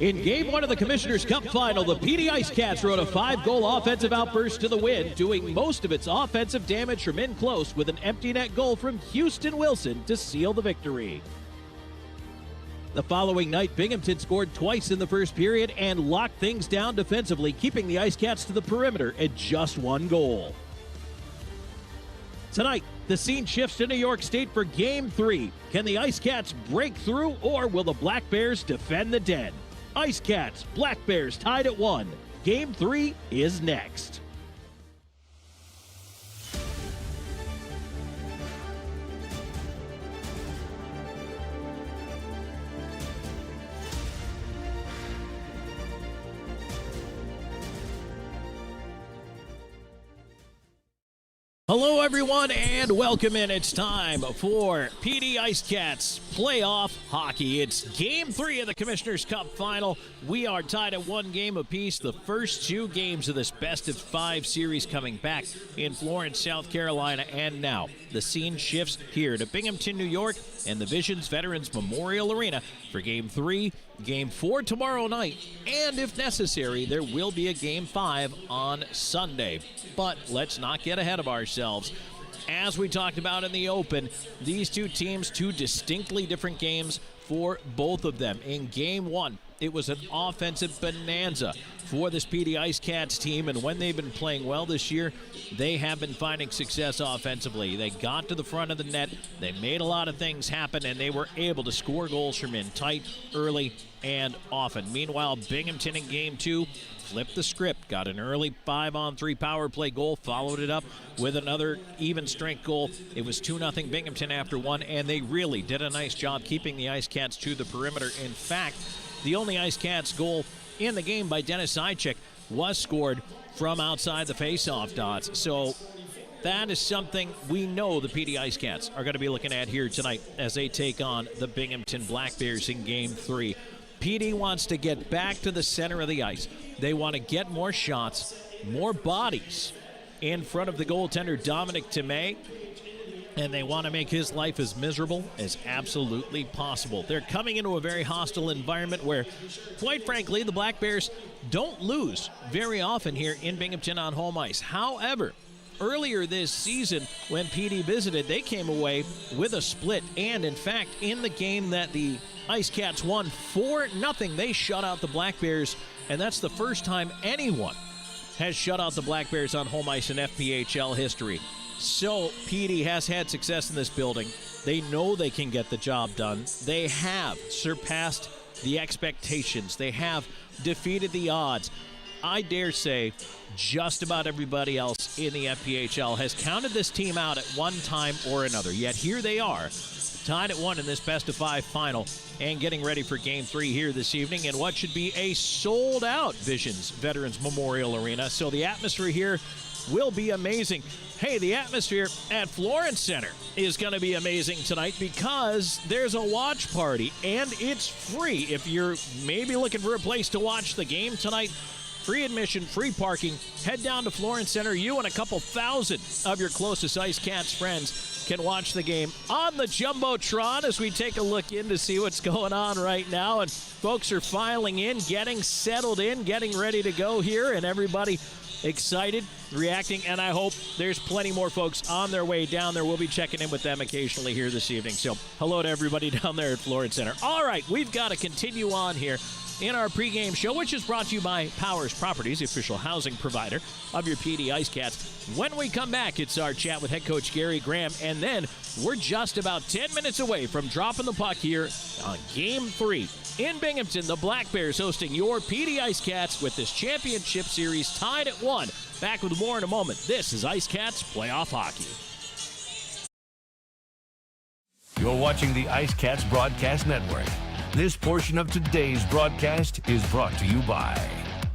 In Game 1 of the Commissioner's Cup Final, the Dee IceCats rode a 5-goal offensive outburst to the win, doing most of its offensive damage from in close with an empty net goal from Houston Wilson to seal the victory. The following night, Binghamton scored twice in the first period and locked things down defensively, keeping the IceCats to the perimeter at just 1 goal. Tonight, the scene shifts to New York State for Game 3. Can the IceCats break through, or will the Black Bears defend the den? IceCats, Black Bears tied at 1. Game 3 is next. Hello, everyone, and welcome in. It's time for Dee IceCats playoff hockey. It's Game 3 of the Commissioner's Cup Final. We are tied at 1 game apiece. The first 2 games of this best-of-5 series coming back in Florence, South Carolina. And now, the scene shifts here to Binghamton, New York, and the Vision's Veterans Memorial Arena for Game 3, Game 4 tomorrow night, and if necessary, there will be a Game 5 on Sunday. But let's not get ahead of ourselves. As we talked about in the open, these two teams, 2 distinctly different games for both of them. In Game 1, it was an offensive bonanza for this Dee IceCats team, and when they've been playing well this year, they have been finding success offensively. They got to the front of the net, they made a lot of things happen, and they were able to score goals from in tight, early, and often. Meanwhile, Binghamton in Game 2 flipped the script, got an early 5-on-3 power play goal, followed it up with another even strength goal. It was 2-0 Binghamton after 1, and they really did a nice job keeping the IceCats to the perimeter. In fact, the only IceCats goal in the game by Dee IceCats was scored from outside the face-off dots. So that is something we know the Dee IceCats are going to be looking at here tonight as they take on the Binghamton Black Bears in Game 3. Dee wants to get back to the center of the ice. They want to get more shots, more bodies in front of the goaltender, Dominic Tomei, and they want to make his life as miserable as absolutely possible. They're coming into a very hostile environment where, quite frankly, the Black Bears don't lose very often here in Binghamton on home ice. However, earlier this season, when Dee visited, they came away with a split. And, in fact, in the game that the IceCats won 4-0, they shut out the Black Bears, and that's the first time anyone has shut out the Black Bears on home ice in FPHL history. So Dee has had success in this building. They know they can get the job done. They have surpassed the expectations. They have defeated the odds. I dare say just about everybody else in the FPHL has counted this team out at one time or another. Yet here they are, tied at 1 in this best-of-5 final and getting ready for Game 3 here this evening in what should be a sold-out Vision's Veterans Memorial Arena. So the atmosphere here will be amazing. Hey, the atmosphere at Florence Center is going to be amazing tonight because there's a watch party, and it's free. If you're maybe looking for a place to watch the game tonight, free admission, free parking. Head down to Florence Center. You and a couple thousand of your closest IceCats friends can watch the game on the Jumbotron as we take a look in to see what's going on right now. And folks are filing in, getting settled in, getting ready to go here, and everybody excited, reacting, and I hope there's plenty more folks on their way down there. We'll be checking in with them occasionally here this evening. So hello to everybody down there at Florence Center. All right, we've got to continue on here in our pregame show, which is brought to you by Powers Properties, the official housing provider of your Dee IceCats. When we come back, it's our chat with head coach Gary Graham, and then we're just about 10 minutes away from dropping the puck here on Game 3. In Binghamton, the Black Bears hosting your Dee IceCats with this championship series tied at 1. Back with more in a moment. This is IceCats Playoff Hockey. You're watching the IceCats Broadcast Network. This portion of today's broadcast is brought to you by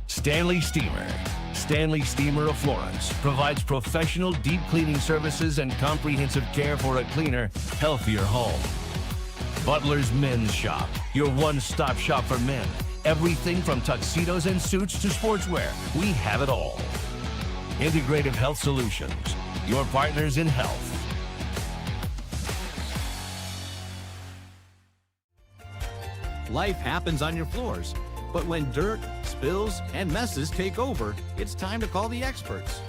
Stanley Steamer. Stanley Steamer of Florence provides professional deep cleaning services and comprehensive care for a cleaner, healthier home. Butler's Men's Shop, your one-stop shop for men. Everything from tuxedos and suits to sportswear, we have it all. Integrative Health Solutions, your partners in health. Life happens on your floors. But when dirt, spills, and messes take over, it's time to call the experts.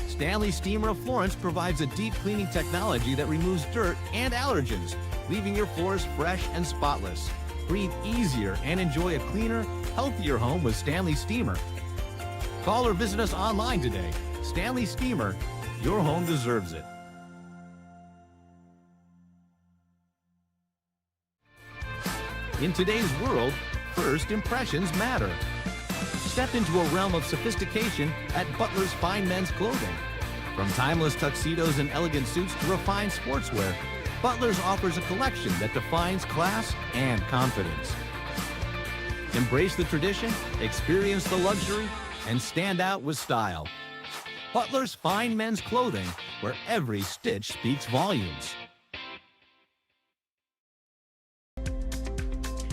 Stanley Steamer of Florence provides a deep cleaning technology that removes dirt and allergens, leaving your floors fresh and spotless. Breathe easier and enjoy a cleaner, healthier home with Stanley Steamer. Call or visit us online today. Stanley Steamer, your home deserves it. In today's world, first impressions matter. Step into a realm of sophistication at Butler's Fine Men's Clothing. From timeless tuxedos and elegant suits to refined sportswear, Butler's offers a collection that defines class and confidence. Embrace the tradition, experience the luxury, and stand out with style. Butler's Fine Men's Clothing, where every stitch speaks volumes.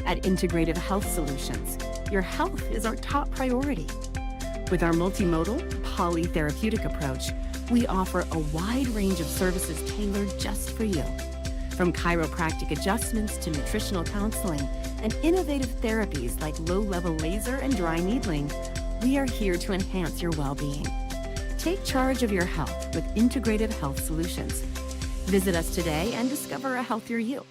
At Integrative Health Solutions, your health is our top priority. With our multimodal, polytherapeutic approach, we offer a wide range of services tailored just for you. From chiropractic adjustments to nutritional counseling and innovative therapies like low-level laser and dry needling, we are here to enhance your well-being. Take charge of your health with Integrative Health Solutions. Visit us today and discover a healthier you.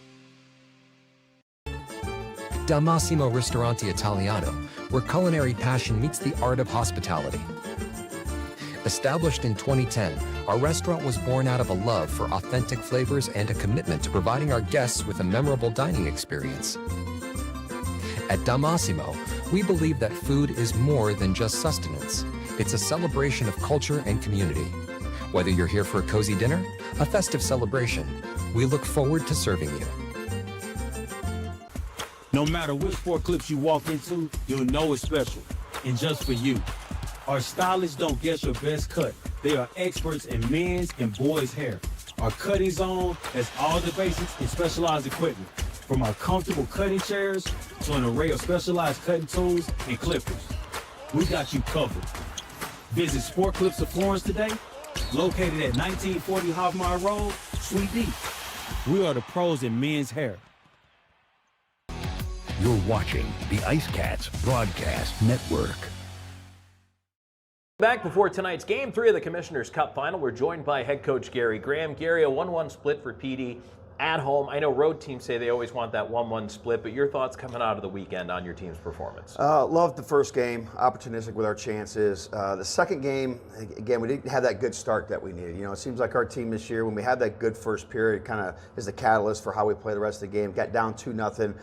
Dal Massimo Ristorante Italiano, where culinary passion meets the art of hospitality. Established in 2010, our restaurant was born out of a love for authentic flavors and a commitment to providing our guests with a memorable dining experience. At Dal Massimo, we believe that food is more than just sustenance. It's a celebration of culture and community. Whether you're here for a cozy dinner, a festive celebration, we look forward to serving you. No matter which four clips you walk into, you'll know it's special, and just for you. Our stylists don't guess your best cut. They are experts in men's and boys' hair. Our cutting zone has all the basics and specialized equipment, from our comfortable cutting chairs to an array of specialized cutting tools and clippers. We got you covered. Visit Sport Clips of Florence today, located at 1940 Hoffmeyer Road, Suite D. We are the pros in men's hair. You're watching the IceCats Broadcast Network. Back before tonight's Game 3 of the Commissioners' Cup Final, we're joined by head coach Gary Graham. Gary, a 1-1 split for PD at home. I know road teams say they always want that 1-1 split, but your thoughts coming out of the weekend on your team's performance? Loved the first game, opportunistic with our chances. The second game, again, we didn't have that good start that we needed. You know, it seems like our team this year, when we had that good first period, kind of is the catalyst for how we play the rest of the game. Got down 2-0.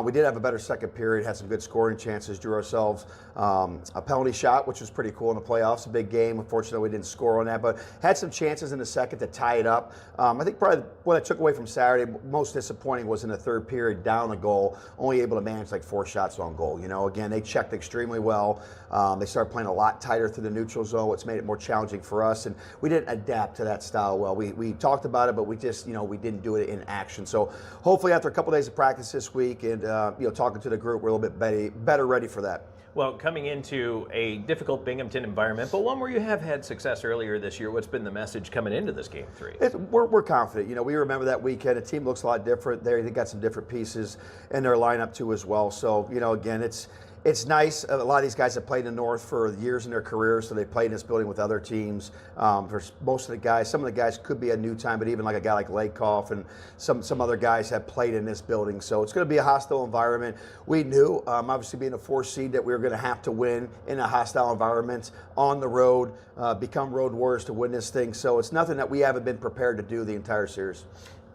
We did have a better second period, had some good scoring chances, drew ourselves a penalty shot, which was pretty cool in the playoffs. A big game. Unfortunately, we didn't score on that, but had some chances in the second to tie it up. I think probably what I took away from Saturday, most disappointing was in the third period, down a goal, only able to manage like 4 shots on goal. You know, again, they checked extremely well. They started playing a lot tighter through the neutral zone, which made it more challenging for us, and we didn't adapt to that style well. We talked about it, but we just, you know, we didn't do it in action. So hopefully after a couple days of practice this week and, you know, talking to the group, we're a little bit better ready for that. Well, coming into a difficult Binghamton environment, but one where you have had success earlier this year, what's been the message coming into this Game 3? We're confident. You know, we remember that weekend. The team looks a lot different. They got some different pieces in their lineup too as well. So, you know, again, it's nice. A lot of these guys have played in the North for years in their careers, so they played in this building with other teams. For most of the guys, some of the guys could be a new time, but even like a guy like Lakoff and some other guys have played in this building. So it's going to be a hostile environment. We knew, obviously being a 4 seed, that we were going to have to win in a hostile environment on the road, become road warriors to win this thing. So it's nothing that we haven't been prepared to do the entire series.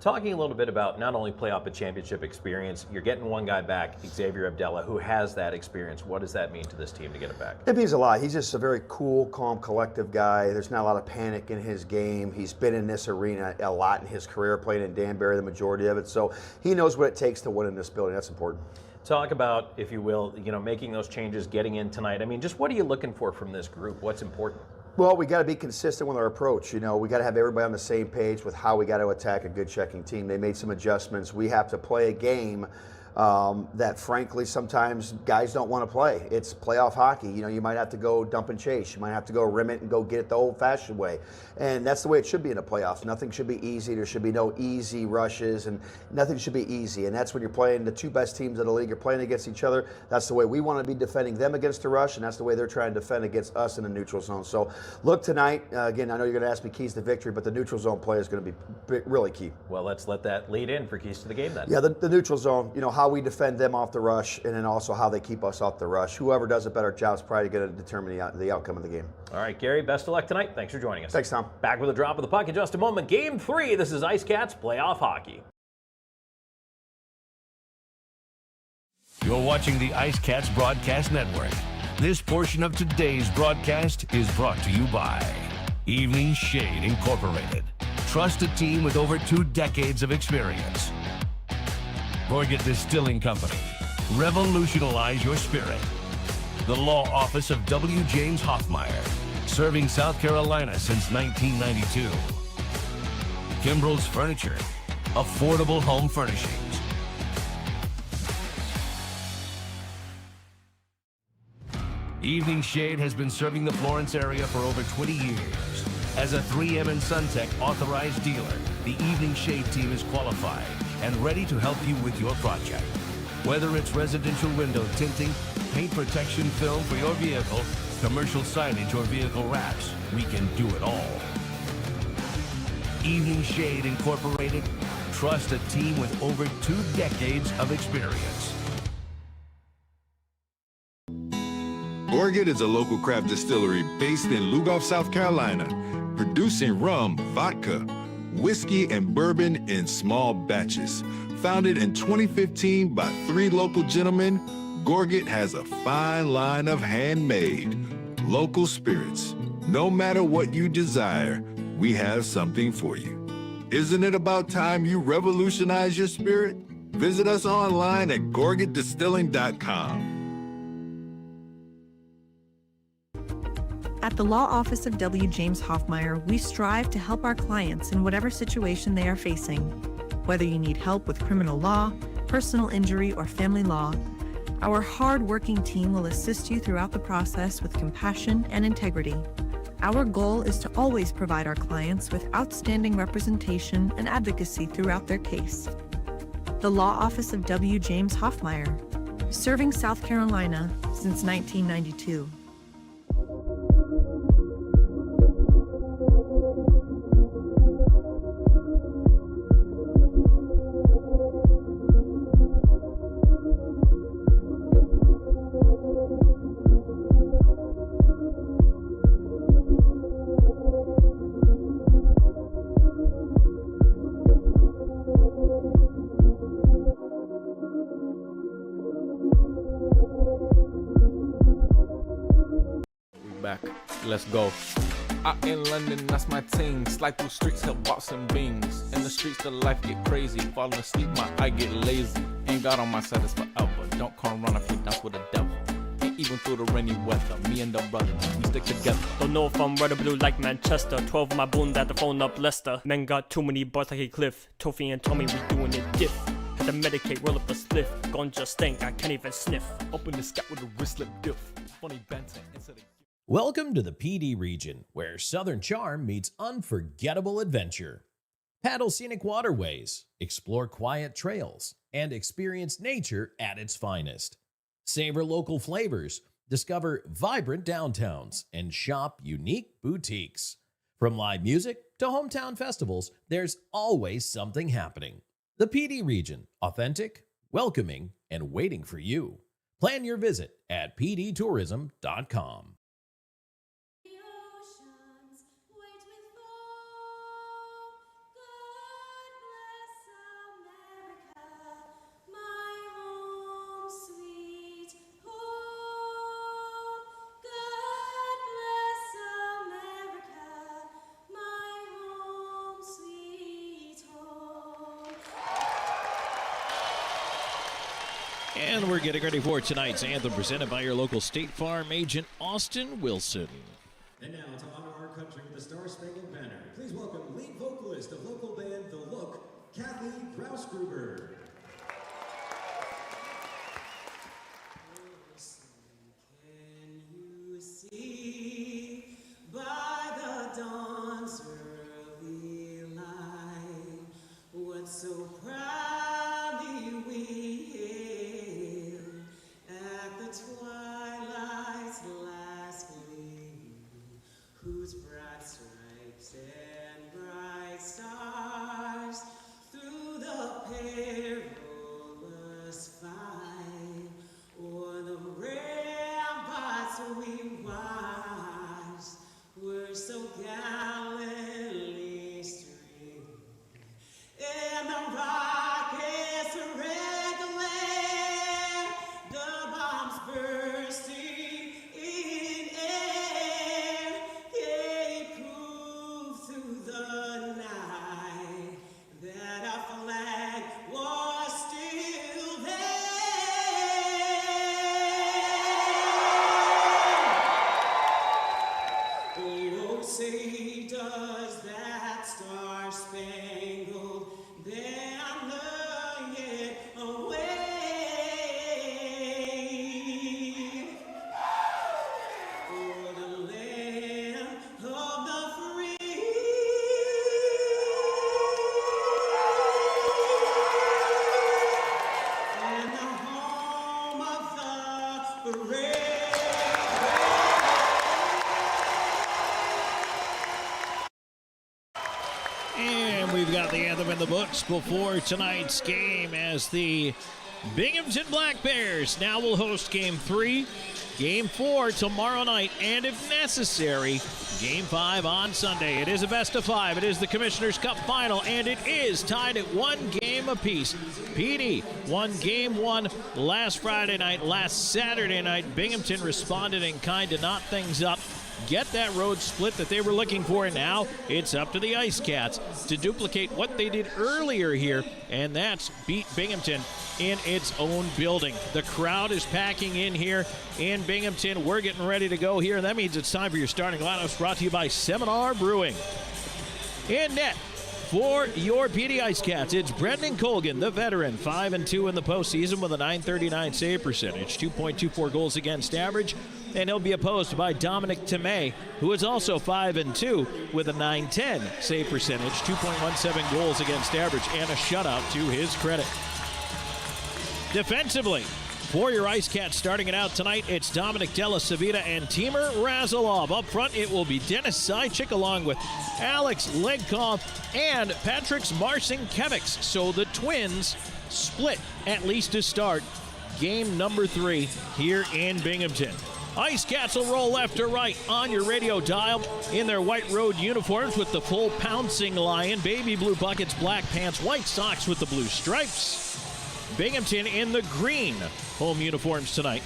Talking a little bit about not only playoff but championship experience, you're getting one guy back, Xavier Abdallah, who has that experience. What does that mean to this team to get it back? It means a lot. He's just a very cool, calm, collective guy. There's not a lot of panic in his game. He's been in this arena a lot in his career, playing in Danbury the majority of it. So he knows what it takes to win in this building. That's important. Talk about, if you will, you know, making those changes, getting in tonight. I mean, just what are you looking for from this group? What's important? Well, we got to be consistent with our approach. You know, we got to have everybody on the same page with how we got to attack a good checking team. They made some adjustments. We have to play a game that frankly sometimes guys don't want to play. It's playoff hockey. You know, you might have to go dump and chase. You might have to go rim it and go get it the old-fashioned way. And that's the way it should be in the playoffs. Nothing should be easy. There should be no easy rushes, and nothing should be easy. And that's when you're playing the two best teams in the league. You're playing against each other. That's the way we want to be defending them against the rush, and that's the way they're trying to defend against us in the neutral zone. So look tonight. Again, I know you're going to ask me keys to victory, but the neutral zone play is going to be really key. Well, let's let that lead in for keys to the game then. Yeah, the neutral zone, you know, how we defend them off the rush, and then also how they keep us off the rush. Whoever does a better job is probably going to determine the outcome of the game. All right, Gary, best of luck tonight. Thanks for joining us. Thanks, Tom. Back with a drop of the puck in just a moment. Game 3. This is IceCats Playoff Hockey. You're watching the IceCats Broadcast Network. This portion of today's broadcast is brought to you by Evening Shade Incorporated. Trusted team with over 2 decades of experience. Gorget Distilling Company. Revolutionize your spirit. The Law Office of W. James Hoffmeyer. Serving South Carolina since 1992. Kimbrell's Furniture. Affordable home furnishings. Evening Shade has been serving the Florence area for over 20 years. As a 3M and SunTech authorized dealer, the Evening Shade team is qualified and ready to help you with your project. Whether it's residential window tinting, paint protection film for your vehicle, commercial signage, or vehicle wraps, we can do it all. Evening Shade Incorporated. Trust a team with over 2 decades of experience. Gorget is a local craft distillery based in Lugoff, South Carolina, producing rum, vodka, whiskey, and bourbon in small batches. Founded in 2015 by 3 local gentlemen, Gorget has a fine line of handmade, local spirits. No matter what you desire, we have something for you. Isn't it about time you revolutionize your spirit? Visit us online at gorgetdistilling.com. At the Law Office of W. James Hoffmeyer, we strive to help our clients in whatever situation they are facing. Whether you need help with criminal law, personal injury, or family law, our hard-working team will assist you throughout the process with compassion and integrity. Our goal is to always provide our clients with outstanding representation and advocacy throughout their case. The Law Office of W. James Hoffmeyer, serving South Carolina since 1992. Back. Let's go. Out in London, that's my ting. Slide through streets, help box and bings. In the streets, the life get crazy. Falling asleep, my eye get lazy. Ain't God on my side, it's forever. Don't come run if you dance with the devil. Ain't even through the rainy weather. Me and the brother, we stick together. Don't know if I'm red or blue like Manchester. 12 my bone that the phone up Leicester. Men got too many bars like a cliff. Tofi and Tommy, we doing it diff. Had to medicate, roll up a spliff. Ganja stank, I can't even sniff. Open the scat with a wrist slip diff. Funny banter instead of... Welcome to the PD region, where Southern charm meets unforgettable adventure. Paddle scenic waterways, explore quiet trails, and experience nature at its finest. Savor local flavors, discover vibrant downtowns, and shop unique boutiques. From live music to hometown festivals, there's always something happening. The PD region, authentic, welcoming, and waiting for you. Plan your visit at pdtourism.com. And we're getting ready for tonight's anthem, presented by your local State Farm agent, Austin Wilson. And now, to honor our country with the Star-Spangled Banner, please welcome lead vocalist of local band The Look, Kathy Krausgruber. bright stripes and bright stars through the perilous fight, o'er the ramparts we watched were so gallantly streamed, and the rockets red glare, the bombs bursting in air, gave proof through the night that our flag was still there. Oh, say does that star-spangled banner yet wave o'er the land of the free, and the home of the brave. And we've got the anthem in the books before tonight's game as the Binghamton Black Bears now will host Game 3, Game 4 tomorrow night, and if necessary, Game 5 on Sunday. It is a best of 5. It is the Commissioners' Cup final, and it is tied at 1 game apiece. PD won Game 1 last Friday night. Last Saturday night, Binghamton responded in kind to knot things up, get that road split that they were looking for, and now it's up to the IceCats to duplicate what they did earlier here, and that's beat Binghamton in its own building. The crowd is packing in here in Binghamton. We're getting ready to go here, and that means it's time for your starting lineups, brought to you by Seminar Brewing. In net for your PD IceCats, it's Brendan Colgan, the veteran, 5-2 in the postseason with a .939 save percentage, 2.24 goals against average, and he'll be opposed by Dominic Tomei, who is also 5-2 with a .910 save percentage, 2.17 goals against average, and a shutout to his credit. Defensively, for your IceCats starting it out tonight, it's Dominic Della Savita and Timur Razilov. Up front, it will be Dennis Sychik along with Alex Legkov and Patrick's Marcinkiewicz. So the Twins split, at least to start game number 3 here in Binghamton. IceCats will roll left to right on your radio dial in their white road uniforms with the full pouncing lion, baby blue buckets, black pants, white socks with the blue stripes. Binghamton in the green home uniforms tonight.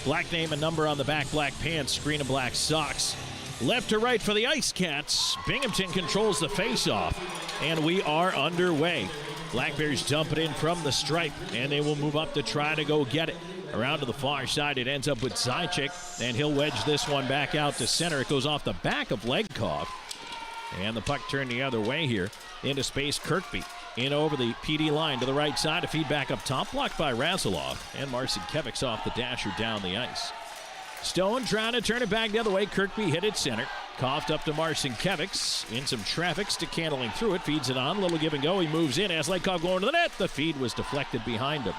Black name and number on the back, black pants, green and black socks. Left to right for the IceCats. Binghamton controls the face-off, and we are underway. Black Bears dump it in from the stripe, and they will move up to try to go get it. Around to the far side, it ends up with Sychik, and he'll wedge this one back out to center. It goes off the back of Legkov, and the puck turned the other way here into space. Kirkby in over the PD line to the right side. A feed back up top, blocked by Razilov, and Marcinkiewicz off the dasher down the ice. Stone trying to turn it back the other way. Kirkby hit it center. Coughed up to Marcinkiewicz. In some traffic, stick handling through it. Feeds it on. Little give and go. He moves in as Legkov going to the net. The feed was deflected behind him.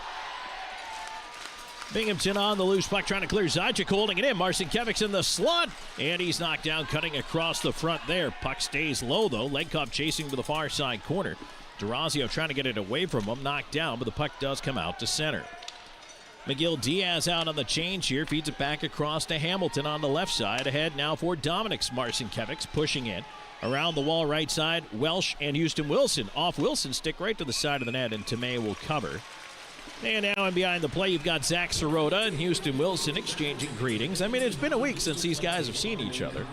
Binghamton on the loose puck, trying to clear Zajic, holding it in. Marcinkiewicz in the slot, and he's knocked down, cutting across the front there. Puck stays low, though. Legkov chasing to the far side corner. Durazio trying to get it away from him, knocked down, but the puck does come out to center. McGill Diaz out on the change here, feeds it back across to Hamilton on the left side. Ahead now for Dominic's Marcinkiewicz, pushing in. Around the wall right side, Welsh and Houston Wilson. Off Wilson, stick right to the side of the net, and Tomei will cover. And now in behind the play, you've got Zach Sirota and Houston Wilson exchanging greetings. I mean, it's been a week since these guys have seen each other.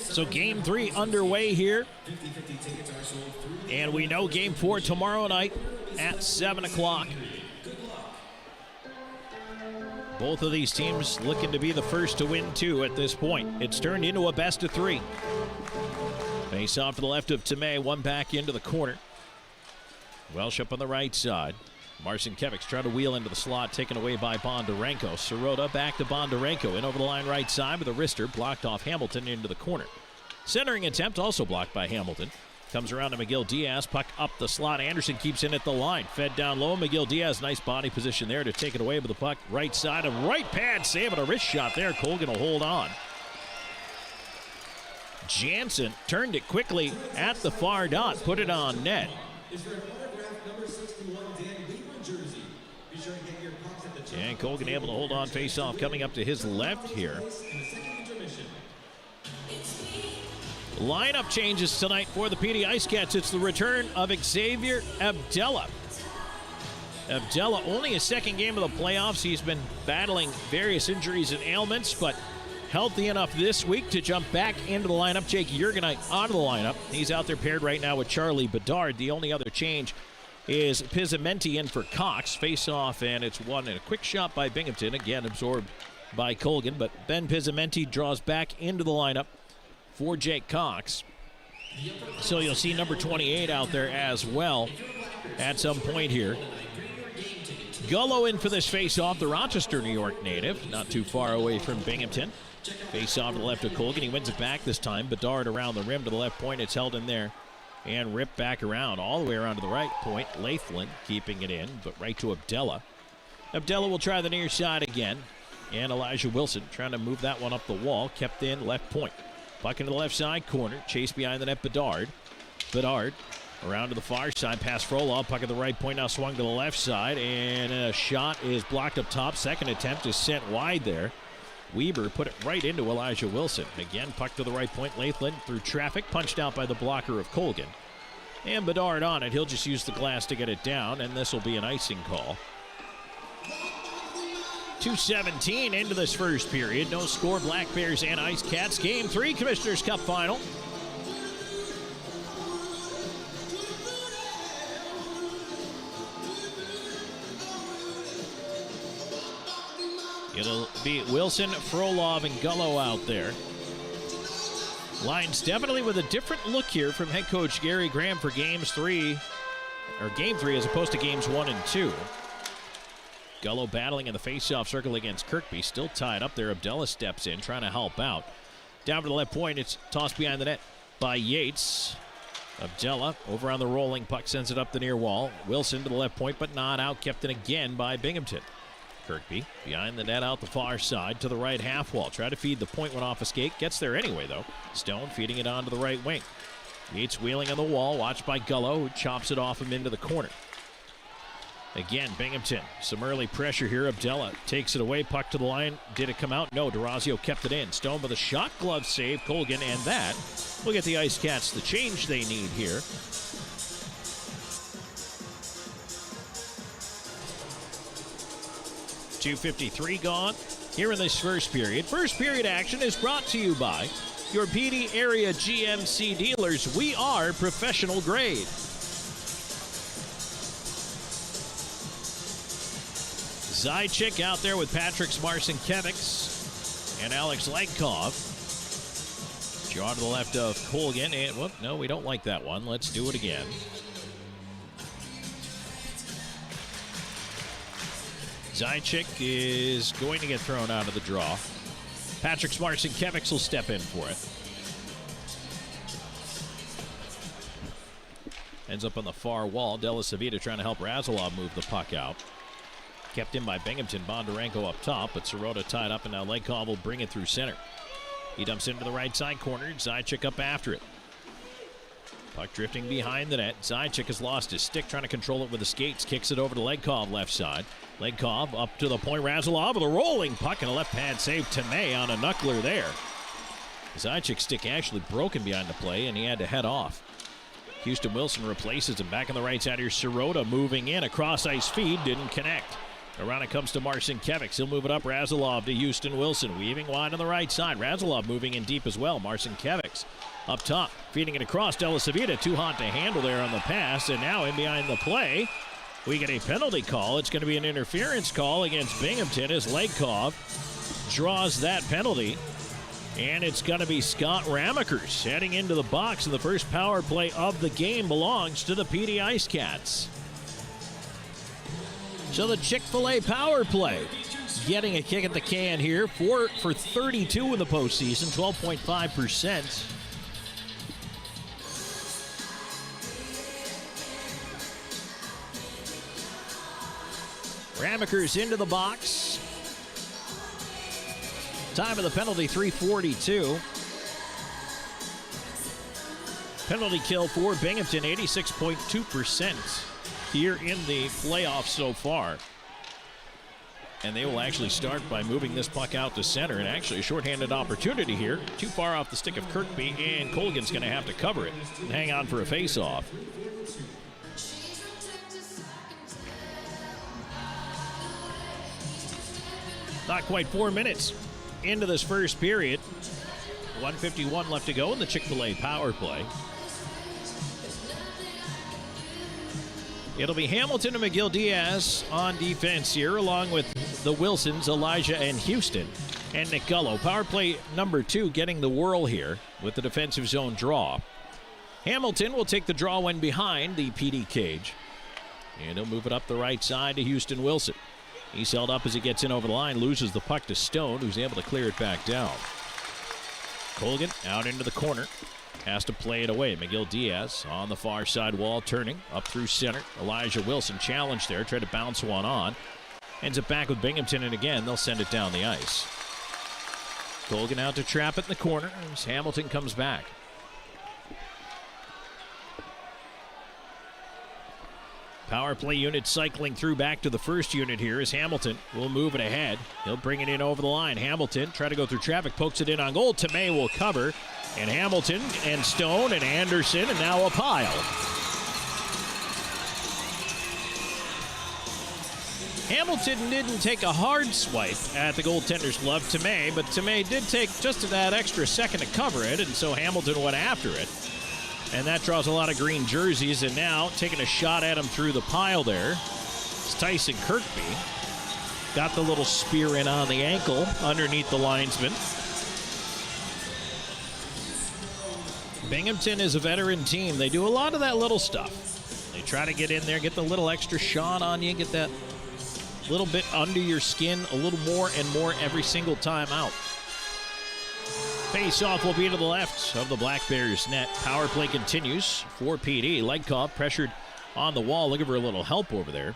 So game 3 underway here. And we know game 4 tomorrow night at 7 o'clock. Both of these teams looking to be the first to win 2 at this point. It's turned into a best of 3. Face off to the left of Tomei, one back into the corner. Welsh up on the right side. Marcinkiewicz trying to wheel into the slot, taken away by Bondarenko. Sirota back to Bondarenko, in over the line right side with a wrister, blocked off Hamilton into the corner. Centering attempt also blocked by Hamilton. Comes around to McGill Diaz, puck up the slot. Anderson keeps in at the line. Fed down low. McGill Diaz, nice body position there to take it away with the puck right side. A right pad save and a wrist shot there. Colgan will hold on. Jansen turned it quickly at the far dot, put it on net. And Colgan able to hold on face-off coming up to his left here. Lineup changes tonight for the PD IceCats. It's the return of Xavier Abdella. Abdella, only his second game of the playoffs. He's been battling various injuries and ailments, but healthy enough this week to jump back into the lineup. Jake Jurgenite out of the lineup. He's out there paired right now with Charlie Bedard. The only other change is Pizzamenti in for Cox. Face-off, and it's won in a quick shot by Binghamton. Again, absorbed by Colgan, but Ben Pizzamenti draws back into the lineup for Jake Cox. So you'll see number 28 out there as well at some point here. Gullo in for this face-off, the Rochester, New York native, not too far away from Binghamton. Face-off to the left of Colgan. He wins it back this time. Bedard around the rim to the left point. It's held in there and ripped back around all the way around to the right point. Lathland keeping it in, but right to Abdella. Abdella will try the near side again. And Elijah Wilson trying to move that one up the wall. Kept in left point. Puck into the left side corner. Chase behind the net, Bedard. Bedard around to the far side. Pass Frolov. Puck at the right point now swung to the left side. And a shot is blocked up top. Second attempt is sent wide there. Weber put it right into Elijah Wilson. Again, puck to the right point. Lathland through traffic. Punched out by the blocker of Colgan. And Bedard on it. He'll just use the glass to get it down. And this will be an icing call. 2:17 into this first period. No score. Black Bears and IceCats. Game 3, Commissioner's Cup final. It'll be Wilson, Frolov, and Gullo out there. Lions definitely with a different look here from head coach Gary Graham for game 3 as opposed to games 1 and 2. Gullo battling in the face-off circle against Kirkby. Still tied up there. Abdella steps in, trying to help out. Down to the left point, it's tossed behind the net by Yates. Abdella over on the rolling puck, sends it up the near wall. Wilson to the left point, but not out. Kept in again by Binghamton. Kirkby behind the net out the far side to the right half wall. Try to feed the point, went off a skate. Gets there anyway, though. Stone feeding it on to the right wing. Yates wheeling on the wall, watched by Gullo, who chops it off him into the corner. Again, Binghamton, some early pressure here. Abdella takes it away, puck to the line. Did it come out? No, DeRazio kept it in. Stone with a shot glove save, Colgan, and that will get the IceCats the change they need here. .253 gone here in this first period. First period action is brought to you by your PD area GMC dealers. We are professional grade. Zychik out there with Patrick Marcinkiewicz and Alex Legkov. Draw to the left of Colgan. And, whoop, no, we don't like that one. Let's do it again. Zychik is going to get thrown out of the draw. Patrick Marcinkiewicz will step in for it. Ends up on the far wall. Della Savita trying to help Razilov move the puck out. Kept in by Binghamton. Bondarenko up top, but Sirota tied up, and now Legkov will bring it through center. He dumps into the right side corner. Zychik up after it. Puck drifting behind the net. Zychik has lost his stick, trying to control it with the skates. Kicks it over to Legkov left side. Legkov up to the point. Razilov with a rolling puck and a left pad save. Tomei on a knuckler there. Zychik's stick actually broken behind the play, and he had to head off. Houston Wilson replaces him. Back on the right side here. Sirota moving in. A cross ice feed. Didn't connect. Around it comes to Marcinkiewicz. He'll move it up. Razilov to Houston Wilson. Weaving wide on the right side. Razilov moving in deep as well. Marcinkiewicz up top. Feeding it across. Della Savita too hot to handle there on the pass. And now in behind the play, we get a penalty call. It's going to be an interference call against Binghamton as Legkov draws that penalty. And it's going to be Scott Ramekers heading into the box. And the first power play of the game belongs to the PD IceCats. So the Chick-fil-A power play getting a kick at the can here. 4 for 32 in the postseason, 12.5%. Ramekers into the box. Time of the penalty, 3:42. Penalty kill for Binghamton, 86.2% here in the playoffs so far. And they will actually start by moving this puck out to center, and actually a shorthanded opportunity here. Too far off the stick of Kirkby, and Colgan's going to have to cover it and hang on for a face-off. Not quite 4 minutes into this first period. 1:51 left to go in the Chick-fil-A power play. It'll be Hamilton and McGill Diaz on defense here, along with the Wilsons, Elijah, and Houston, and Nick Gullo. Power play number 2 getting the whirl here with the defensive zone draw. Hamilton will take the draw when behind the PD cage, and he'll move it up the right side to Houston Wilson. He's held up as he gets in over the line, loses the puck to Stone, who's able to clear it back down. Colgan out into the corner. Has to play it away. McGill Diaz on the far side wall, turning up through center. Elijah Wilson challenged there, tried to bounce one on. Ends it back with Binghamton, and again, they'll send it down the ice. Colgan out to trap it in the corner as Hamilton comes back. Power play unit cycling through back to the first unit here as Hamilton will move it ahead. He'll bring it in over the line. Hamilton try to go through traffic, pokes it in on goal. Tomei will cover. And Hamilton and Stone and Anderson, and now a pile. Hamilton didn't take a hard swipe at the goaltender's glove, Tomei, but Tomei did take just that extra second to cover it, and so Hamilton went after it. And that draws a lot of green jerseys, and now taking a shot at him through the pile there. It's Tyson Kirkby. Got the little spear in on the ankle underneath the linesman. Binghamton is a veteran team. They do a lot of that little stuff. They try to get in there, get the little extra shot on you, get that little bit under your skin a little more and more every single time out. Face-off will be to the left of the Black Bears net. Power play continues for PD. Legkov pressured on the wall, looking for a little help over there.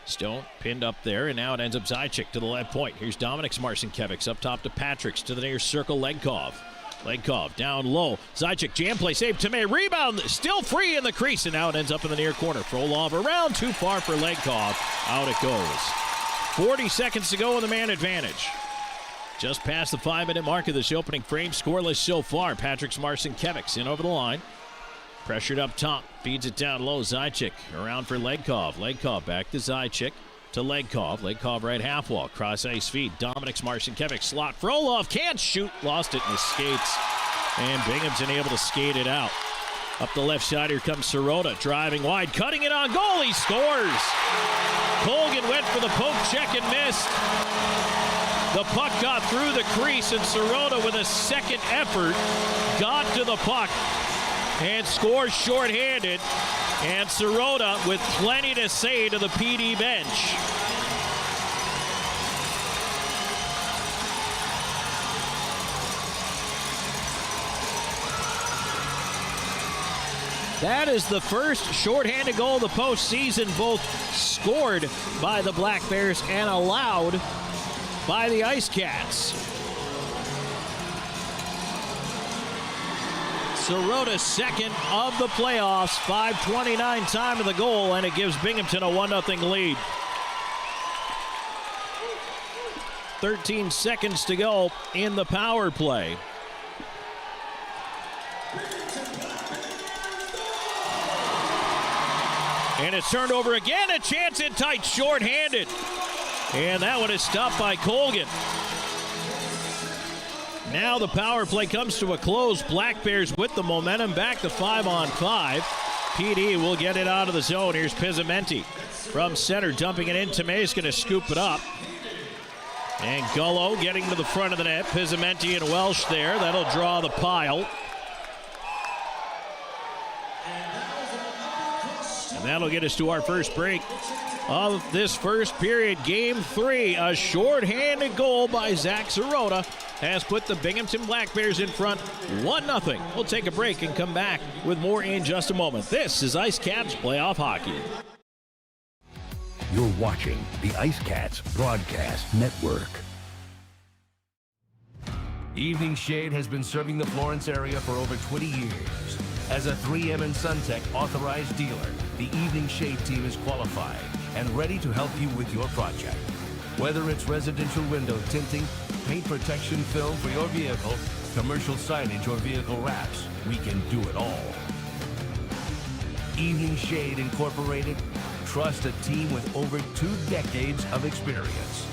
Stone pinned up there, and now it ends up Zajac to the left point. Here's Dominic Marcinkiewicz up top to Patricks to the near circle. Legkov down low. Zajac jam play, save Tomei. Rebound, still free in the crease, and now it ends up in the near corner. Frolov around, too far for Legkov. Out it goes. 40 seconds to go in the man advantage. Just past the 5-minute mark of this opening frame. Scoreless so far. Patrick's Marcinkiewicz in over the line. Pressured up top. Feeds it down low. Zajac around for Legkov. Legkov back to Zajac. To Legkov. Legkov right half wall. Cross ice feed. Dominic's Marcinkiewicz slot. Frolov can't shoot. Lost it in his skates. And Binghamton able to skate it out. Up the left side, here comes Sirota. Driving wide. Cutting it on goal. He scores. Colgan went for the poke check and missed. The puck got through the crease, and Sirota with a second effort got to the puck and scores shorthanded. And Sirota with plenty to say to the PD bench. That is the first shorthanded goal of the postseason, both scored by the Black Bears and allowed by the IceCats. Sirota's second of the playoffs, 5:29 time of the goal, and it gives Binghamton a 1-0 lead. 13 seconds to go in the power play. And it's turned over again, a chance in tight, shorthanded. And that one is stopped by Colgan. Now the power play comes to a close. Black Bears with the momentum back to 5-on-5. PD will get it out of the zone. Here's Pizzamenti from center, dumping it in. Tomei's going to scoop it up. And Gullo getting to the front of the net. Pizzamenti and Welsh there. That'll draw the pile. And that'll get us to our first break of this first period. Game 3, a shorthanded goal by Zach Sirota has put the Binghamton Black Bears in front 1-0. We'll take a break and come back with more in just a moment. This is IceCats Playoff Hockey. You're watching the IceCats Broadcast Network. Evening Shade has been serving the Florence area for over 20 years. As a 3M and SunTech authorized dealer, the Evening Shade team is qualified and ready to help you with your project. Whether it's residential window tinting, paint protection film for your vehicle, commercial signage, or vehicle wraps, we can do it all. Evening Shade Incorporated. Trust a team with over 2 decades of experience.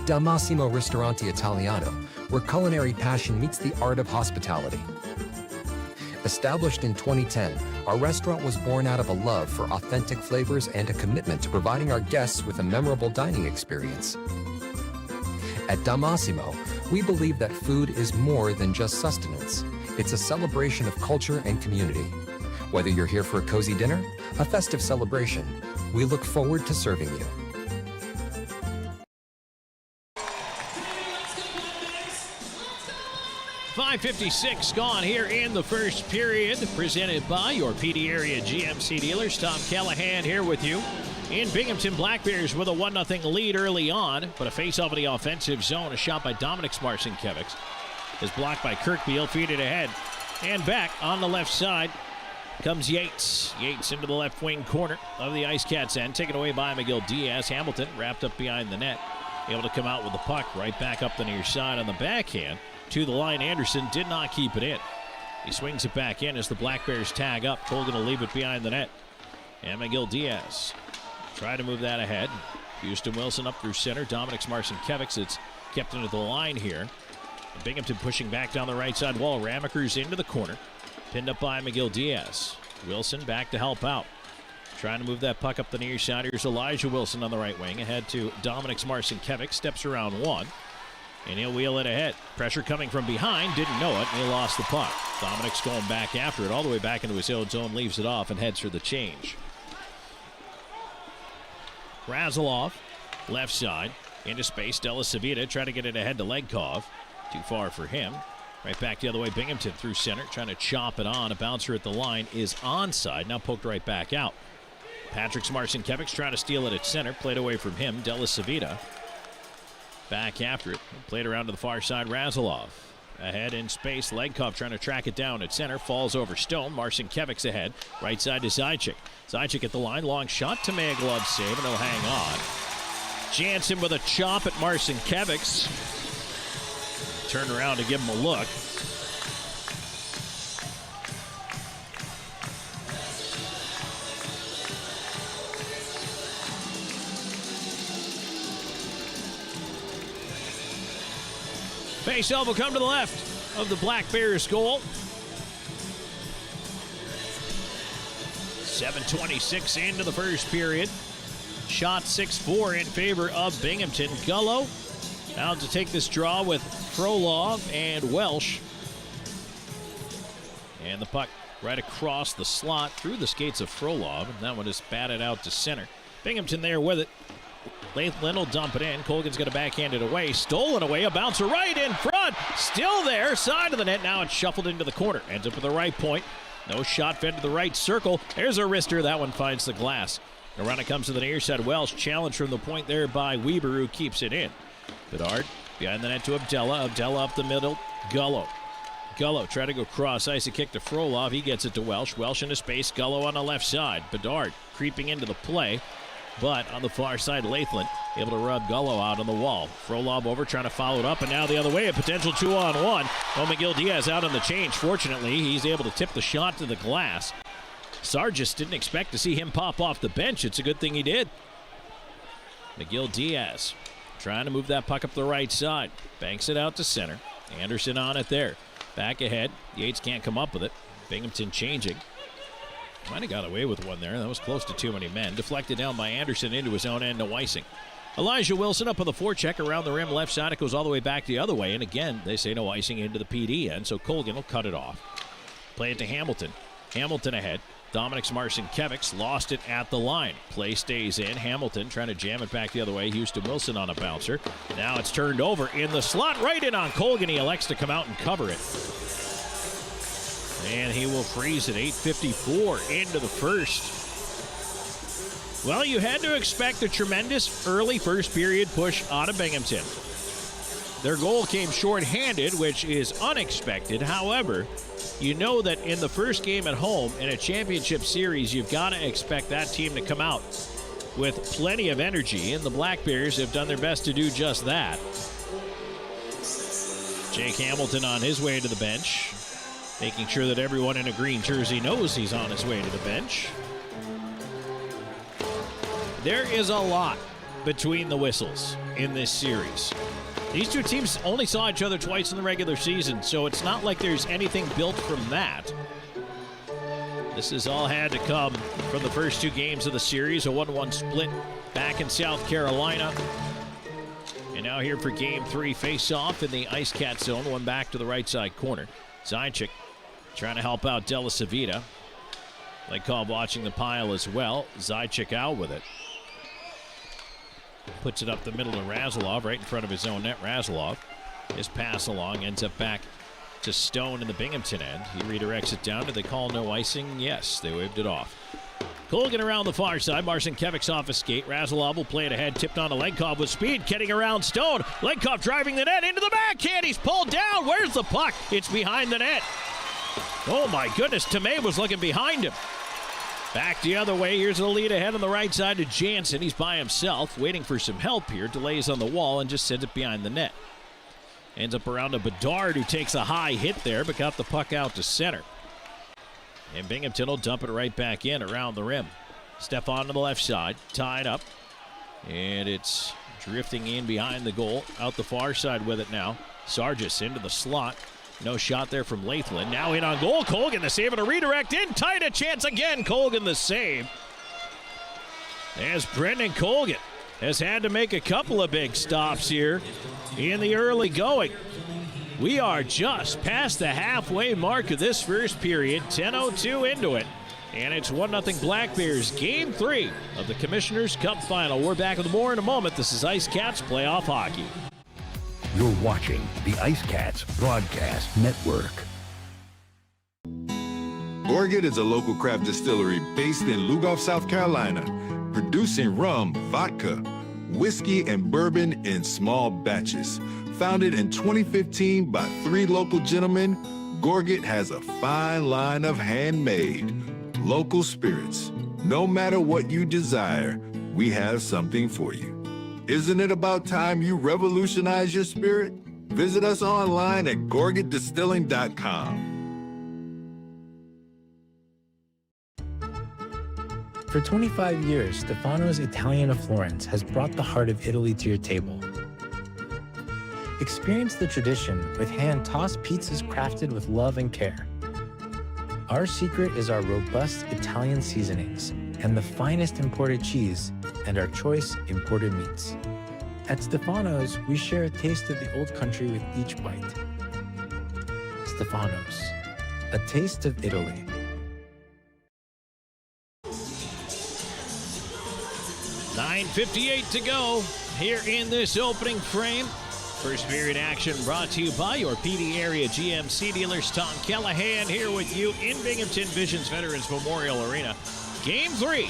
Del Massimo Ristorante Italiano, where culinary passion meets the art of hospitality. Established in 2010, our restaurant was born out of a love for authentic flavors and a commitment to providing our guests with a memorable dining experience. At Del Massimo, we believe that food is more than just sustenance. It's a celebration of culture and community. Whether you're here for a cozy dinner, a festive celebration, we look forward to serving you. .556 gone here in the first period, presented by your PD area GMC dealers. Tom Callahan here with you. In Binghamton, Black Bears with a 1-0 lead early on, but a face-off in the offensive zone. A shot by Dominic Marcinkiewicz is blocked by Kirk Beal. Feed it ahead and back on the left side comes Yates. Yates into the left wing corner of the IceCats end, taken away by Miguel Diaz. Hamilton wrapped up behind the net, able to come out with the puck right back up the near side on the backhand to the line. Anderson did not keep it in. He swings it back in as the Black Bears tag up. Colgan will leave it behind the net. And Miguel Diaz try to move that ahead. Houston Wilson up through center. Dominic Marcinkiewicz, it's kept into the line here. And Binghamton pushing back down the right side wall. Ramekers into the corner. Pinned up by Miguel Diaz. Wilson back to help out. Trying to move that puck up the near side. Here's Elijah Wilson on the right wing. Ahead to Dominic Marcinkiewicz. Steps around one. And he'll wheel it ahead. Pressure coming from behind. Didn't know it. And he lost the puck. Dominic's going back after it. All the way back into his own zone. Leaves it off and heads for the change. Razilov, left side. Into space. Della Savita trying to get it ahead to Legkov. Too far for him. Right back the other way. Binghamton through center. Trying to chop it on. A bouncer at the line is onside. Now poked right back out. Patrick Marcinkiewicz trying to steal it at center. Played away from him. Della Savita back after it. Played around to the far side. Razilov ahead in space. Legkov trying to track it down at center. Falls over Stone. Marcinkiewicz ahead. Right side to Zajac. Zajac at the line. Long shot. Tomea glove save, and he'll hang on. Jansen with a chop at Marcinkiewicz. Turn around to give him a look. Faceoff will come to the left of the Black Bears goal. 7:26 into the first period. Shot 6-4 in favor of Binghamton. Gullo out to take this draw with Frolov and Welsh. And the puck right across the slot through the skates of Frolov. And that one is batted out to center. Binghamton there with it. Lathlen will dump it in. Colgan's going to backhand it away. Stolen away. A bouncer right in front. Still there. Side of the net. Now it's shuffled into the corner. Ends up at the right point. No shot fed to the right circle. There's a wrister. That one finds the glass. Around it comes to the near side. Welsh challenged from the point there by Weber, who keeps it in. Bedard behind the net to Abdella. Abdella up the middle. Gullo. Gullo try to go cross ice. A kick to Frolov. He gets it to Welsh. Welsh into space. Gullo on the left side. Bedard creeping into the play. But on the far side, Lathlen able to rub Gullo out on the wall. Frolov over, trying to follow it up, and now the other way, a potential 2-on-1. Oh, Miguel Diaz out on the change. Fortunately, he's able to tip the shot to the glass. Sargis didn't expect to see him pop off the bench. It's a good thing he did. Miguel Diaz trying to move that puck up the right side. Banks it out to center. Anderson on it there. Back ahead. Yates can't come up with it. Binghamton changing. Might have got away with one there. That was close to too many men. Deflected down by Anderson into his own end to Weissing. Elijah Wilson up on the forecheck around the rim left side. It goes all the way back the other way. And again, they say no icing into the PD end, so Colgan will cut it off. Play it to Hamilton. Hamilton ahead. Dominic Marcinkiewicz lost it at the line. Play stays in. Hamilton trying to jam it back the other way. Houston Wilson on a bouncer. Now it's turned over in the slot. Right in on Colgan. He elects to come out and cover it. And he will freeze at 8:54 into the first. Well, you had to expect a tremendous early first period push out of Binghamton. Their goal came short-handed, which is unexpected. However, you know that in the first game at home in a championship series, you've got to expect that team to come out with plenty of energy, and the Black Bears have done their best to do just that. Jake Hamilton on his way to the bench, making sure that everyone in a green jersey knows he's on his way to the bench. There is a lot between the whistles in this series. These two teams only saw each other twice in the regular season, so it's not like there's anything built from that. This has all had to come from the first two games of the series, a 1-1 split back in South Carolina. And now here for game 3, face-off in the IceCats zone, one back to the right side corner. Zajic trying to help out Della Savita. Lenkov watching the pile as well. Zajic out with it. Puts it up the middle to Razilov, right in front of his own net. Razilov, his pass along, ends up back to Stone in the Binghamton end. He redirects it down. Did they call no icing? Yes, they waved it off. Colgan around the far side. Marcinkevich's off his skate. Razilov will play it ahead. Tipped on to Lenkov with speed. Getting around Stone. Lenkov driving the net into the backhand. He's pulled down. Where's the puck? It's behind the net. Oh my goodness. Tomei was looking behind him. Back the other way. Here's the lead ahead on the right side to Jansen. He's by himself, waiting for some help here. Delays on the wall and just sends it behind the net. Ends up around to Bedard, who takes a high hit there, but got the puck out to center. And Binghamton will dump it right back in around the rim. Stefan to the left side, tied up. And it's drifting in behind the goal. Out the far side with it now. Sargis into the slot. No shot there from Lathland. Now in on goal. Colgan the save and a redirect in. Tight, a chance again. Colgan the save. As Brendan Colgan has had to make a couple of big stops here in the early going. We are just past the halfway mark of this first period. 10:02 into it. And it's 1-0 Black Bears. Game 3 of the Commissioners' Cup Final. We're back with more in a moment. This is IceCats Playoff Hockey. You're watching the IceCats Broadcast Network. Gorget is a local craft distillery based in Lugoff, South Carolina, producing rum, vodka, whiskey, and bourbon in small batches. Founded in 2015 by 3 local gentlemen, Gorget has a fine line of handmade, local spirits. No matter what you desire, we have something for you. Isn't it about time you revolutionize your spirit? Visit us online at gorgetdistilling.com. For 25 years, Stefano's Italian of Florence has brought the heart of Italy to your table. Experience the tradition with hand-tossed pizzas crafted with love and care. Our secret is our robust Italian seasonings and the finest imported cheese and our choice imported meats. At Stefano's, we share a taste of the old country with each bite. Stefano's, a taste of Italy. .58 to go here in this opening frame. First period action brought to you by your PD area GMC dealers. Tom Callahan here with you in Binghamton Visions Veterans Memorial Arena. Game 3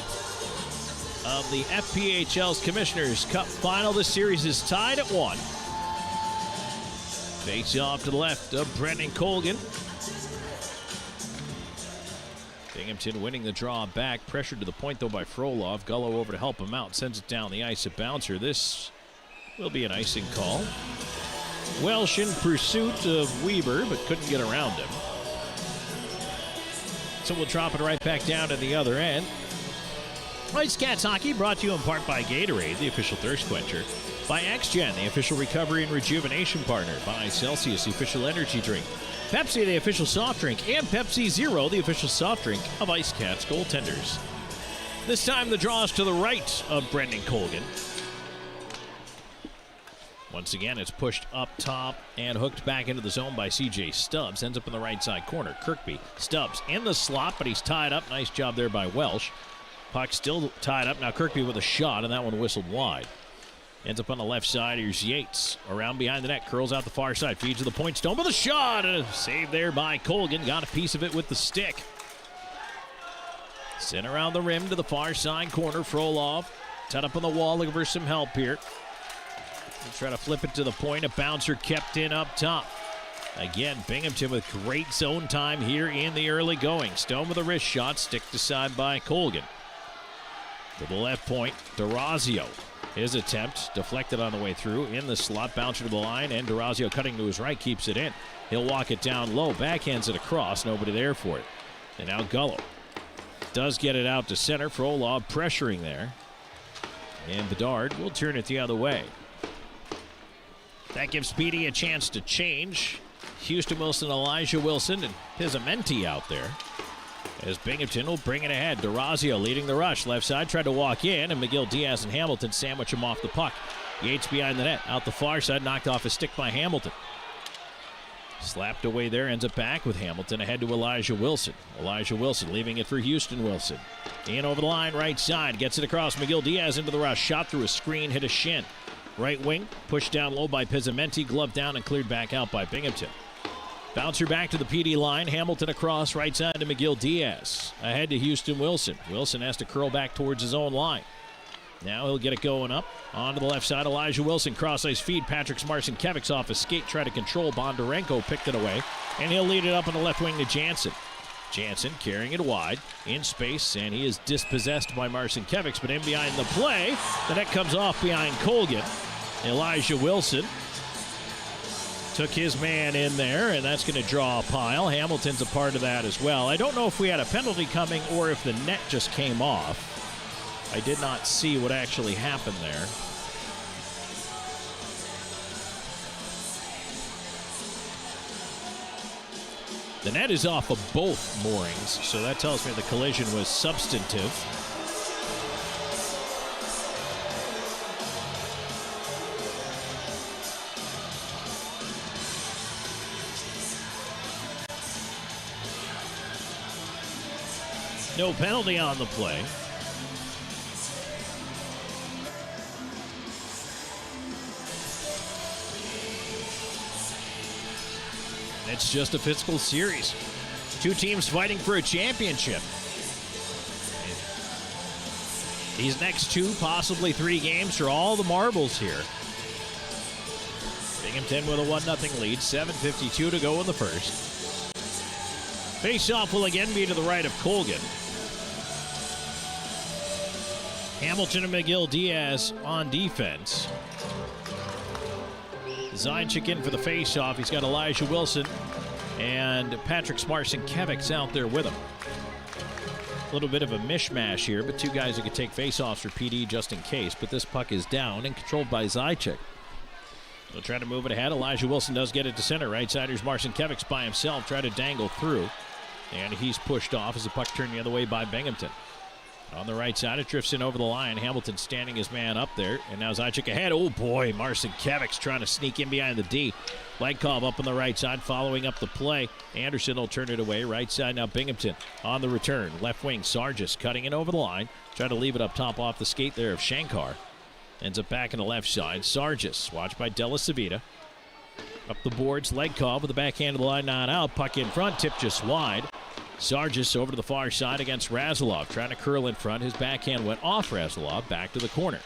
of the FPHL's Commissioners Cup Final. This series is tied at 1. Face off to the left of Brendan Colgan. Binghamton winning the draw back. Pressured to the point, though, by Frolov. Gullo over to help him out. Sends it down the ice. A bouncer. This will be an icing call. Welsh in pursuit of Weber, but couldn't get around him. So we'll drop it right back down to the other end. IceCats Hockey brought to you in part by Gatorade, the official thirst quencher. By XGen, the official recovery and rejuvenation partner. By Celsius, the official energy drink. Pepsi, the official soft drink. And Pepsi Zero, the official soft drink of IceCats goaltenders. This time the draw is to the right of Brendan Colgan. Once again, it's pushed up top and hooked back into the zone by C.J. Stubbs. Ends up in the right side corner. Kirkby, Stubbs in the slot, but he's tied up. Nice job there by Welsh. Puck still tied up. Now Kirkby with a shot, and that one whistled wide. Ends up on the left side. Here's Yates. Around behind the net. Curls out the far side. Feeds to the point. Stone with a shot. And a save there by Colgan. Got a piece of it with the stick. Sent around the rim to the far side corner. Frolov. Tied up on the wall. Looking for some help here. They try to flip it to the point. A bouncer kept in up top. Again, Binghamton with great zone time here in the early going. Stone with a wrist shot, sticked aside by Colgan. To the left point, DeRazio. His attempt deflected on the way through in the slot, bouncer to the line, and DeRazio cutting to his right keeps it in. He'll walk it down low, backhands it across, nobody there for it. And now Gullo does get it out to center. Frolov pressuring there. And Bedard will turn it the other way. That gives Speedy a chance to change. Houston Wilson, Elijah Wilson, and Pizzamenti out there. As Binghamton will bring it ahead. DeRazio leading the rush. Left side, tried to walk in, and McGill, Diaz, and Hamilton sandwich him off the puck. Yates behind the net. Out the far side, knocked off a stick by Hamilton. Slapped away there, ends up back with Hamilton. Ahead to Elijah Wilson. Elijah Wilson leaving it for Houston Wilson. In over the line, right side. Gets it across. McGill, Diaz into the rush. Shot through a screen, hit a shin. Right wing, pushed down low by Pizzamenti. Gloved down and cleared back out by Binghamton. Bouncer back to the PD line. Hamilton across right side to McGill Diaz. Ahead to Houston Wilson. Wilson has to curl back towards his own line. Now he'll get it going up. Onto the left side. Elijah Wilson. Cross ice feed. Patrick Marcinkevics off his skate. Try to control. Bondarenko picked it away. And he'll lead it up on the left wing to Jansen. Jansen carrying it wide in space. And he is dispossessed by Marcinkevics. But in behind the play. The net comes off behind Colgan. Elijah Wilson took his man in there, and that's going to draw a pile. Hamilton's a part of that as well. I don't know if we had a penalty coming or if the net just came off. I did not see what actually happened there. The net is off of both moorings, so that tells me the collision was substantive. No penalty on the play. It's just a physical series. Two teams fighting for a championship. These next two, possibly 3 games, are all the marbles here. Binghamton with a 1-0 lead. 7:52 to go in the first. Face-off will again be to the right of Colgan. Hamilton and McGill Diaz on defense. Zajac in for the face-off. He's got Elijah Wilson and Patrick Marcinkevics out there with him. A little bit of a mishmash here, but two guys that could take face-offs for PD just in case. But this puck is down and controlled by Zajac. They'll try to move it ahead. Elijah Wilson does get it to center. Right-siders Marcinkevics by himself. Try to dangle through. And he's pushed off as the puck turned the other way by Binghamton. On the right side, it drifts in over the line. Hamilton standing his man up there. And now Zajac ahead. Oh, boy. Marcinkevics trying to sneak in behind the D. Legkov up on the right side, following up the play. Anderson will turn it away. Right side now Binghamton on the return. Left wing, Sargis cutting in over the line. Trying to leave it up top off the skate there of Shankar. Ends up back in the left side. Sargis, watched by Della Civita. Up the boards, Legkov with the backhand of the line, not out. Puck in front, tip just wide. Sargis over to the far side against Razilov, trying to curl in front. His backhand went off Razilov, back to the corner.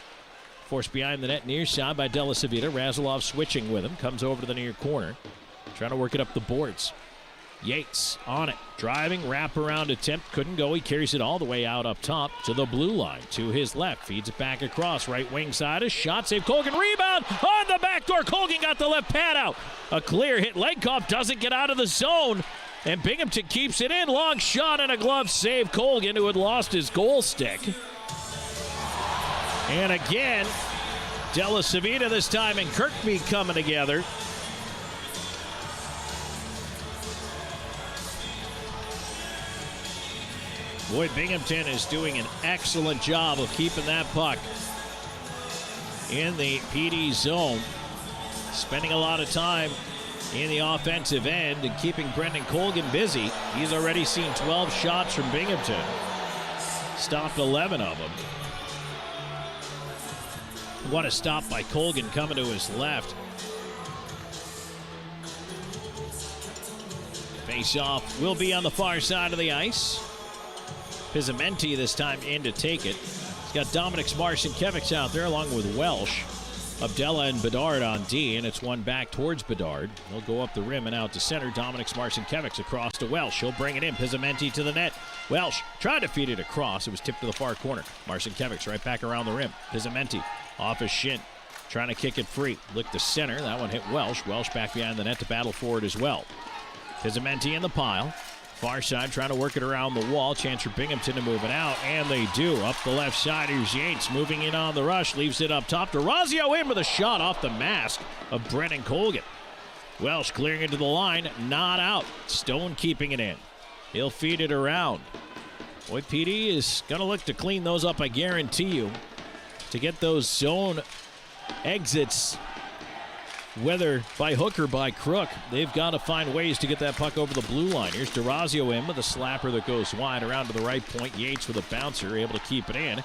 Forced behind the net, near side by Della Civita. Razilov switching with him, comes over to the near corner. Trying to work it up the boards. Yates on it, driving, wraparound attempt, couldn't go. He carries it all the way out up top to the blue line. To his left, feeds it back across, right wing side. A shot, save Colgan, rebound on the back door. Colgan got the left pad out. A clear hit. Legkov doesn't get out of the zone. And Binghamton keeps it in. Long shot and a glove save. Colgan, who had lost his goal stick. And again, Della Civita this time and Kirkby coming together. Boy, Binghamton is doing an excellent job of keeping that puck in the PD zone. Spending a lot of time in the offensive end and keeping Brendan Colgan busy. He's already seen 12 shots from Binghamton. Stopped 11 of them. What a stop by Colgan coming to his left. Face-off will be on the far side of the ice. Pizzamenti this time in to take it. He's got Dominic Marcinkevics out there along with Welsh. Abdella and Bedard on D, and it's one back towards Bedard. He'll go up the rim and out to center. Dominic Marcinkiewicz across to Welsh. He'll bring it in. Pizzamenti to the net. Welsh tried to feed it across. It was tipped to the far corner. Marcinkiewicz right back around the rim. Pizzamenti off his shin, trying to kick it free. Look to center. That one hit Welsh. Welsh back behind the net to battle for it as well. Pizzamenti in the pile. Far side trying to work it around the wall. Chance for Binghamton to move it out, and they do. Up the left side, here's Yates moving in on the rush. Leaves it up top. DeRazio in with a shot off the mask of Brennan Colgan. Welsh clearing it to the line. Not out. Stone keeping it in. He'll feed it around. Boy, PD is going to look to clean those up, I guarantee you, to get those zone exits, whether by hook or by crook. They've got to find ways to get that puck over the blue line. Here's DeRazio in with a slapper that goes wide around to the right point. Yates with a bouncer, able to keep it in.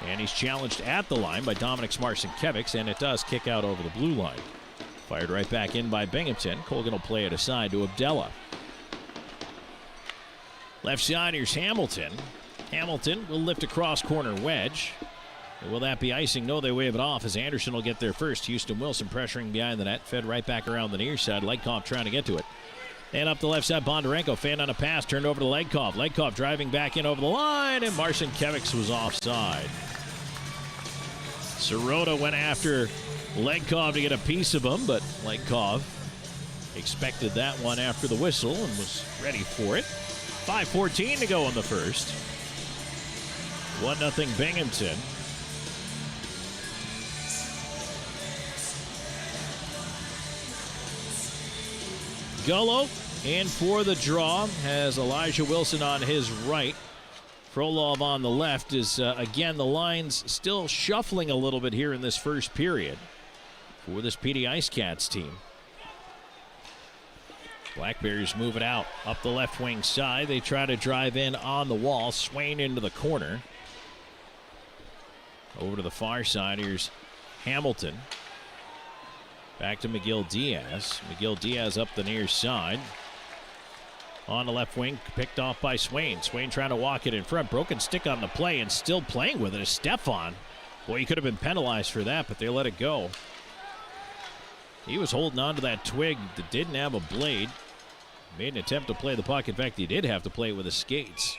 And he's challenged at the line by Dominic Marcinkiewicz, and it does kick out over the blue line. Fired right back in by Binghamton. Colgan will play it aside to Abdella. Left side, here's Hamilton. Hamilton will lift across corner wedge. Will that be icing? No, they wave it off as Anderson will get there first. Houston Wilson pressuring behind the net. Fed right back around the near side. Legkov trying to get to it. And up the left side, Bondarenko fanned on a pass. Turned over to Legkov. Legkov driving back in over the line, and Marcinkiewicz was offside. Sirota went after Legkov to get a piece of him, but Legkov expected that one after the whistle and was ready for it. 5:14 to go in the first. 1-0 Binghamton. Gullo in for the draw, has Elijah Wilson on his right. Frolov on the left. Is again, the lines still shuffling a little bit here in this first period for this PD IceCats team. Blackberries move it out up the left wing side. They try to drive in on the wall. Swain into the corner. Over to the far side, here's Hamilton. Back to McGill Diaz. McGill Diaz up the near side. On the left wing, picked off by Swain. Swain trying to walk it in front. Broken stick on the play and still playing with it is Stefan. Boy, he could have been penalized for that, but they let it go. He was holding on to that twig that didn't have a blade. Made an attempt to play the puck. In fact, he did have to play it with his skates.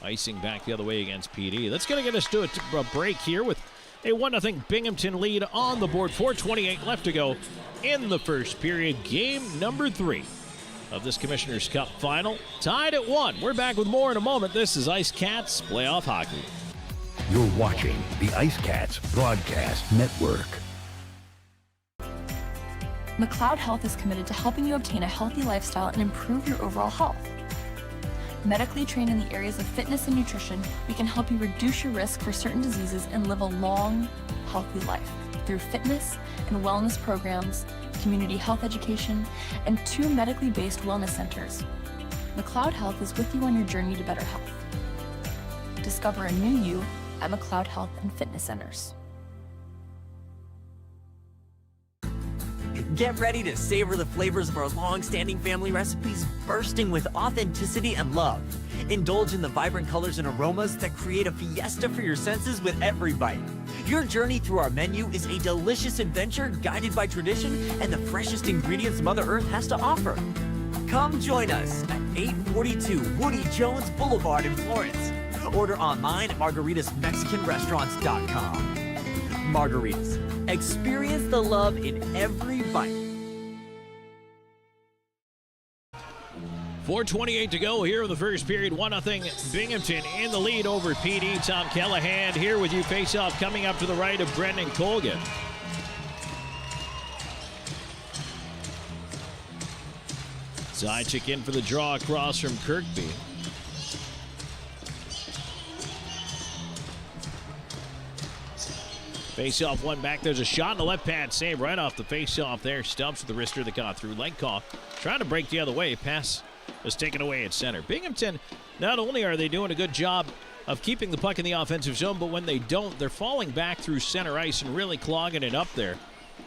Icing back the other way against PD. That's going to get us to a break here with a 1-0 Binghamton lead on the board. 4:28 left to go in the first period. Game number 3 of this Commissioner's Cup final. Tied at 1. We're back with more in a moment. This is IceCats Playoff Hockey. You're watching the IceCats Broadcast Network. McLeod Health is committed to helping you obtain a healthy lifestyle and improve your overall health. Medically trained in the areas of fitness and nutrition, we can help you reduce your risk for certain diseases and live a long, healthy life through fitness and wellness programs, community health education, and 2 medically based wellness centers. McLeod Health is with you on your journey to better health. Discover a new you at McLeod Health and Fitness Centers. Get ready to savor the flavors of our long-standing family recipes, bursting with authenticity and love. Indulge in the vibrant colors and aromas that create a fiesta for your senses with every bite. Your journey through our menu is a delicious adventure guided by tradition and the freshest ingredients Mother Earth has to offer. Come join us at 842 Woody Jones Boulevard in Florence. Order online at margaritasmexicanrestaurants.com. Margaritas. Experience the love in every bite. 4:28 to go here in the first period. 1-0 Binghamton in the lead over PD. Tom Callahan here with you. Face-off coming up to the right of Brendan Colgan. Zajic in for the draw across from Kirkby. Face-off one back. There's a shot in the left pad. Save right off the face-off there. Stubbs with the wrister that got through. Legkov trying to break the other way. Pass was taken away at center. Binghamton, not only are they doing a good job of keeping the puck in the offensive zone, but when they don't, they're falling back through center ice and really clogging it up there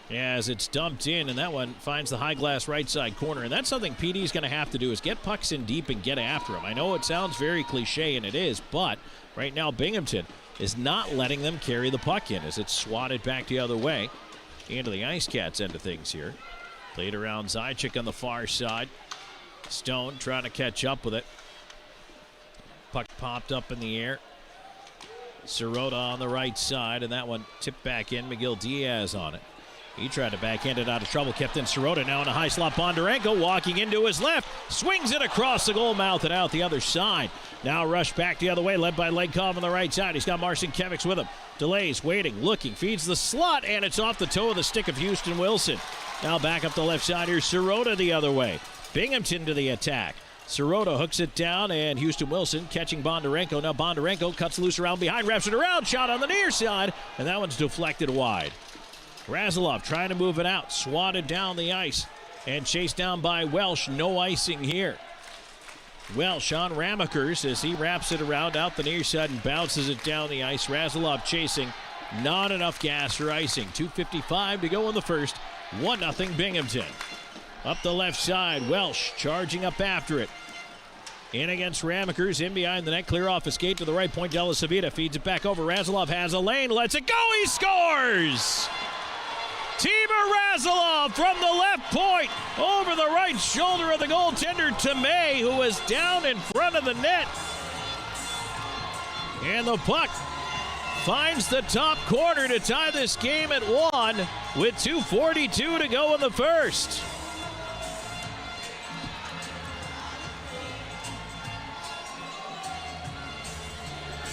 as it's dumped in, and that one finds the high glass right side corner. And that's something PD's going to have to do, is get pucks in deep and get after them. I know it sounds very cliche, and it is, but right now Binghamton is not letting them carry the puck in as it's swatted back the other way. into the IceCats end of things here. Played around Zychik on the far side. Stone trying to catch up with it. Puck popped up in the air. Sirota on the right side, and that one tipped back in. McGill Diaz on it. He tried to backhand it out of trouble, kept in Sirota. Now in a high slot, Bondarenko walking into his left. Swings it across the goal mouth and out the other side. Now rush back the other way, led by Legkov on the right side. He's got Marcinkiewicz with him. Delays, waiting, looking, feeds the slot, and it's off the toe of the stick of Houston Wilson. Now back up the left side here, Sirota the other way. Binghamton to the attack. Sirota hooks it down, and Houston Wilson catching Bondarenko. Now Bondarenko cuts loose around behind, wraps it around, shot on the near side, and that one's deflected wide. Razilov trying to move it out, swatted down the ice, and chased down by Welsh. No icing here. Welsh on Ramakers as he wraps it around out the near side and bounces it down the ice. Razilov chasing, not enough gas for icing. 2:55 to go in the first. 1-0 Binghamton. Up the left side, Welsh charging up after it. In against Ramakers, in behind the net, clear off a skate to the right point. Della Savita feeds it back over. Razilov has a lane, lets it go, he scores! Timur Razilov from the left point over the right shoulder of the goaltender Tomei, who was down in front of the net. And the puck finds the top corner to tie this game at 1 with 2:42 to go in the first.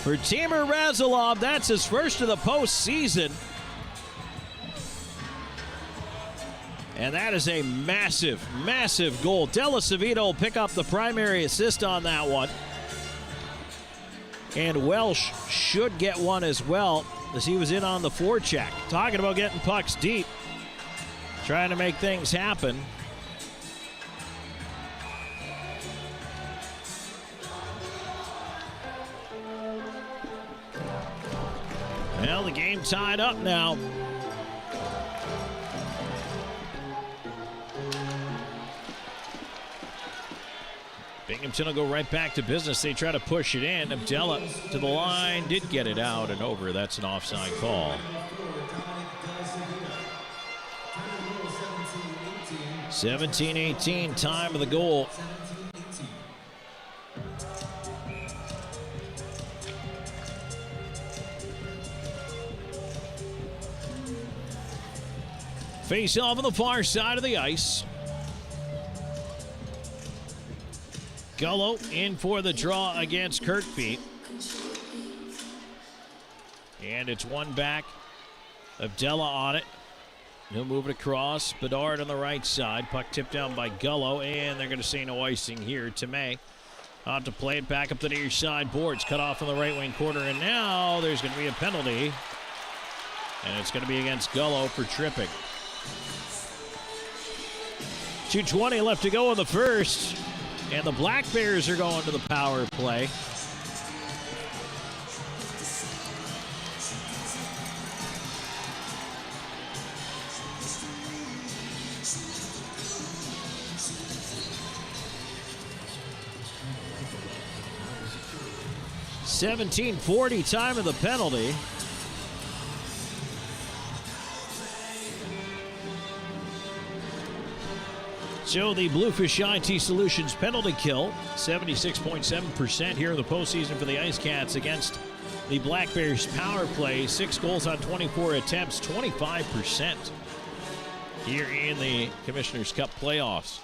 For Timur Razilov, that's his first of the postseason. And that is a massive, massive goal. Della Savita will pick up the primary assist on that one. And Welsh should get one as well, as he was in on the forecheck. Talking about getting pucks deep. Trying to make things happen. Well, the game tied up now. Binghamton will go right back to business. They try to push it in. Abdella to the line, did get it out and over. That's an offside call. 17-18, time of the goal. Face off on the far side of the ice. Gullo in for the draw against Kirkby. And it's one back. Abdella on it. He'll move it across. Bedard on the right side. Puck tipped down by Gullo, and they're going to say no icing here. Tomei on to play it back up the near side boards. Cut off in the right wing corner, and now there's going to be a penalty. And it's going to be against Gullo for tripping. 2:20 left to go in the first. And the Black Bears are going to the power play. $17:40 time of the penalty. So the Bluefish IT Solutions penalty kill, 76.7% here in the postseason for the IceCats against the Black Bears power play. 6 goals on 24 attempts, 25% here in the Commissioner's Cup playoffs.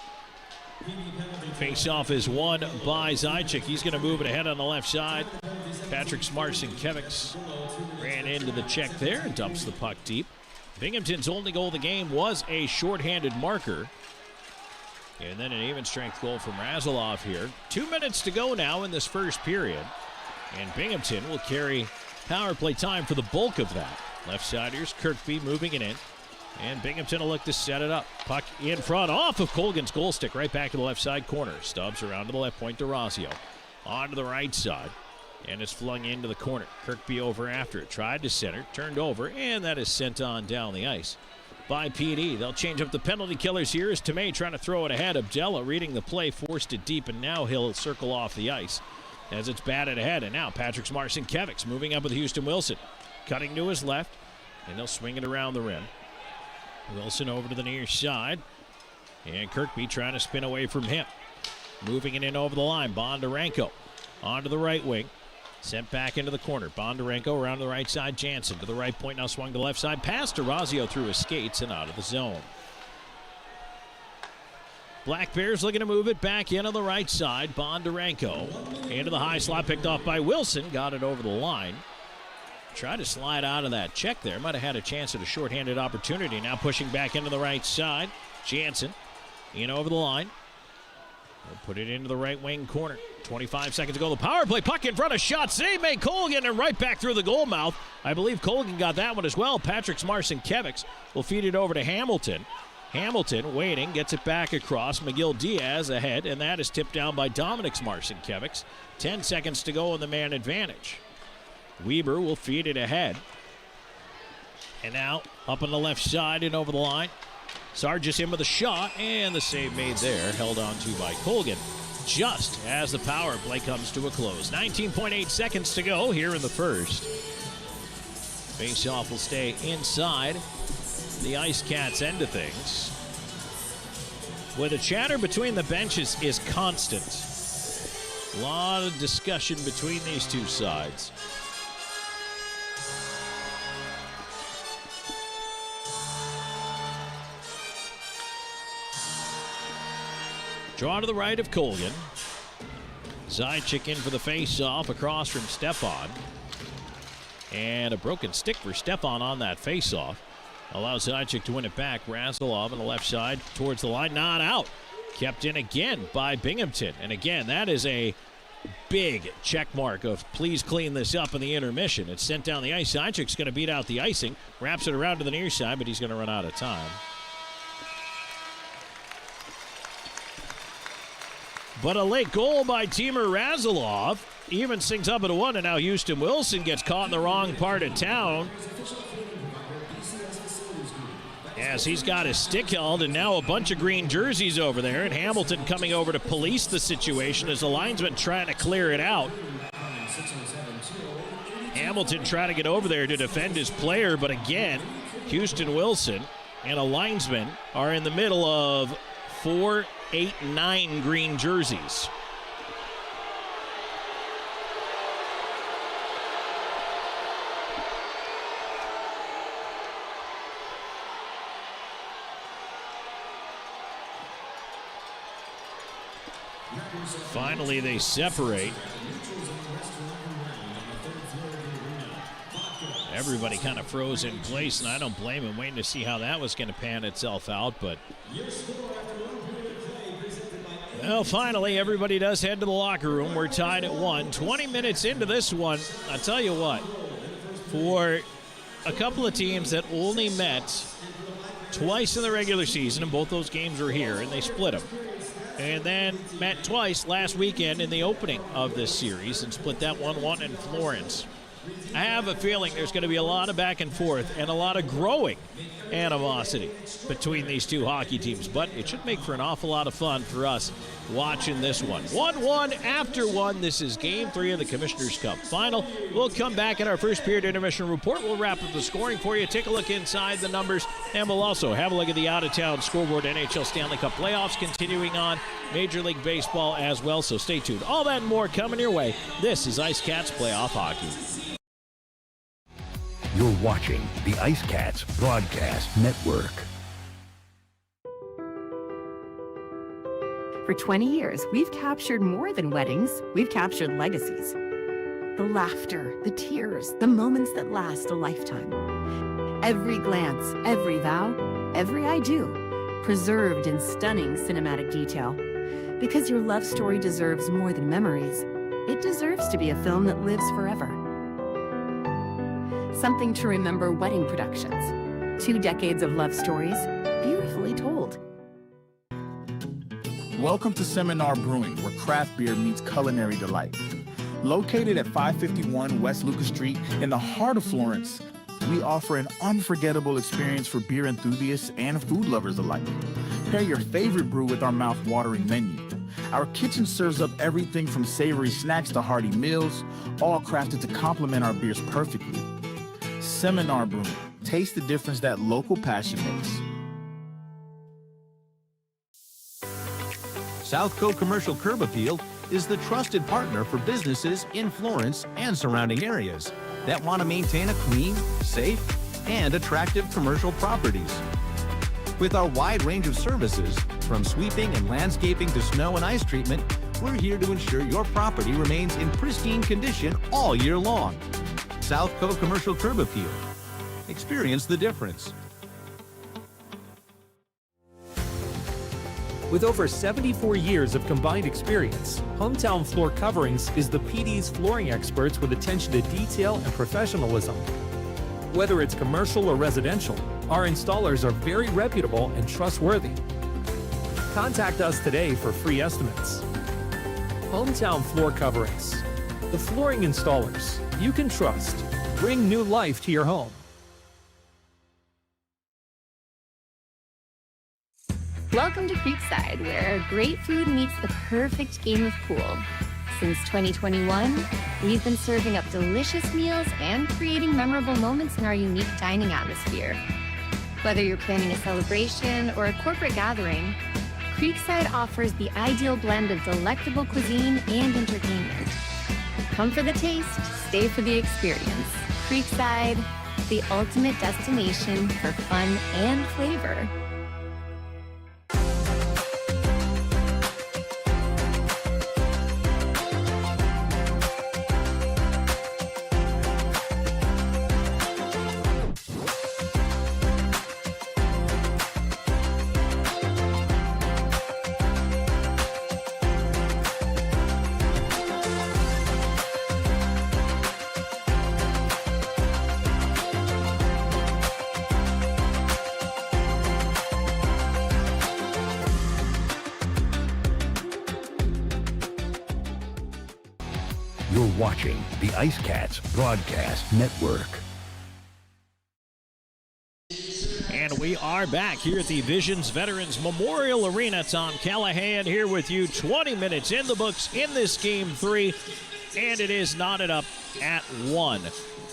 Face-off is won by Zychik. He's going to move it ahead on the left side. Patrick Marcinkiewicz ran into the check there and dumps the puck deep. Binghamton's only goal of the game was a shorthanded marker. And then an even strength goal from Razilov here. 2 minutes to go now in this first period. And Binghamton will carry power play time for the bulk of that. Left-siders, Kirkby moving it in. And Binghamton will look to set it up. Puck in front off of Colgan's goal stick right back to the left side corner. Stubbs around to the left point to Razio. On to the right side. And it's flung into the corner. Kirkby over after it. Tried to center, turned over, and that is sent on down the ice by PD. They'll change up the penalty killers here as Tomei trying to throw it ahead. Abdella reading the play, forced it deep, and now he'll circle off the ice as it's batted ahead. And now Patrick Marcinkiewicz moving up with Houston Wilson. Cutting to his left, and they'll swing it around the rim. Wilson over to the near side. And Kirkby trying to spin away from him. Moving it in over the line. Bondarenko onto the right wing. Sent back into the corner. Bondarenko around to the right side. Jansen to the right point. Now swung to the left side. Pass to Razio through his skates and out of the zone. Black Bears looking to move it back into the right side. Bondarenko into the high slot. Picked off by Wilson. Got it over the line. Tried to slide out of that check there. Might have had a chance at a shorthanded opportunity. Now pushing back into the right side. Jansen in over the line. We'll put it into the right wing corner. 25 seconds to go. The power play puck in front of shot. Save made Colgan and right back through the goal mouth. I believe Colgan got that one as well. Patrick Smarson-Kevics will feed it over to Hamilton. Hamilton waiting, gets it back across. McGill Diaz ahead, and that is tipped down by Dominic Smarson-Kevics. 10 seconds to go in the man advantage. Weber will feed it ahead. And now up on the left side and over the line. Sargis in with a shot, and the save made there, held on to by Colgan, just as the power play comes to a close. 19.8 seconds to go here in the first. Faceoff will stay inside the IceCats end of things. Where the chatter between the benches is constant. A lot of discussion between these two sides. Draw to the right of Colgan. Zajac in for the face-off across from Stefan. And a broken stick for Stefan on that face-off. Allows Zajac to win it back. Razilov on the left side towards the line. Not out. Kept in again by Binghamton. And again, that is a big check mark of please clean this up in the intermission. It's sent down the ice. Zajac's going to beat out the icing. Wraps it around to the near side, but he's going to run out of time. But a late goal by Timur Razilov evens things up at 1, and now Houston Wilson gets caught in the wrong part of town as he's got his stick held, and now a bunch of green jerseys over there, and Hamilton coming over to police the situation as the linesman trying to clear it out. Hamilton trying to get over there to defend his player, but again, Houston Wilson and a linesman are in the middle of 4, 8, 9 green jerseys. Finally, they separate. Everybody kind of froze in place, and I don't blame him, waiting to see how that was going to pan itself out, but well, finally, everybody does head to the locker room. We're tied at 1. 20 minutes into this one, I tell you what, for a couple of teams that only met twice in the regular season, and both those games were here, and they split them, and then met twice last weekend in the opening of this series and split that 1-1 in Florence. I have a feeling there's going to be a lot of back and forth and a lot of growing animosity between these two hockey teams, but it should make for an awful lot of fun for us watching this one. 1-1 after 1. This is Game 3 of the Commissioner's Cup Final. We'll come back in our first period intermission report. We'll wrap up the scoring for you, take a look inside the numbers, and we'll also have a look at the out-of-town scoreboard. NHL Stanley Cup playoffs continuing on, Major League Baseball as well, so stay tuned. All that and more coming your way. This is IceCats Playoff Hockey. You're watching the IceCats Broadcast Network. For 20 years, we've captured more than weddings. We've captured legacies. The laughter, the tears, the moments that last a lifetime. Every glance, every vow, every I do, preserved in stunning cinematic detail. Because your love story deserves more than memories. It deserves to be a film that lives forever. Something to remember wedding productions. 2 decades of love stories, beautifully told. Welcome to Seminar Brewing, where craft beer meets culinary delight. Located at 551 West Lucas Street in the heart of Florence, we offer an unforgettable experience for beer enthusiasts and food lovers alike. Pair your favorite brew with our mouth-watering menu. Our kitchen serves up everything from savory snacks to hearty meals, all crafted to complement our beers perfectly. Seminar Brewing. Taste the difference that local passion makes. Southco Commercial Curb Appeal is the trusted partner for businesses in Florence and surrounding areas that want to maintain a clean, safe, and attractive commercial properties. With our wide range of services, from sweeping and landscaping to snow and ice treatment, we're here to ensure your property remains in pristine condition all year long. Southco Commercial Curb Appeal. Experience the difference. With over 74 years of combined experience, Hometown Floor Coverings is the PD's flooring experts with attention to detail and professionalism. Whether it's commercial or residential, our installers are very reputable and trustworthy. Contact us today for free estimates. Hometown Floor Coverings, the flooring installers you can trust. Bring new life to your home. Welcome to Creekside, where great food meets the perfect game of pool. Since 2021, we've been serving up delicious meals and creating memorable moments in our unique dining atmosphere. Whether you're planning a celebration or a corporate gathering, Creekside offers the ideal blend of delectable cuisine and entertainment. Come for the taste, stay for the experience. Creekside, the ultimate destination for fun and flavor. You're watching the IceCats Broadcast Network. And we are back here at the Visions Veterans Memorial Arena. Tom Callahan here with you. 20 minutes in the books in this Game 3, and it is knotted up at 1.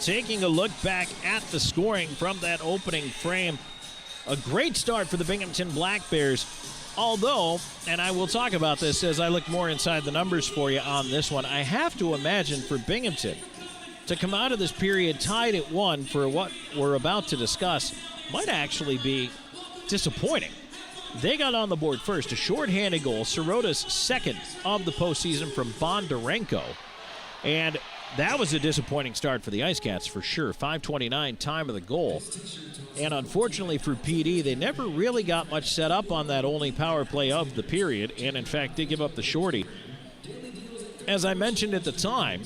Taking a look back at the scoring from that opening frame, a great start for the Binghamton Black Bears. Although, and I will talk about this as I look more inside the numbers for you on this one, I have to imagine for Binghamton to come out of this period tied at 1 for what we're about to discuss might actually be disappointing. They got on the board first, a shorthanded goal, Sirota's second of the postseason from Bondarenko. And that was a disappointing start for the IceCats for sure. 5:29 time of the goal. And unfortunately for PD, they never really got much set up on that only power play of the period, and in fact did give up the shorty. As I mentioned at the time,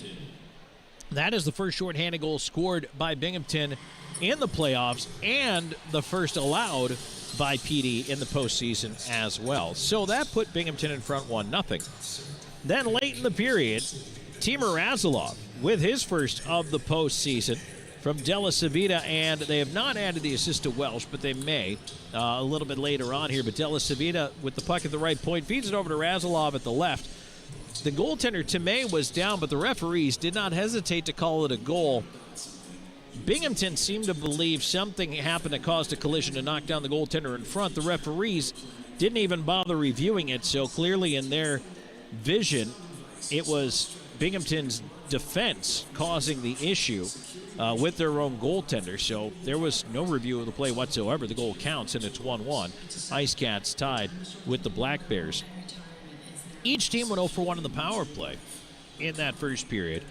that is the first shorthanded goal scored by Binghamton in the playoffs and the first allowed by PD in the postseason as well. So that put Binghamton in front 1-0. Then late in the period, Timur Razilov with his first of the postseason from Della Civita, and they have not added the assist to Welsh, but they may a little bit later on here. But Della Civita with the puck at the right point feeds it over to Razilov at the left. The goaltender, Tomei, was down, but the referees did not hesitate to call it a goal. Binghamton seemed to believe something happened that caused a collision to knock down the goaltender in front. The referees didn't even bother reviewing it, so clearly in their vision, it was Binghamton's defense causing the issue with their own goaltender. So there was no review of the play whatsoever. The goal counts, and it's 1-1. IceCats tied with the Black Bears. Each team went 0 for 1 in the power play in that first period.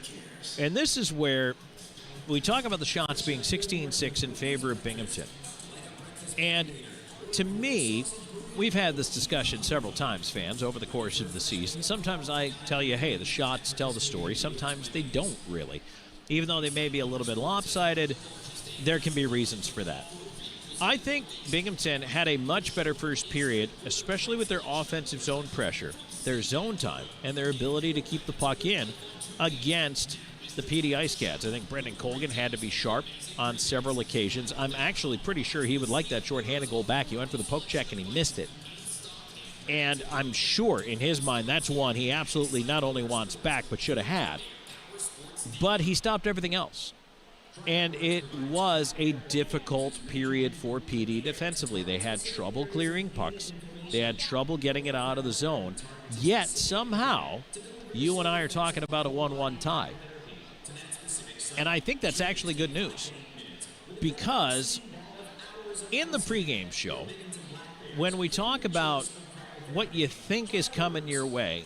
And this is where we talk about the shots being 16-6 in favor of Binghamton. And to me, we've had this discussion several times, fans, over the course of the season. Sometimes I tell you, hey, the shots tell the story. Sometimes they don't really. Even though they may be a little bit lopsided, there can be reasons for that. I think Binghamton had a much better first period, especially with their offensive zone pressure, their zone time, and their ability to keep the puck in against the PD IceCats. I think Brendan Colgan had to be sharp on several occasions. I'm actually pretty sure he would like that shorthanded goal back. He went for the poke check and he missed it. And I'm sure in his mind that's one he absolutely not only wants back but should have had. But he stopped everything else. And it was a difficult period for PD defensively. They had trouble clearing pucks. They had trouble getting it out of the zone. Yet, somehow, you and I are talking about a 1-1 tie. And I think that's actually good news. Because in the pregame show, when we talk about what you think is coming your way,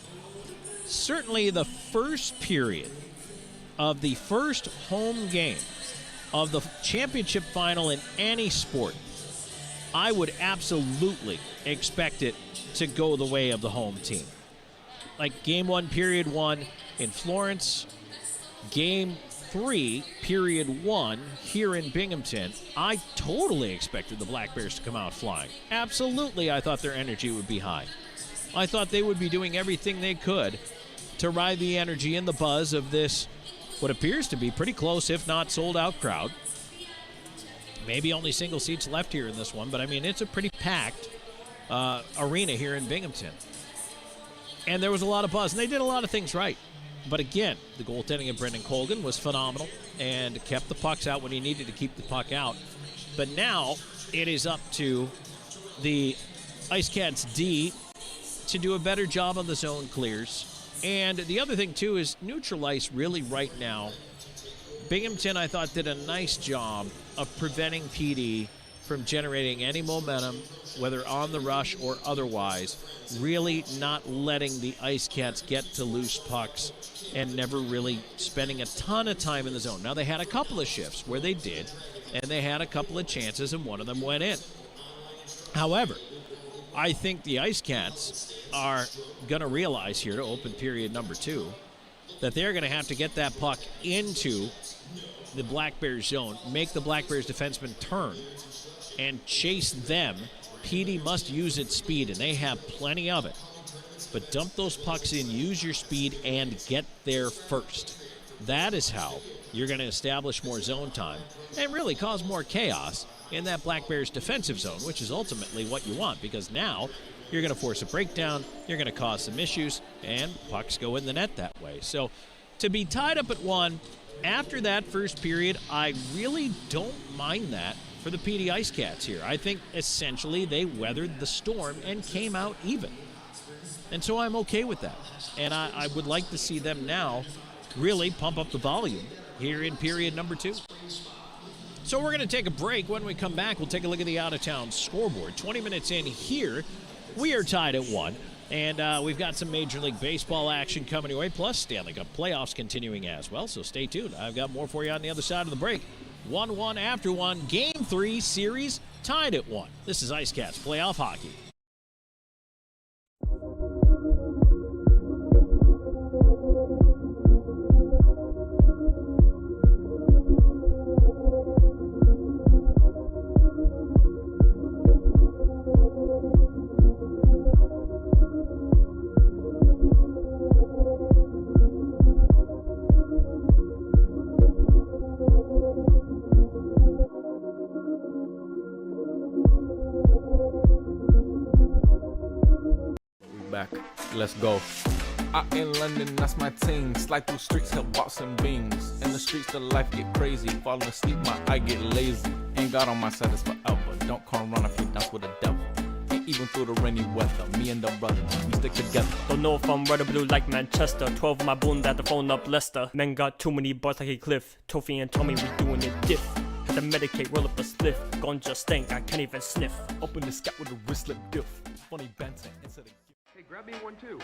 certainly the first period of the first home game of the championship final in any sport, I would absolutely expect it to go the way of the home team. Like game 1, period 1 in Florence, game 3, period 1 here in Binghamton, I totally expected the Black Bears to come out flying. Absolutely, I thought their energy would be high. I thought they would be doing everything they could to ride the energy and the buzz of this, what appears to be pretty close, if not sold-out crowd. Maybe only single seats left here in this one, but I mean, it's a pretty packed arena here in Binghamton. And there was a lot of buzz, and they did a lot of things right. But again, the goaltending of Brendan Colgan was phenomenal and kept the pucks out when he needed to keep the puck out. But now it is up to the IceCats D to do a better job on the zone clears. And the other thing, too, is neutral ice really right now. Binghamton, I thought, did a nice job of preventing PD from generating any momentum, whether on the rush or otherwise, really not letting the IceCats get to loose pucks and never really spending a ton of time in the zone. Now, they had a couple of shifts where they did, and they had a couple of chances, and one of them went in. However, I think the IceCats are going to realize here to open period number 2 that they're going to have to get that puck into the Black Bears zone, make the Black Bears defenseman turn, and chase them. PD must use its speed, and they have plenty of it. But dump those pucks in, use your speed, and get there first. That is how you're going to establish more zone time and really cause more chaos in that Black Bears defensive zone, which is ultimately what you want, because now you're going to force a breakdown, you're going to cause some issues, and pucks go in the net that way. So to be tied up at 1 after that first period, I really don't mind that for the PD IceCats here. I think essentially they weathered the storm and came out even. And so I'm okay with that. And I would like to see them now really pump up the volume here in period number 2. So we're going to take a break. When we come back, we'll take a look at the out-of-town scoreboard. 20 minutes in here, we are tied at 1. And we've got some Major League Baseball action coming your way, plus Stanley Cup playoffs continuing as well. So stay tuned. I've got more for you on the other side of the break. 1-1 after 1. Game 3 series tied at 1. This is IceCats Playoff Hockey. Back. Let's go. Out in London, that's my ting. Slide through streets, help box and beans. In the streets, the life get crazy. Falling asleep, my eye get lazy. Ain't God on my side, it's forever. Don't come run if you dance with the devil. Ain't even through the rainy weather. Me and the brother, we stick together. Don't know if I'm red or blue like Manchester. 12 of my bone that the phone up Leicester. Men got too many bars like a cliff. Tofi and Tommy, we doing it diff. Had to medicate, roll up a spliff. Ganja stank, I can't even sniff. Open the scat with a wristlet diff. Funny banter instead of. Hey, grab me one too.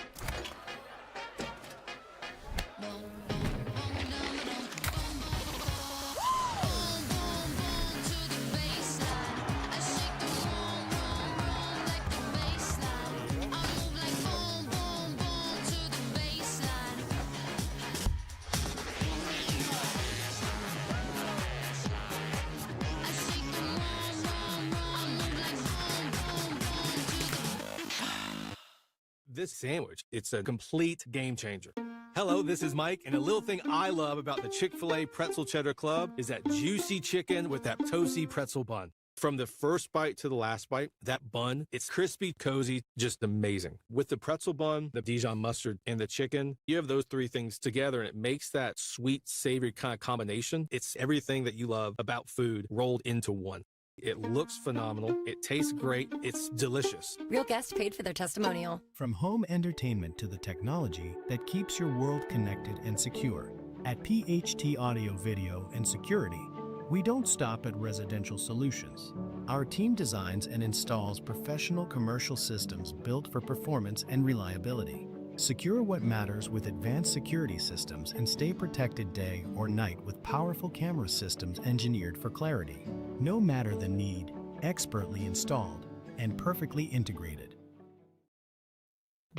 This sandwich, it's a complete game changer. Hello, this is Mike, and a little thing I love about the Chick-fil-A Pretzel Cheddar Club is that juicy chicken with that toasty pretzel bun. From the first bite to the last bite, that bun, it's crispy, cozy, just amazing. With the pretzel bun, the Dijon mustard, and the chicken, you have those 3 things together, and it makes that sweet, savory kind of combination. It's everything that you love about food rolled into one. It looks phenomenal. It tastes great. It's delicious. Real guests paid for their testimonial. From home entertainment to the technology that keeps your world connected and secure, at PHT Audio Video and Security, we don't stop at residential solutions. Our team designs and installs professional commercial systems built for performance and reliability. Secure what matters with advanced security systems and stay protected day or night with powerful camera systems engineered for clarity. No matter the need, expertly installed and perfectly integrated.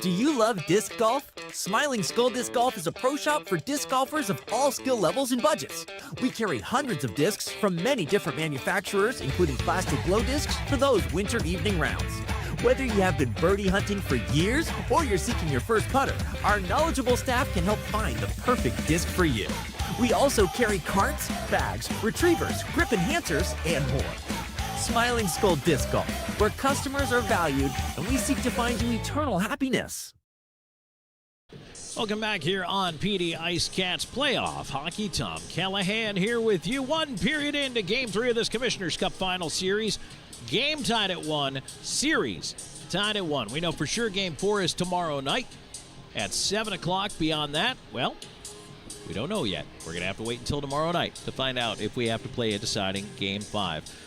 Do you love disc golf? Smiling Skull Disc Golf is a pro shop for disc golfers of all skill levels and budgets. We carry hundreds of discs from many different manufacturers, including plastic glow discs for those winter evening rounds. Whether you have been birdie hunting for years or you're seeking your first putter, our knowledgeable staff can help find the perfect disc for you. We also carry carts, bags, retrievers, grip enhancers, and more. Smiling Skull Disc Golf, where customers are valued and we seek to find you eternal happiness. Welcome back here on PD IceCats Playoff Hockey. Tom Callahan here with you. One period into Game 3 of this Commissioner's Cup Final Series. Game tied at 1, series tied at 1. We know for sure Game 4 is tomorrow night at 7 o'clock. Beyond that, well, we don't know yet. We're going to have to wait until tomorrow night to find out if we have to play a deciding Game 5.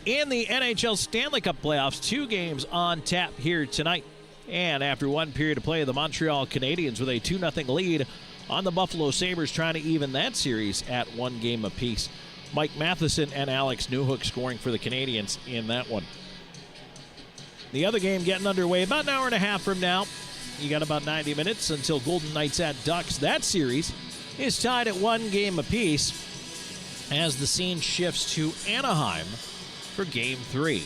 In the NHL Stanley Cup playoffs, 2 games on tap here tonight. And after one period of play, the Montreal Canadiens with a 2-0 lead on the Buffalo Sabres, trying to even that series at 1 game apiece. Mike Matheson and Alex Newhook scoring for the Canadiens in that one. The other game getting underway about an hour and a half from now. You got about 90 minutes until Golden Knights at Ducks. That series is tied at 1 game apiece as the scene shifts to Anaheim for Game 3.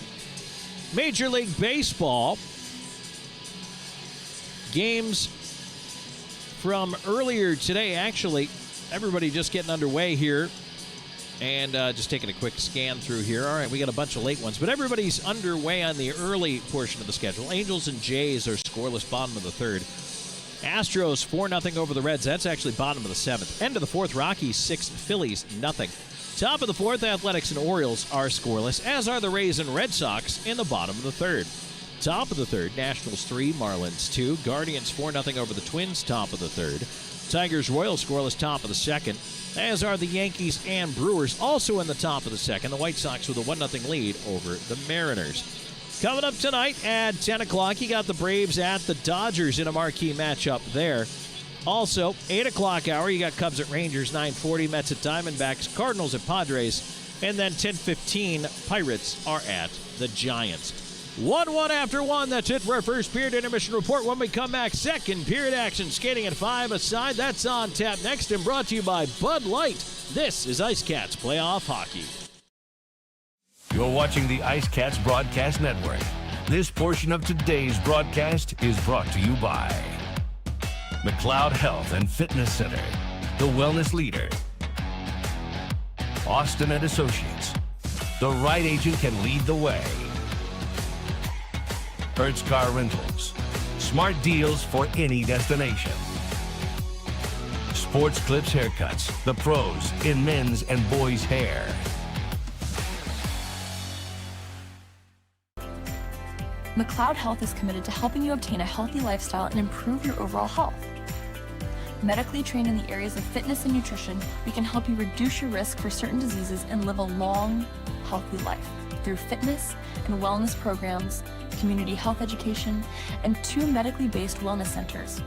Major League Baseball. Games from earlier today, actually. Everybody just getting underway here. And just taking a quick scan through here. All right, we got a bunch of late ones, but everybody's underway on the early portion of the schedule. Angels and Jays are scoreless, bottom of the 3rd. Astros 4-0 over the Reds. That's actually bottom of the 7th. End of the 4th, Rockies 6, Phillies 0. Top of the 4th, Athletics and Orioles are scoreless, as are the Rays and Red Sox in the bottom of the 3rd. Top of the 3rd, Nationals 3, Marlins 2. Guardians 4-0 over the Twins, top of the 3rd. Tigers, Royals scoreless, top of the 2nd. As are the Yankees and Brewers, also in the top of the 2nd. The White Sox with a 1-0 lead over the Mariners. Coming up tonight at 10 o'clock, you got the Braves at the Dodgers in a marquee matchup there. Also, 8 o'clock hour, you got Cubs at Rangers, 9:40, Mets at Diamondbacks, Cardinals at Padres, and then 10:15, Pirates are at the Giants. 1-1 after 1. That's it for our first period intermission report. When we come back, second period action skating at 5 aside. That's on tap next and brought to you by Bud Light. This is IceCats Playoff Hockey. You're watching the IceCats Broadcast Network. This portion of today's broadcast is brought to you by McLeod Health and Fitness Center, the wellness leader. Austin and Associates. The right agent can lead the way. Hertz Car Rentals. Smart deals for any destination. Sports Clips Haircuts. The pros in men's and boys' hair. McLeod Health is committed to helping you obtain a healthy lifestyle and improve your overall health. Medically trained in the areas of fitness and nutrition, we can help you reduce your risk for certain diseases and live a long, healthy life through fitness and wellness programs, community health education, and 2 medically based wellness centers.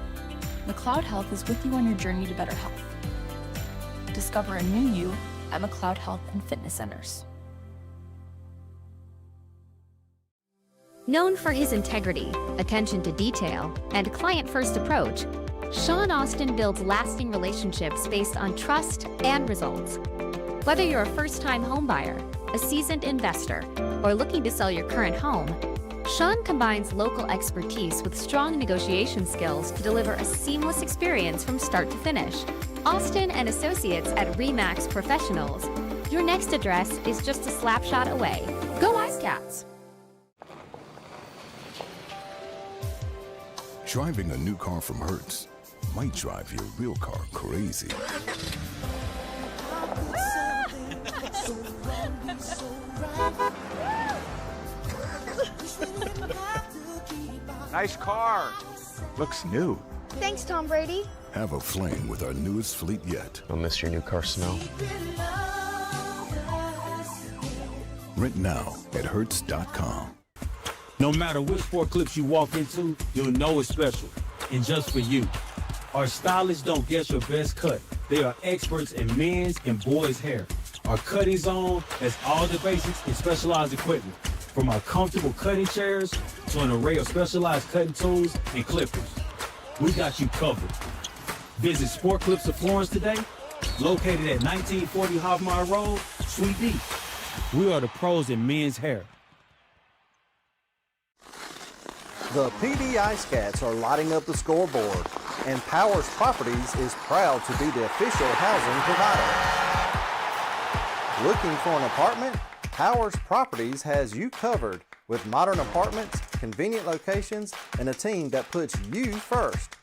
McLeod Health is with you on your journey to better health. Discover a new you at McLeod Health and Fitness Centers. Known for his integrity, attention to detail, and client-first approach, Sean Austin builds lasting relationships based on trust and results. Whether you're a first-time homebuyer, a seasoned investor, or looking to sell your current home, Sean combines local expertise with strong negotiation skills to deliver a seamless experience from start to finish. Austin and Associates at RE/MAX Professionals. Your next address is just a slap shot away. Go IceCats! Driving a new car from Hertz might drive your real car crazy. Nice car. Looks new. Thanks, Tom Brady. Have a fling with our newest fleet yet. I'll miss your new car smell. Rent now at Hertz.com. No matter which forklifts you walk into, you'll know it's special. And just for you. Our stylists don't guess your best cut. They are experts in men's and boys' hair. Our cutting zone has all the basics in specialized equipment. From our comfortable cutting chairs to an array of specialized cutting tools and clippers. We got you covered. Visit Sport Clips of Florence today, located at 1940 Hoffmeyer Road, Suite D. We are the pros in men's hair. The PD IceCats are lighting up the scoreboard, and Powers Properties is proud to be the official housing provider. Looking for an apartment? Powers Properties has you covered with modern apartments, convenient locations, and a team that puts you first.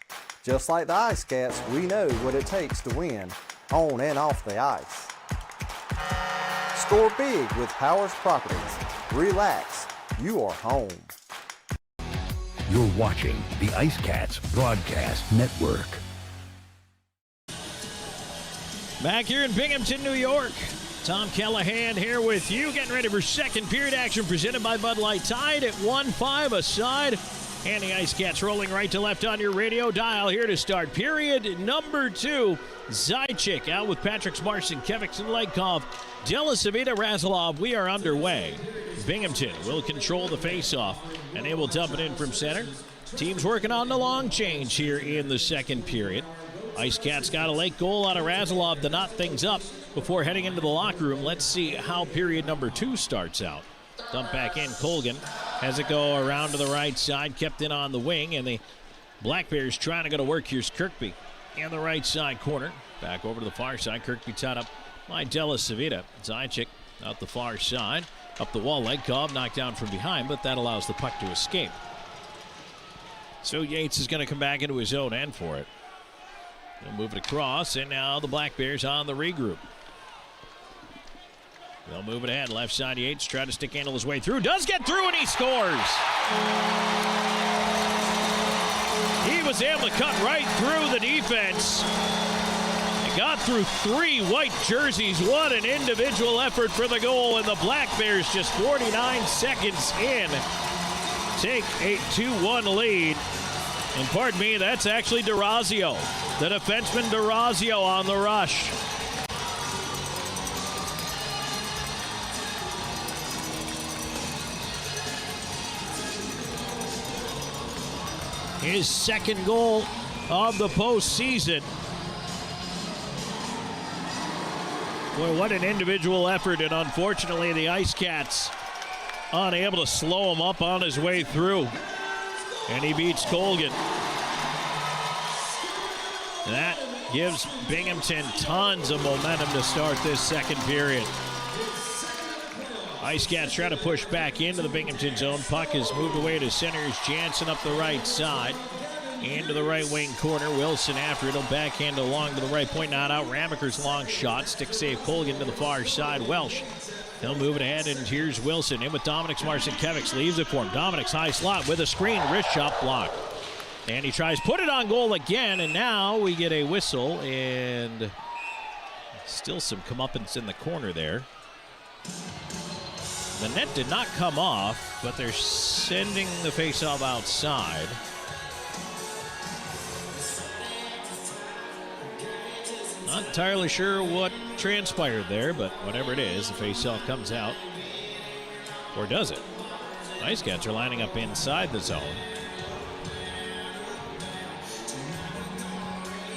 Just like the IceCats, we know what it takes to win, on and off the ice. Score big with Powers Properties. Relax, you are home. You're watching the IceCats Broadcast Network. Back here in Binghamton, New York. Tom Callahan here with you, getting ready for second period action presented by Bud Light. Tied at 1-5 aside. And the IceCats rolling right to left on your radio dial here to start period number 2. Zajic out with Patrick Smarson, Kevickson, Legkov, Della Savita, Razilov. We are underway. Binghamton will control the faceoff, and they will dump it in from center. Team's working on the long change here in the second period. IceCats got a late goal out of Razilov to knot things up before heading into the locker room. Let's see how period number 2 starts out. Dump back in, Colgan has it go around to the right side, kept in on the wing, and the Black Bears trying to go to work. Here's Kirkby in the right side corner. Back over to the far side. Kirkby tied up by Della Savita. Zajic out the far side. Up the wall, Legkov knocked down from behind, but that allows the puck to escape. So Yates is going to come back into his own end for it. They'll move it across, and now the Black Bears on the regroup. They'll move it ahead. Left side, Yates try to stick handle his way through. Does get through, and he scores. He was able to cut right through the defense. He got through 3 white jerseys. What an individual effort for the goal. And the Black Bears just 49 seconds in take a 2-1 lead. And pardon me, that's actually DeRazio. The defenseman DeRazio on the rush. His second goal of the postseason. Boy, what an individual effort, and unfortunately the IceCats unable to slow him up on his way through. And he beats Colgan. That gives Binghamton tons of momentum to start this second period. IceCats try to push back into the Binghamton zone. Puck is moved away to centers. Jansen up the right side. Into the right wing corner. Wilson after it. He'll backhand along to the right point. Not out. Ramaker's long shot. Stick save Colgan to the far side. Welsh. He'll move it ahead, and here's Wilson. In with Dominic Smarson. Kevics leaves it for him. Dominic's high slot with a screen. Wrist shot blocked. And he tries put it on goal again, and now we get a whistle, and still some comeuppance in the corner there. The net did not come off, but they're sending the faceoff outside. Not entirely sure what transpired there, but whatever it is, the faceoff comes out. Or does it? IceCats are lining up inside the zone.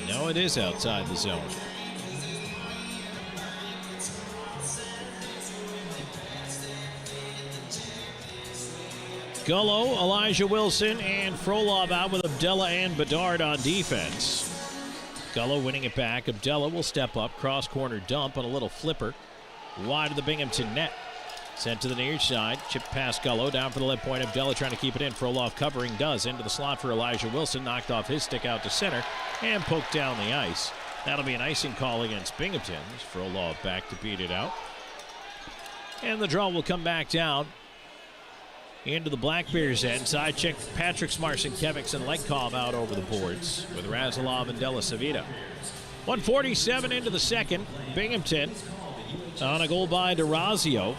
No, it is outside the zone. Gullo, Elijah Wilson, and Frolov out with Abdella and Bedard on defense. Gullo winning it back. Abdella will step up. Cross corner dump on a little flipper. Wide of the Binghamton net. Sent to the near side. Chip past Gullo. Down for the left point. Abdella trying to keep it in. Frolov covering does. Into the slot for Elijah Wilson. Knocked off his stick out to center. And poked down the ice. That'll be an icing call against Binghamton. Frolov back to beat it out. And the draw will come back down into the Black Bears' end. Side check Patrick Smarson-Kevics and Letkov out over the boards with Razilov and Della Savita. 1:47 into the second. Binghamton on a goal by DeRazio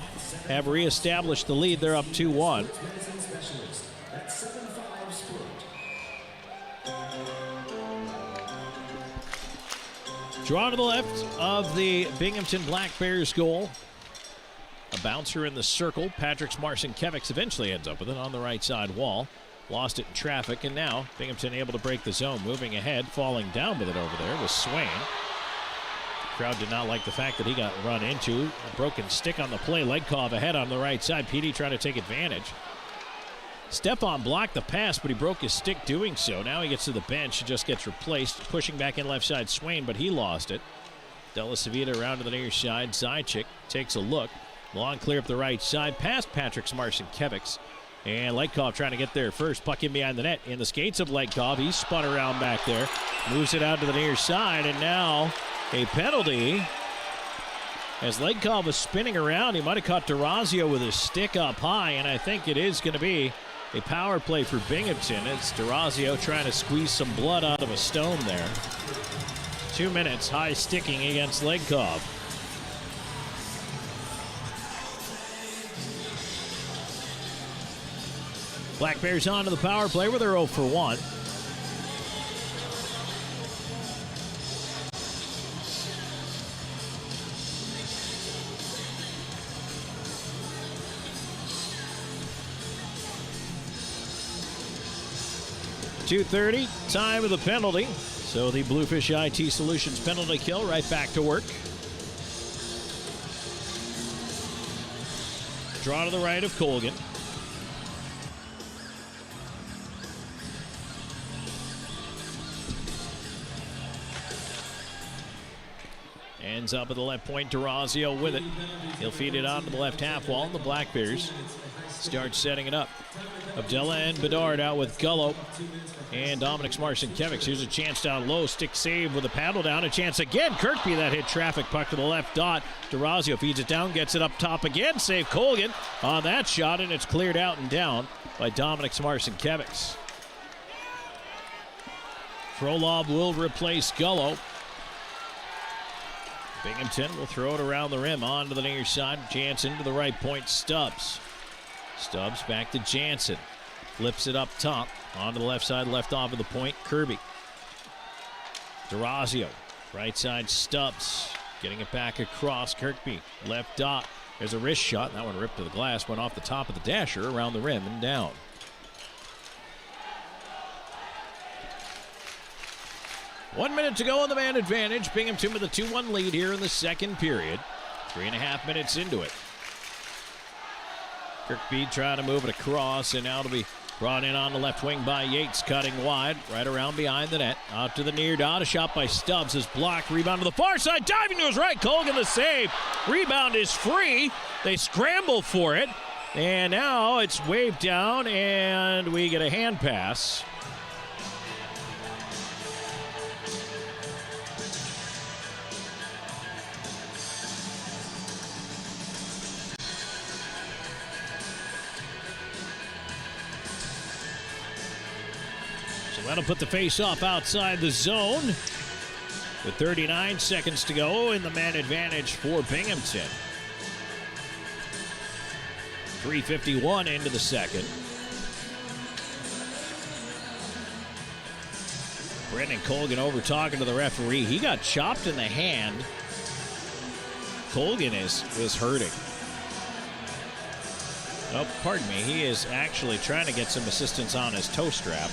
have reestablished the lead. They're up 2-1. Draw to the left of the Binghamton Black Bears goal. A bouncer in the circle. Patrick Smarson-Kevics eventually ends up with it on the right side wall. Lost it in traffic, and now Binghamton able to break the zone. Moving ahead, falling down with it over there was Swain. The crowd did not like the fact that he got run into. A broken stick on the play. Letkov ahead on the right side. PD trying to take advantage. Stepan blocked the pass, but he broke his stick doing so. Now he gets to the bench and just gets replaced. Pushing back in left side, Swain, but he lost it. Della Savita around to the near side. Zajic takes a look. Long clear up the right side, past Patrick Smarson-Kevics. And Letkov trying to get there first. Puck in behind the net. In the skates of Letkov. He's spun around back there. Moves it out to the near side. And now a penalty. As Letkov was spinning around, he might have caught DeRazio with his stick up high. And I think it is going to be a power play for Binghamton. It's DeRazio trying to squeeze some blood out of a stone there. 2 minutes, high sticking against Letkov. Black Bears on to the power play where they're 0 for 1. .230, time of the penalty. So the Bluefish IT Solutions penalty kill right back to work. Draw to the right of Colgan. Ends up at the left point, DeRazio with it. He'll feed it onto the left half wall, and the Black Bears start setting it up. Abdella and Bedard out with Gullo and Dominic Smarson-Kevics. Here's a chance down low, stick save with a paddle down. A chance again, Kirkby, that hit traffic, puck to the left dot. DeRazio feeds it down, gets it up top again. Save Colgan on that shot, and it's cleared out and down by Dominic Smarson-Kevics. Frolov will replace Gullo. Binghamton will throw it around the rim onto the near side. Jansen to the right point, Stubbs. Stubbs back to Jansen. Flips it up top. Onto the left side, left off of the point, Kirby. DeRazio, right side, Stubbs. Getting it back across, Kirkby. Left dot. There's a wrist shot. That one ripped to the glass. Went off the top of the dasher, around the rim and down. One minute to go on the man advantage. Binghamton with a 2-1 lead here in the second period. 3.5 minutes into it. Kirkby trying to move it across, and now it'll be brought in on the left wing by Yates, cutting wide, right around behind the net. Out to the near dot, a shot by Stubbs is blocked. Rebound to the far side, diving to his right. Colgan the save. Rebound is free. They scramble for it, and now it's waved down, and we get a hand pass. That'll put the face-off outside the zone with 39 seconds to go in the man advantage for Binghamton. 3:51 into the second. Brendan Colgan over talking to the referee. He got chopped in the hand. Colgan is hurting. Oh, pardon me. He is actually trying to get some assistance on his toe strap.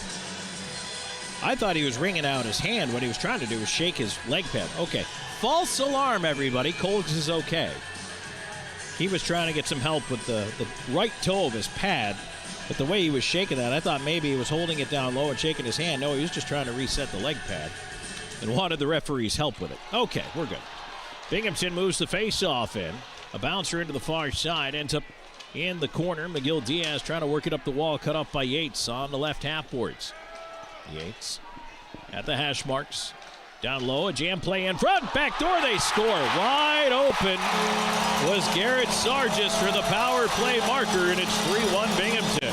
I thought he was wringing out his hand. What he was trying to do was shake his leg pad. Okay, false alarm, everybody. Colgan is okay. He was trying to get some help with the right toe of his pad, but the way he was shaking that, I thought maybe he was holding it down low and shaking his hand. No, he was just trying to reset the leg pad and wanted the referee's help with it. Okay, we're good. Binghamton moves the face-off in. A bouncer into the far side, ends up in the corner. McGill Diaz trying to work it up the wall, cut off by Yates on the left half boards. Yates at the hash marks. Down low, a jam play in front. Back door, they score. Wide open was Garrett Sargis for the power play marker, and it's 3-1 Binghamton.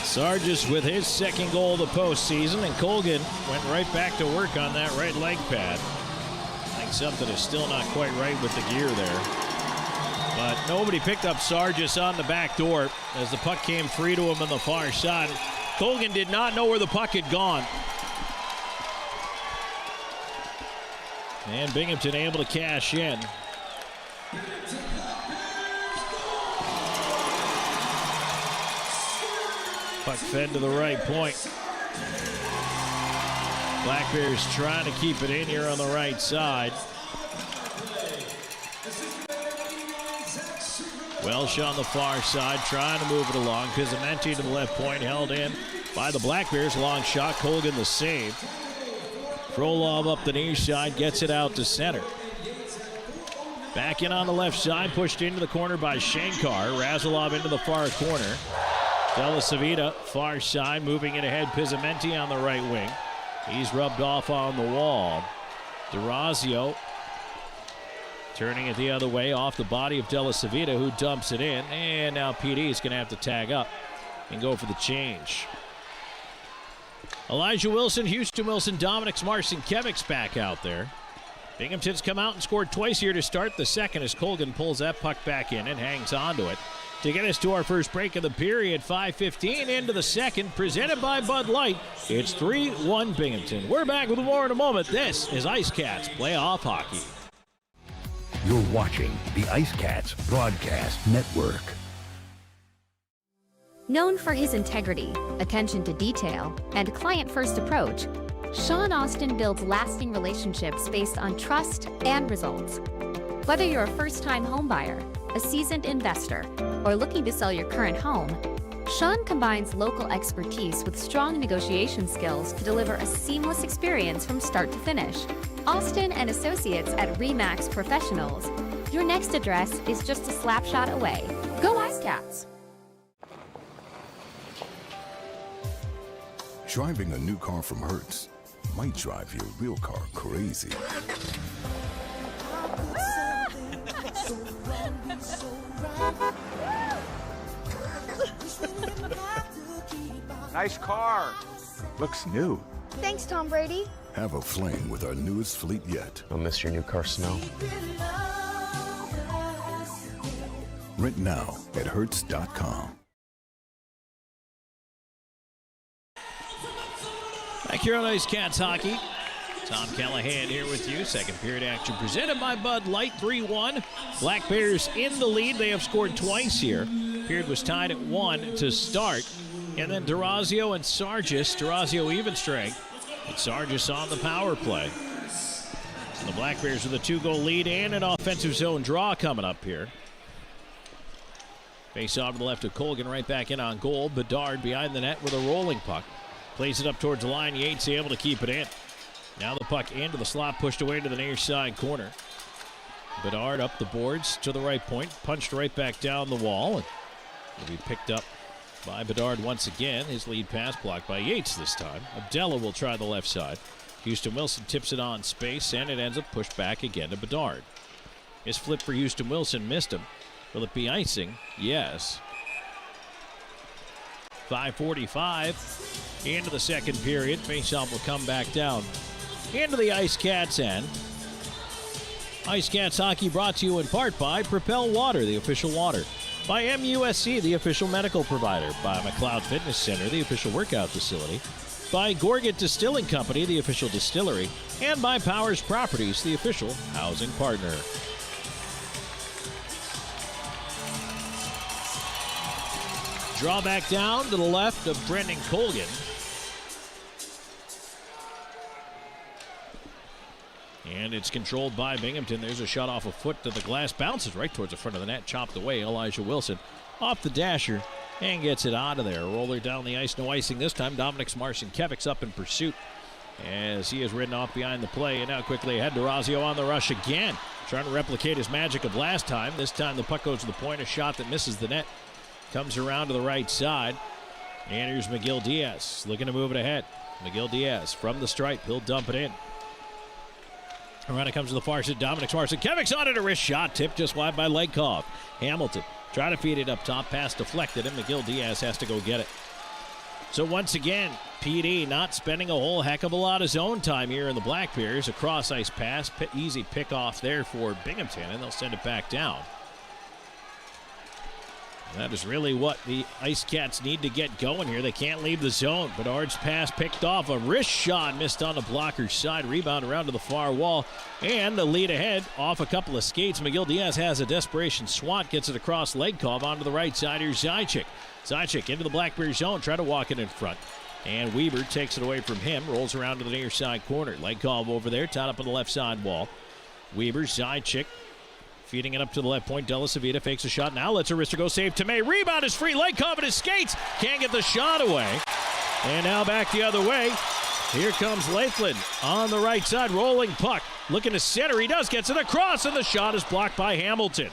Sargis with his second goal of the postseason, and Colgan went right back to work on that right leg pad. I think something is still not quite right with the gear there. But nobody picked up Sargis on the back door as the puck came free to him on the far side. Colgan did not know where the puck had gone. And Binghamton able to cash in. Puck fed to the right point. Black Bears trying to keep it in here on the right side. Welsh on the far side trying to move it along. Pizzamenti to the left point, held in by the Black Bears. Long shot, Colgan the save. Frolov up the near side, gets it out to center. Back in on the left side, pushed into the corner by Shankar. Razilov into the far corner. Della Savita, far side, moving it ahead. Pizzamenti on the right wing. He's rubbed off on the wall. DeRazio turning it the other way off the body of Della Savita, who dumps it in. And now PD is going to have to tag up and go for the change. Elijah Wilson, Houston Wilson, Dominic Marcinkiewicz back out there. Binghamton's come out and scored twice here to start the second as Colgan pulls that puck back in and hangs on to it. To get us to our first break of the period, 5:15 into the second, presented by Bud Light. It's 3-1 Binghamton. We're back with more in a moment. This is IceCats Playoff Hockey. You're watching the IceCats Broadcast Network. Known for his integrity, attention to detail, and client-first approach, Sean Austin builds lasting relationships based on trust and results. Whether you're a first-time homebuyer, a seasoned investor, or looking to sell your current home, Sean combines local expertise with strong negotiation skills to deliver a seamless experience from start to finish. Austin and Associates at RE/MAX Professionals. Your next address is just a slap shot away. Go IceCats! Driving a new car from Hertz might drive your real car crazy. Nice car. Looks new. Thanks, Tom Brady. Have a flame with our newest fleet yet. I'll miss your new car smell. Rent now at Hertz.com. Back here on IceCats Hockey. Tom Callahan here with you. Second period action presented by Bud Light, 3-1. Black Bears in the lead. They have scored twice here. Period was tied at 1 to start. And then DeRazio and Sargis. DeRazio even strength. And Sargis on the power play. And the Black Bears with a 2-goal lead and an offensive zone draw coming up here. Face off to the left of Colgan, right back in on goal. Bedard behind the net with a rolling puck. Plays it up towards the line. Yates able to keep it in. Now the puck into the slot, pushed away to the near side corner. Bedard up the boards to the right point, punched right back down the wall, and will be picked up by Bedard once again. His lead pass blocked by Yates this time. Abdella will try the left side. Houston Wilson tips it on space, and it ends up pushed back again to Bedard. His flip for Houston Wilson missed him. Will it be icing? Yes. 5:45 into the second period. Faceoff will come back down into the IceCats end. IceCats Hockey brought to you in part by Propel Water, the official water. By MUSC, the official medical provider. By McLeod Fitness Center, the official workout facility. By Gorget Distilling Company, the official distillery. And by Powers Properties, the official housing partner. Draw back down to the left of Brendan Colgan. And it's controlled by Binghamton. There's a shot off a foot to the glass. Bounces right towards the front of the net. Chopped away. Elijah Wilson off the dasher and gets it out of there. Roller down the ice. No icing this time. Dominic Marcinkiewicz up in pursuit as he is ridden off behind the play. And now quickly ahead. Durazio on the rush again. Trying to replicate his magic of last time. This time the puck goes to the point. A shot that misses the net. Comes around to the right side. And here's McGill Diaz looking to move it ahead. McGill Diaz from the stripe. He'll dump it in. Around it comes to the far side. Dominic Marcinkiewicz on it. A wrist shot. Tipped just wide by Legkov. Hamilton trying to feed it up top. Pass deflected. And McGill Diaz has to go get it. So once again, PD not spending a whole heck of a lot of zone time here in the Black Bears. A cross ice pass. Easy pick off there for Binghamton. And they'll send it back down. That is really what the IceCats need to get going here. They can't leave the zone. Bedard's pass picked off. A wrist shot missed on the blocker's side. Rebound around to the far wall. And the lead ahead off a couple of skates. McGill Diaz has a desperation swat. Gets it across Legkov onto the right side. Here's Zajac. Zajac into the Black Bear zone. Try to walk it in front. And Weber takes it away from him. Rolls around to the near side corner. Legkov over there. Tied up on the left side wall. Weber, Zajac. Feeding it up to the left point. Della Savita fakes a shot. Now lets Arister go. Save to May. Rebound is free. Legkov at his skates. Can't get the shot away. And now back the other way. Here comes Lathland on the right side. Rolling puck. Looking to center. He does. Gets it across. And the shot is blocked by Hamilton.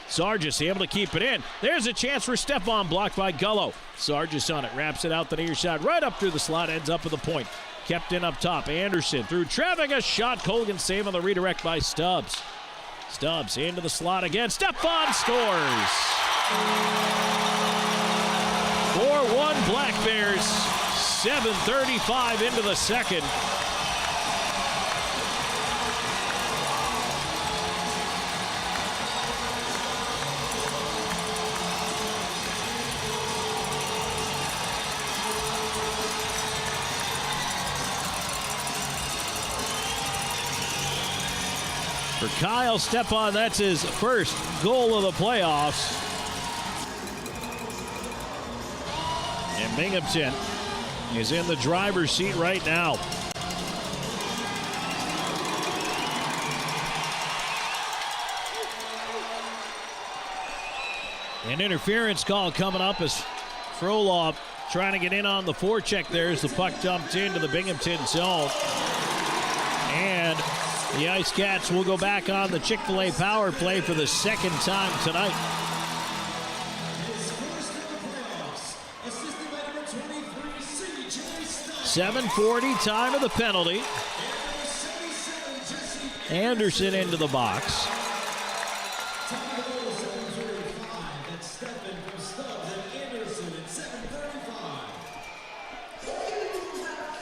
Sargis able to keep it in. There's a chance for Stepan. Blocked by Gullo. Sargis on it. Wraps it out the near side. Right up through the slot. Ends up at the point. Kept in up top. Anderson through traffic. A shot. Colgan save on the redirect by Stubbs. Stubbs into the slot again. Stepan scores. 4-1 Black Bears. 7:35 into the second. For Kyle Stepan, that's his first goal of the playoffs. And Binghamton is in the driver's seat right now. An interference call coming up as Frolov trying to get in on the forecheck there as the puck dumped into the Binghamton zone. And the IceCats will go back on the Chick-fil-A power play for the second time tonight. .740 time of the penalty. Anderson into the box.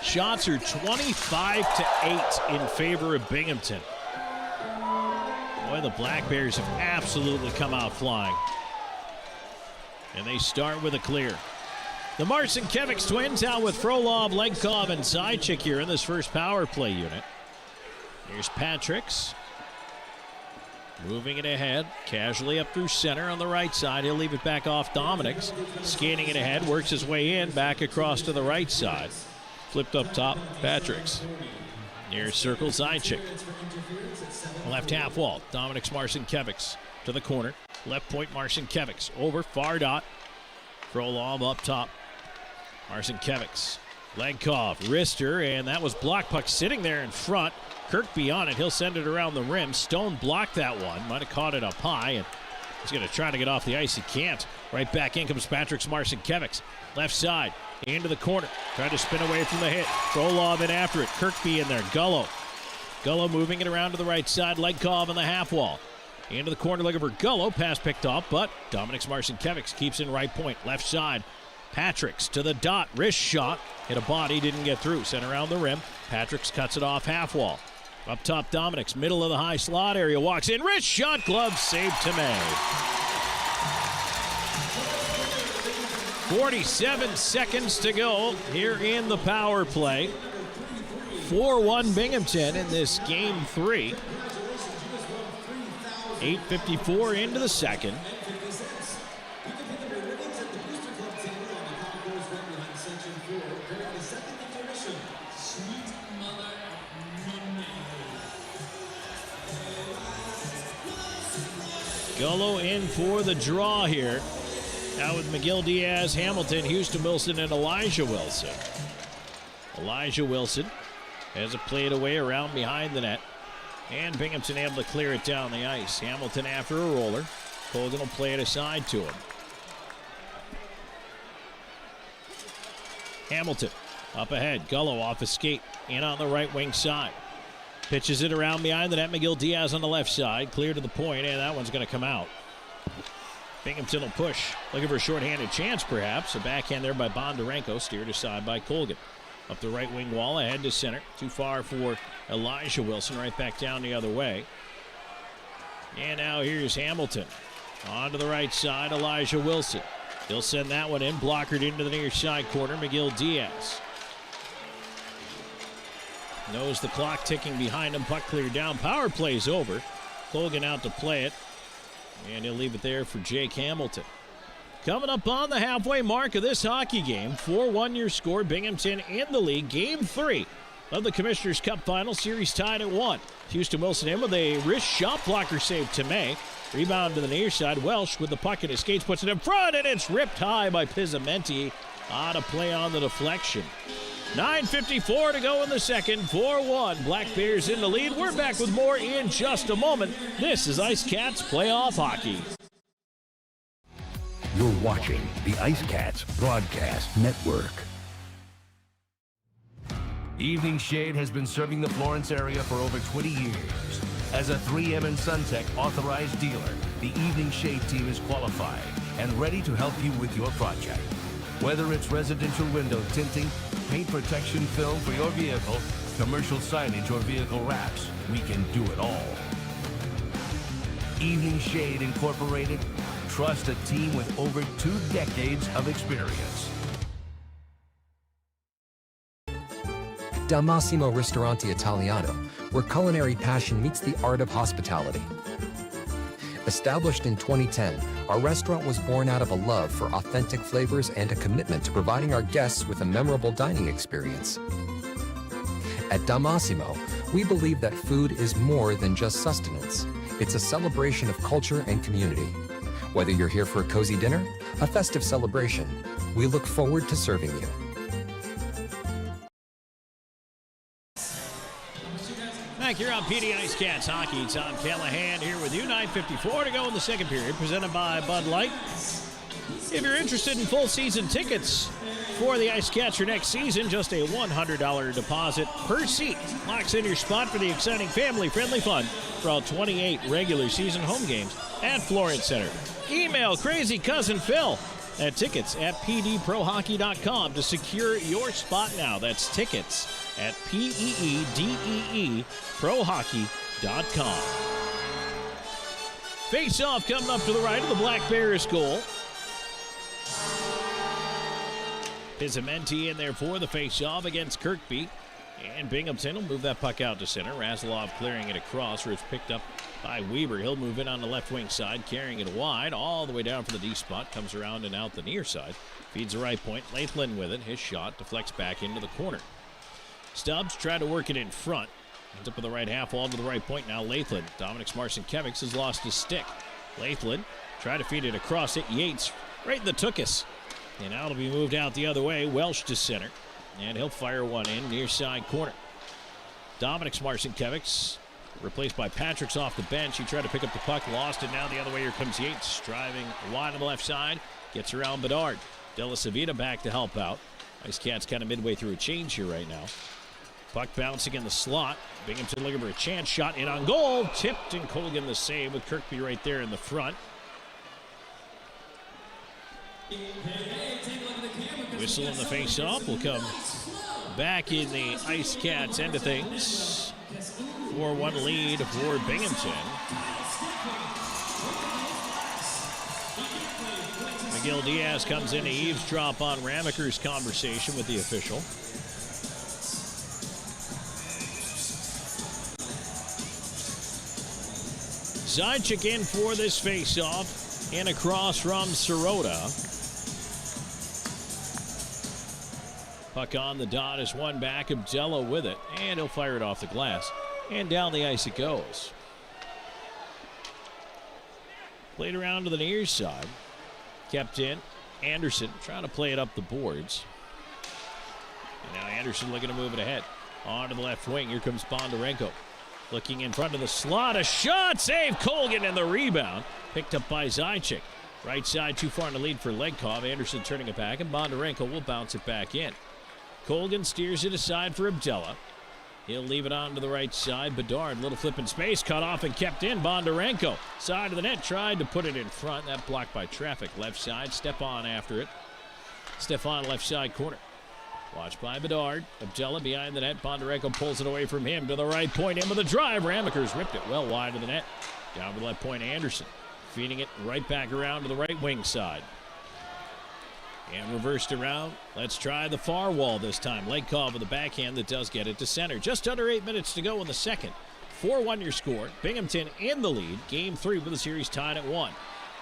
Shots are 25-8 in favor of Binghamton. Boy, the Black Bears have absolutely come out flying. And they start with a clear. The Marcinkiewicz twins out with Frolov, Legkov, and Zajac here in this first power play unit. Here's Patricks. Moving it ahead, casually up through center on the right side. He'll leave it back off Dominic's. Skating it ahead, works his way in, back across to the right side. Flipped up top, Patricks. Near circle, Zajac. Left half wall, Dominic's Marcinkiewicz to the corner. Left point, Marcinkiewicz. Over, far dot. Frolov up top. Marcinkiewicz. Legkov, wrister, and that was block puck sitting there in front. Kirkby on it. He'll send it around the rim. Stone blocked that one. Might have caught it up high, and he's going to try to get off the ice. He can't. Right back in comes Patrick's Marcinkiewicz. Left side. Into the corner. Tried to spin away from the hit. Frolov in after it. Kirkby in there. Gullo. Gullo moving it around to the right side. Legkov on the half wall. Into the corner looking for Gullo. Pass picked off, but Dominic's Marcinkiewicz keeps in right point. Left side. Patricks to the dot. Wrist shot. Hit a body. Didn't get through. Sent around the rim. Patricks cuts it off half wall. Up top, Dominic's middle of the high slot area. Walks in. Wrist shot. Glove saved to May. 47 seconds to go here in the power play. 4-1 Binghamton in this game 3. 8:54 into the second. Gullo in for the draw here. Out with McGill Diaz, Hamilton, Houston Wilson, and Elijah Wilson. Elijah Wilson has it played away around behind the net. And Binghamton able to clear it down the ice. Hamilton after a roller. Colgan will play it aside to him. Hamilton up ahead. Gullo off his skate. In on the right wing side. Pitches it around behind the net. McGill Diaz on the left side. Clear to the point, and that one's going to come out. Binghamton will push. Looking for a shorthanded chance, perhaps. A backhand there by Bondarenko. Steered aside by Colgan. Up the right wing wall, ahead to center. Too far for Elijah Wilson. Right back down the other way. And now here's Hamilton. On to the right side, Elijah Wilson. He'll send that one in. Blockered into the near side corner, McGill Diaz. Knows the clock ticking behind him. Puck cleared down. Power play's over. Colgan out to play it. And he'll leave it there for Jake Hamilton. Coming up on the halfway mark of this hockey game. 4-1 your score. Binghamton in the lead. Game 3 of the Commissioners Cup Final. Series tied at 1. Houston Wilson in with a wrist shot blocker save to May. Rebound to the near side. Welsh with the puck in his skates puts it in front, and it's ripped high by Pizzamenti. Out of play on the deflection. 9:54 to go in the second. 4-1. Black Bears in the lead. We're back with more in just a moment. This is IceCats Playoff Hockey. You're watching the IceCats Broadcast Network. Evening Shade has been serving the Florence area for over 20 years. As a 3M and SunTech authorized dealer, the Evening Shade team is qualified and ready to help you with your project. Whether it's residential window tinting, paint protection film for your vehicle, commercial signage, or vehicle wraps, we can do it all. Evening Shade Incorporated. Trust a team with over 2 decades of experience. Dal Massimo Ristorante Italiano, where culinary passion meets the art of hospitality. Established in 2010, our restaurant was born out of a love for authentic flavors and a commitment to providing our guests with a memorable dining experience. At Dal Massimo, we believe that food is more than just sustenance. It's a celebration of culture and community. Whether you're here for a cozy dinner, a festive celebration, we look forward to serving you. Back here on PD IceCats Hockey, Tom Callahan here with you. 9:54 to go in the second period, presented by Bud Light. If you're interested in full season tickets for the IceCats for next season, just a $100 deposit per seat locks in your spot for the exciting family-friendly fun for all 28 regular season home games at Florence Center. Email Crazy Cousin Phil at tickets at pdprohockey.com to secure your spot now. That's tickets at PEEDEEprohockey.com. Face-off coming up to the right of the Black Bears goal. Pizzamenti in there for the face-off against Kirkby. And Binghamton will move that puck out to center. Razilov clearing it across where it's picked up by Weber. He'll move it on the left wing side, carrying it wide all the way down for the D spot. Comes around and out the near side. Feeds the right point. Lathlen with it. His shot deflects back into the corner. Stubbs tried to work it in front. Ends up in the right half wall to the right point. Now Lathlen. Dominic Marcinkiewicz has lost his stick. Lathlen tried to feed it across it. Yates right in the tuchus. And now it'll be moved out the other way. Welsh to center. And he'll fire one in near side corner. Dominic Marcinkiewicz replaced by Patrick's off the bench. He tried to pick up the puck, lost it. Now the other way, here comes Yates, driving wide on the left side. Gets around Bedard. De La Savita back to help out. IceCats kind of midway through a change here right now. Puck bouncing in the slot. Binghamton looking for a chance. Shot in on goal. Tipped, and Colgan the save with Kirkby right there in the front. Whistle in the face-off will come back in the IceCats end of things. 4-1 lead for Binghamton. McGill Diaz comes in to eavesdrop on Ramaker's conversation with the official. Zajic in for this face-off, and across from Sirota. Puck on the dot is one back. Abdella with it, and he'll fire it off the glass. And down the ice it goes. Played around to the near side. Kept in. Anderson trying to play it up the boards. And now Anderson looking to move it ahead. On to the left wing. Here comes Bondarenko. Looking in front of the slot. A shot. Save Colgan, and the rebound. Picked up by Zajac. Right side too far in the lead for Legkov. Anderson turning it back, and Bondarenko will bounce it back in. Colgan steers it aside for Abdella. He'll leave it on to the right side. Bedard, little flip in space, cut off and kept in. Bondarenko, side of the net, tried to put it in front. That blocked by traffic. Left side, Stepan after it. Stepan left side corner. Watched by Bedard. Abdella behind the net. Bondarenko pulls it away from him to the right point. In with a drive. Ramaker's ripped it well wide of the net. Down to the left point, Anderson. Feeding it right back around to the right wing side. And reversed around. Let's try the far wall this time. Legkov with a backhand that does get it to center. Just under 8 minutes to go in the second. 4-1 your score. Binghamton in the lead. Game 3 with the series tied at 1.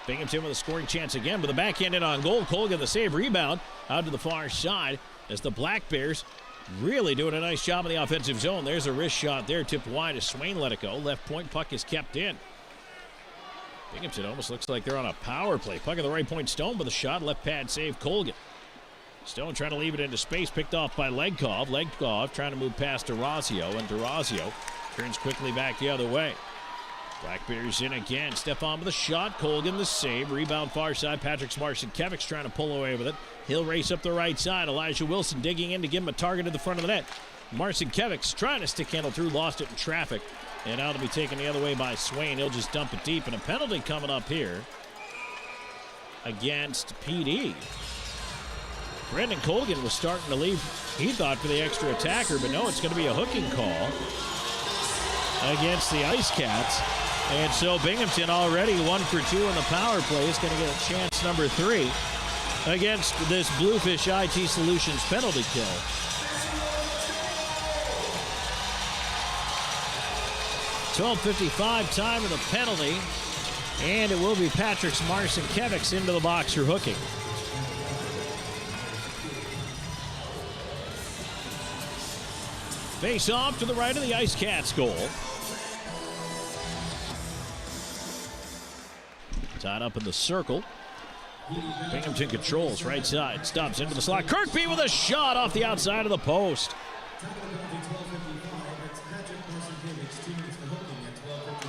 Binghamton with a scoring chance again with a backhand in on goal. Colgan the save, rebound out to the far side as the Black Bears really doing a nice job in the offensive zone. There's a wrist shot there, tipped wide as Swain let it go. Left point puck is kept in. Binghamton almost looks like they're on a power play. Puck at the right point, Stone with a shot. Left pad save, Colgan. Stone trying to leave it into space, picked off by Legkov. Legkov trying to move past Durazio, and Durazio turns quickly back the other way. Black Bears in again. Stepan with a shot. Colgan the save. Rebound far side. Patrick Marcinkiewicz trying to pull away with it. He'll race up the right side. Elijah Wilson digging in to give him a target at the front of the net. Marcinkiewicz trying to stick handle through, lost it in traffic. And now to be taken the other way by Swain. He'll just dump it deep. And a penalty coming up here against PD. Brendan Colgan was starting to leave, he thought, for the extra attacker. But no, it's going to be a hooking call against the IceCats. And so Binghamton already 1 for 2 in the power play is going to get a chance number 3 against this Bluefish IT Solutions penalty kill. .12:55 time of the penalty, and it will be Patrick Marcinkiewicz into the box for hooking. Face off to the right of the IceCats goal. Tied up in the circle. Binghamton controls right side, stops into the slot. Kirkby with a shot off the outside of the post.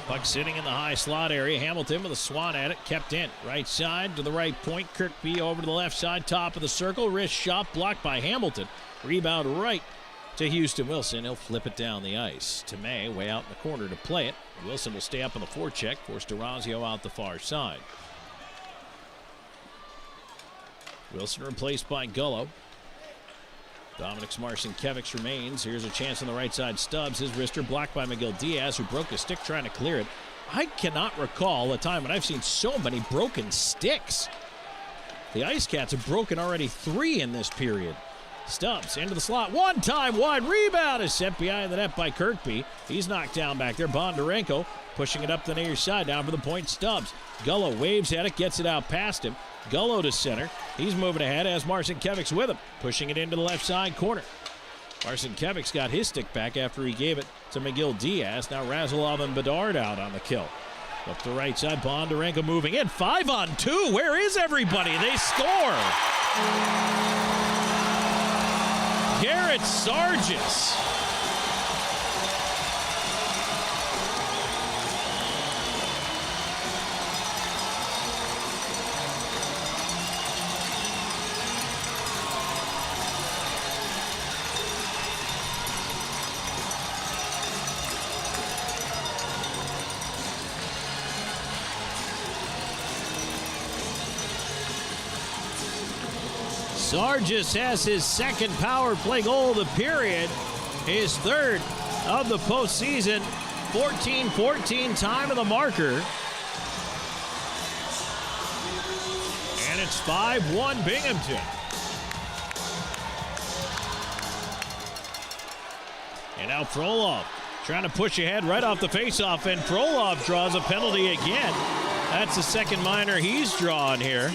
Puck sitting in the high slot area. Hamilton with a swat at it, kept in. Right side to the right point. Kirkby over to the left side, top of the circle. Wrist shot blocked by Hamilton. Rebound right to Houston Wilson. He'll flip it down the ice. Tomei way out in the corner to play it. Wilson will stay up on the forecheck, force Durazio out the far side. Wilson replaced by Gullo. Dominic Marcinkiewicz remains. Here's a chance on the right side. Stubbs, his wrister blocked by Miguel Diaz, who broke a stick trying to clear it. I cannot recall a time when I've seen so many broken sticks. The IceCats have broken already 3 in this period. Stubbs into the slot. One time wide rebound is sent behind the net by Kirkby. He's knocked down back there. Bondarenko pushing it up the near side. Down for the point, Stubbs. Gullo waves at it, gets it out past him. Gullo to center. He's moving ahead as Marcinkiewicz with him. Pushing it into the left side corner. Marcinkiewicz got his stick back after he gave it to Miguel Diaz. Now Razilov and Bedard out on the kill. Up the right side, Bondarenko moving in. 5-on-2. Where is everybody? They score. Garrett Sargis. Sargis has his second power play goal of the period, his third of the postseason. 14-14 time of the marker. And it's 5-1 Binghamton. And now Frolov trying to push ahead right off the faceoff, and Frolov draws a penalty again. That's the second minor he's drawn here.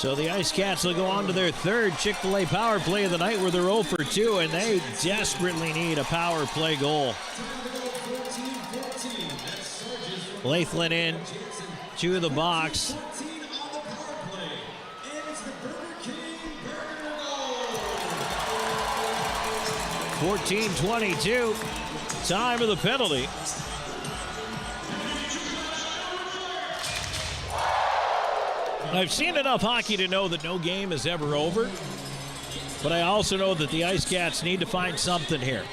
So the IceCats will go on to their third Chick-fil-A power play of the night where they're 0 for 2, and they desperately need a power play goal. Lathlen in to the box. .14:22, time of the penalty. I've seen enough hockey to know that no game is ever over, but I also know that the IceCats need to find something here.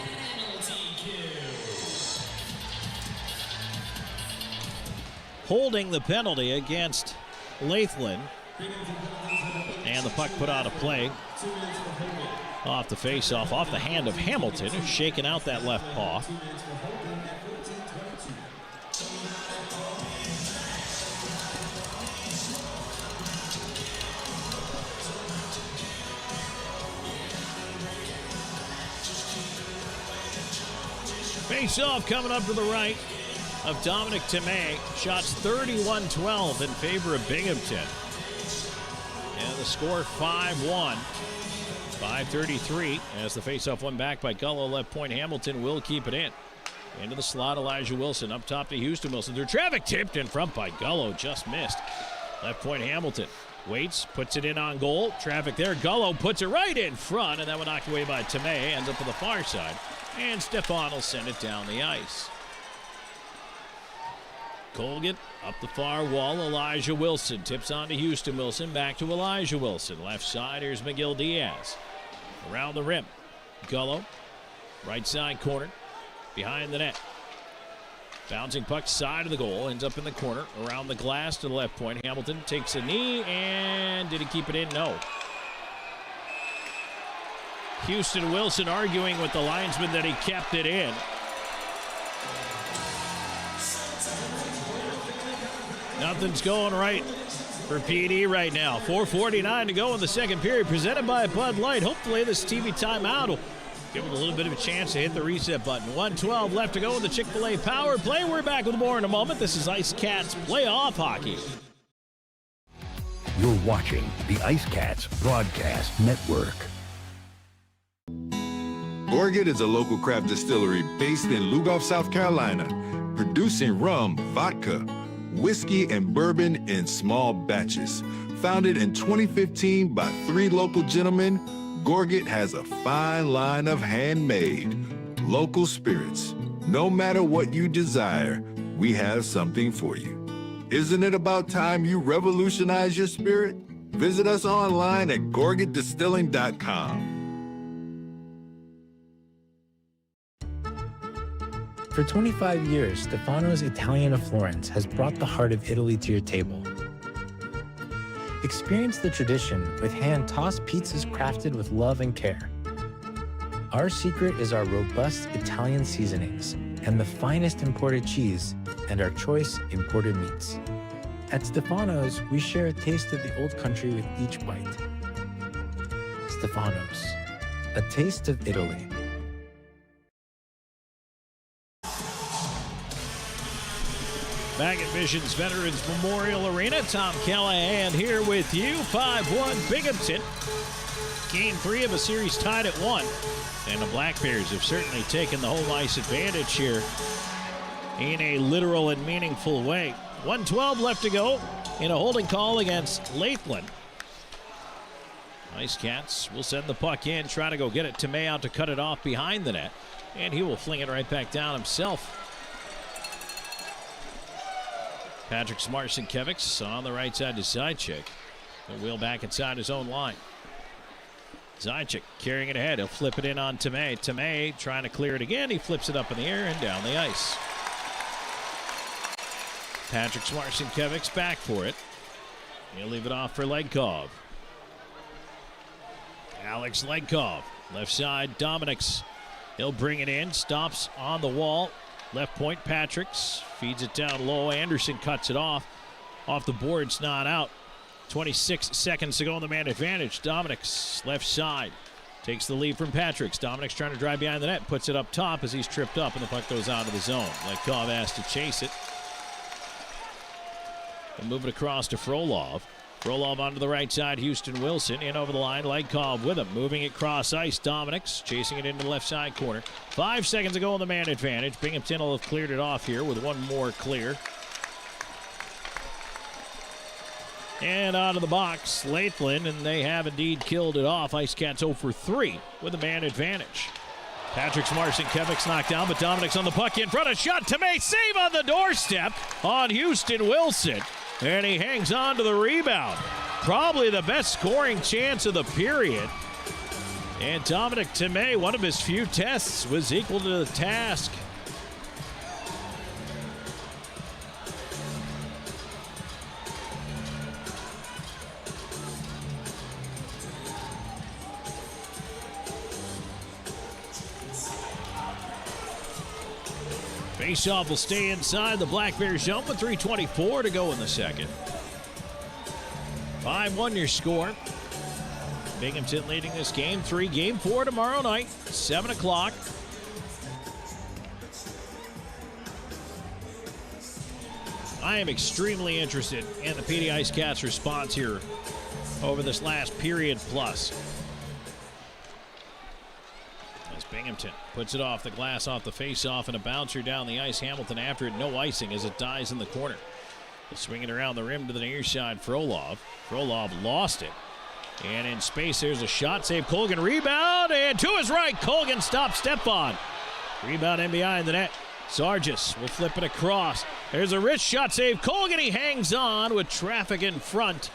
Holding the penalty against Lathlen, and the puck put out of play. Off the face-off, off the hand of Hamilton, who's shaking out that left paw. Face-off coming up to the right of Dominic Tomei. Shots 31-12 in favor of Binghamton. And the score 5-1. 5:33 as the face-off won back by Gullo. Left point, Hamilton will keep it in. Into the slot, Elijah Wilson. Up top to Houston Wilson. Their traffic tipped in front by Gullo. Just missed. Left point, Hamilton. Waits, puts it in on goal. Traffic there. Gullo puts it right in front, and that one knocked away by Tomei. Ends up on the far side. And Stefan will send it down the ice. Colgan up the far wall. Elijah Wilson tips on to Houston Wilson. Back to Elijah Wilson. Left side, here's McGill Diaz. Around the rim. Gullo. Right side corner. Behind the net. Bouncing puck side of the goal. Ends up in the corner. Around the glass to the left point. Hamilton takes a knee. And did he keep it in? No. Houston Wilson arguing with the linesman that he kept it in. Nothing's going right for PD right now. 4:49 to go in the second period. Presented by Bud Light. Hopefully this TV timeout will give them a little bit of a chance to hit the reset button. 1:12 left to go in the Chick-fil-A power play. We're back with more in a moment. This is IceCats Playoff Hockey. You're watching the IceCats Broadcast Network. Gorget is a local craft distillery based in Lugoff, South Carolina, producing rum, vodka, whiskey, and bourbon in small batches. Founded in 2015 by 3 local gentlemen, Gorget has a fine line of handmade, local spirits. No matter what you desire, we have something for you. Isn't it about time you revolutionize your spirit? Visit us online at gorgetdistilling.com. For 25 years, Stefano's Italian of Florence has brought the heart of Italy to your table. Experience the tradition with hand-tossed pizzas crafted with love and care. Our secret is our robust Italian seasonings and the finest imported cheese and our choice imported meats. At Stefano's, we share a taste of the old country with each bite. Stefano's, a taste of Italy. Back at Vision's Veterans Memorial Arena, Tom Callahan here with you. 5-1 Binghamton. Game 3 of a series tied at 1. And the Black Bears have certainly taken the home ice advantage here in a literal and meaningful way. 1:12 left to go in a holding call against Lathlen. IceCats will send the puck in, try to go get it. Tomei out to cut it off behind the net. And he will fling it right back down himself. Patrick Smarcinkiewicz on the right side to Zajac. He'll wheel back inside his own line. Zajac carrying it ahead. He'll flip it in on Tomei. Tomei trying to clear it again. He flips it up in the air and down the ice. Patrick Smarcinkiewicz back for it. He'll leave it off for Legkov. Alex Legkov. Left side, Dominics. He'll bring it in. Stops on the wall. Left point, Patrick's. Feeds it down low. Anderson cuts it off. Off the boards, not out. 26 seconds to go in the man advantage. Dominics, left side. Takes the lead from Patrick's. Dominics trying to drive behind the net. Puts it up top as he's tripped up and the puck goes out of the zone. Legkov asked to chase it. They'll move it across to Frolov. Frolov onto the right side. Houston Wilson in over the line. Legkov with him. Moving it cross ice. Dominics chasing it into the left side corner. 5 seconds to go on the man advantage. Binghamton will have cleared it off here with one more clear. And out of the box, Lathlen, and they have indeed killed it off. IceCats 0 for 3 with a man advantage. Patrick Marcinkevics knocked down, but Dominic's on the puck in front. A shot to May. Save on the doorstep on Houston Wilson. And he hangs on to the rebound. Probably the best scoring chance of the period. And Dominic Tomei, one of his few tests, was equal to the task. Faceoff will stay inside the Black Bears zone with 3:24 to go in the second. 5-1 your score. Binghamton leading this game 3. Game 4 tomorrow night, 7 o'clock. I am extremely interested in the PD IceCats response here over this last period plus. Binghamton puts it off the glass, off the face-off, and a bouncer down the ice. Hamilton after it, no icing as it dies in the corner. They'll swing it around the rim to the near side, Frolov. Frolov lost it. And in space, there's a shot. Save Colgan, rebound, and to his right, Colgan stops Stepan. Rebound in behind the net. Sargis will flip it across. There's a wrist shot, save Colgan. He hangs on with traffic in front.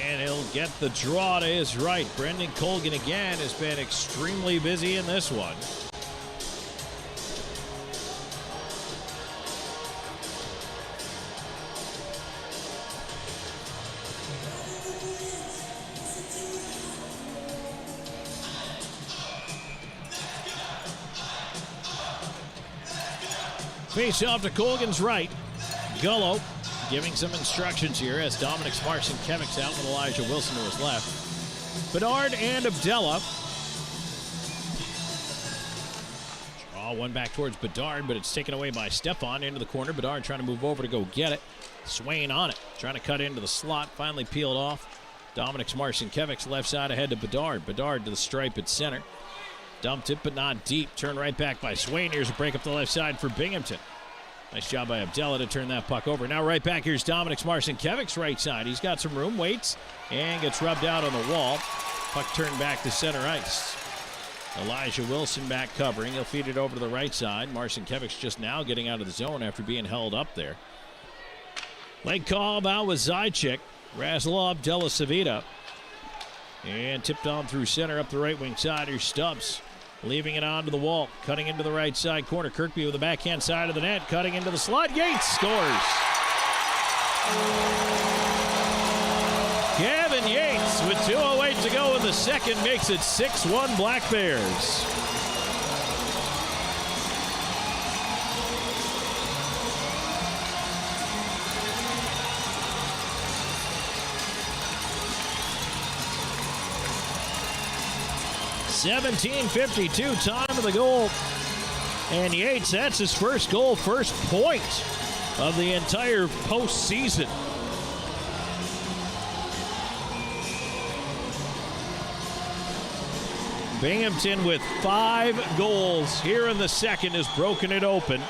And he'll get the draw to his right. Brendan Colgan again has been extremely busy in this one. Face off to Colgan's right. Gullo giving some instructions here as Dominic Marcinkevics out with Elijah Wilson to his left. Bedard and Abdella. Draw one back towards Bedard, but it's taken away by Stepan into the corner. Bedard trying to move over to go get it. Swain on it, trying to cut into the slot, finally peeled off. Dominic Marcinkevics left side ahead to Bedard. Bedard to the stripe at center. Dumped it, but not deep. Turned right back by Swain. Here's a break up the left side for Binghamton. Nice job by Abdella to turn that puck over. Now right back, here's Dominic Marcinkevics right side. He's got some room, waits, and gets rubbed out on the wall. Puck turned back to center ice. Elijah Wilson back covering. He'll feed it over to the right side. Marcinkevics just now getting out of the zone after being held up there. Leg call out with Zajac. Razlov, Della Savita. And tipped on through center up the right wing side. Here's Stubbs. Leaving it onto the wall, cutting into the right side corner. Kirkby with the backhand side of the net, cutting into the slot. Yates scores. Gavin Yates with 2:08 to go in the second makes it 6-1 Black Bears. .17:52 time of the goal. And Yates, that's his first goal, first point of the entire postseason. Binghamton with 5 goals here in the second has broken it open.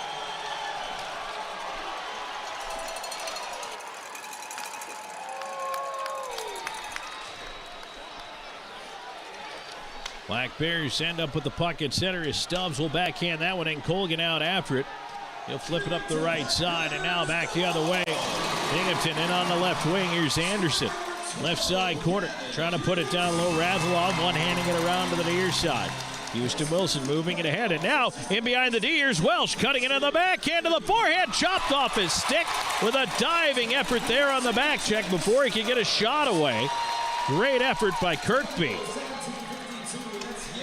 Black Bears end up with the puck at center as Stubbs will backhand that one and Colgan out after it. He'll flip it up the right side and now back the other way. Binghamton in on the left wing. Here's Anderson. Left side corner. Trying to put it down low. Razlov one-handing it around to the near side. Houston Wilson moving it ahead. And now in behind the D, here's Welsh cutting it in the backhand to the forehand. Chopped off his stick with a diving effort there on the back check before he could get a shot away. Great effort by Kirkby.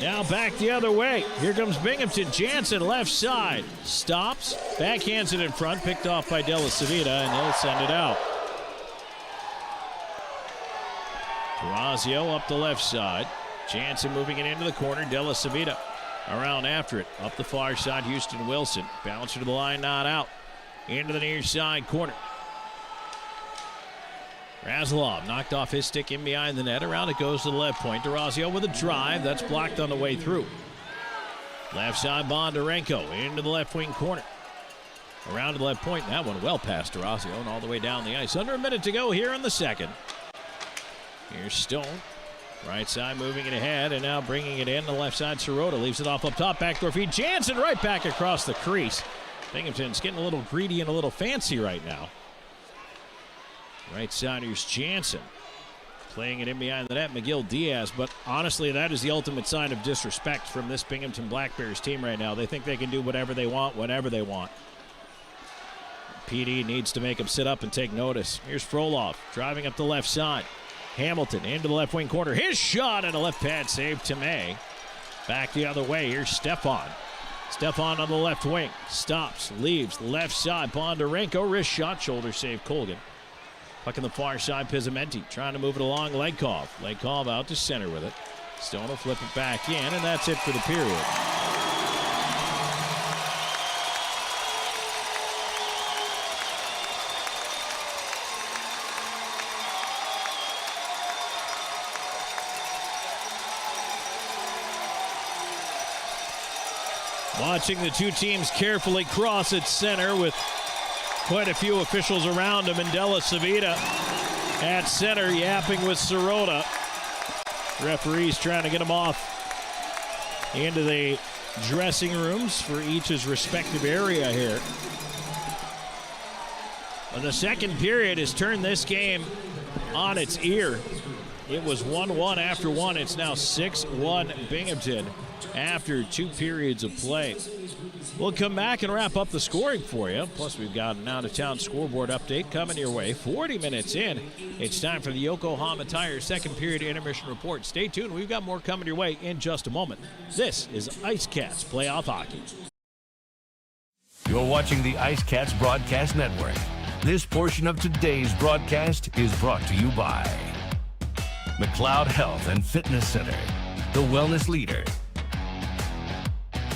Now back the other way. Here comes Binghamton. Jansen left side. Stops. Backhands it in front. Picked off by Della Savita, and he'll send it out. Durazio up the left side. Jansen moving it into the corner. Della Savita around after it. Up the far side, Houston Wilson. Bouncer to the line, not out. Into the near side corner. Razalov knocked off his stick in behind the net. Around it goes to the left point. DeRazio with a drive. That's blocked on the way through. Left side, Bondarenko into the left wing corner. Around to the left point. That one well past DeRazio and all the way down the ice. Under a minute to go here in the second. Here's Stone. Right side moving it ahead and now bringing it in. The left side, Sirota leaves it off up top. Backdoor feed. Jansen right back across the crease. Binghamton's getting a little greedy and a little fancy right now. Right side, here's Jansen. Playing it in behind the net, McGill Diaz. But honestly, that is the ultimate sign of disrespect from this Binghamton Black Bears team right now. They think they can do whatever they want, whenever they want. PD needs to make him sit up and take notice. Here's Frolov driving up the left side. Hamilton into the left wing corner. His shot and a left pad save to May. Back the other way. Here's Stefan. Stefan on the left wing. Stops, leaves, left side. Bondarenko, wrist shot, shoulder save Colgan. Puck on the far side, Pizzamenti trying to move it along. Legkov. Legkov out to center with it. Stone will flip it back in, and that's it for the period. Watching the two teams carefully cross at center with quite a few officials around him. Mandela Savita at center, yapping with Sirota. Referees trying to get him off into the dressing rooms for each's respective area here. Well, the second period has turned this game on its ear. It was 1-1 after one. It's now 6-1 Binghamton after 2 periods of play. We'll come back and wrap up the scoring for you. Plus, we've got an out-of-town scoreboard update coming your way. 40 minutes in, it's time for the Yokohama Tire second period intermission report. Stay tuned. We've got more coming your way in just a moment. This is IceCats Playoff Hockey. You're watching the IceCats Broadcast Network. This portion of today's broadcast is brought to you by McLeod Health and Fitness Center, the wellness leader.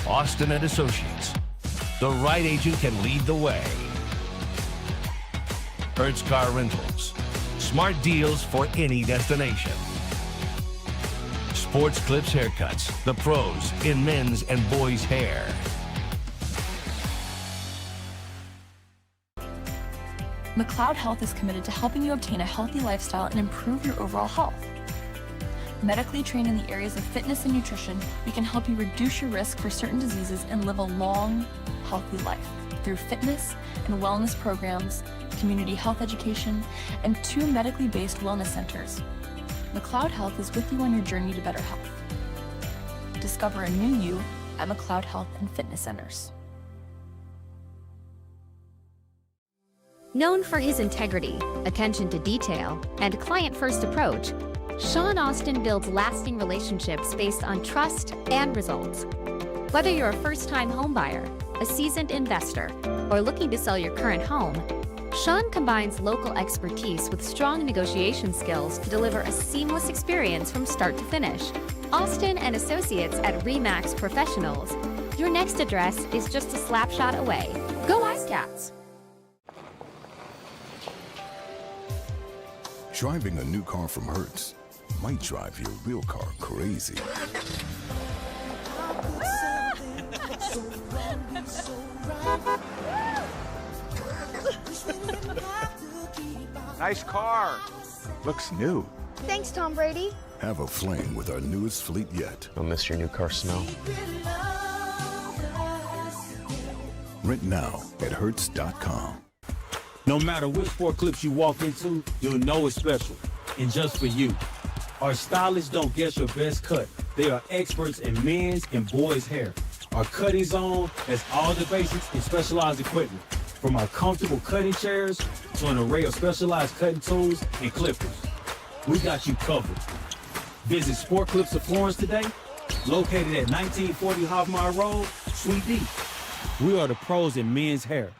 Austin and Associates. The right agent can lead the way. Hertz Car Rentals. Smart deals for any destination. Sports Clips Haircuts. The pros in men's and boys' hair. McLeod Health is committed to helping you obtain a healthy lifestyle and improve your overall health. Medically trained in the areas of fitness and nutrition, we can help you reduce your risk for certain diseases and live a long, healthy life through fitness and wellness programs, community health education, and 2 medically based wellness centers. McLeod Health is with you on your journey to better health. Discover a new you at McLeod Health and Fitness Centers. Known for his integrity, attention to detail, and client-first approach, Sean Austin builds lasting relationships based on trust and results. Whether you're a first-time homebuyer, a seasoned investor, or looking to sell your current home, Sean combines local expertise with strong negotiation skills to deliver a seamless experience from start to finish. Austin and Associates at RE/MAX Professionals. Your next address is just a slap shot away. Go IceCats! Driving a new car from Hertz might drive your real car crazy. Nice car. Looks new. Thanks, Tom Brady. Have a flame with our newest fleet yet. You'll miss your new car smell. Rent now at Hertz.com. No matter which sport clips you walk into, you'll know it's special. And just for you. Our stylists don't guess your best cut. They are experts in men's and boys' hair. Our cutting zone has all the basics in specialized equipment. From our comfortable cutting chairs to an array of specialized cutting tools and clippers. We got you covered. Visit Sport Clips of Florence today, located at 1940 Hoffmeyer Road, Suite D. We are the pros in men's hair.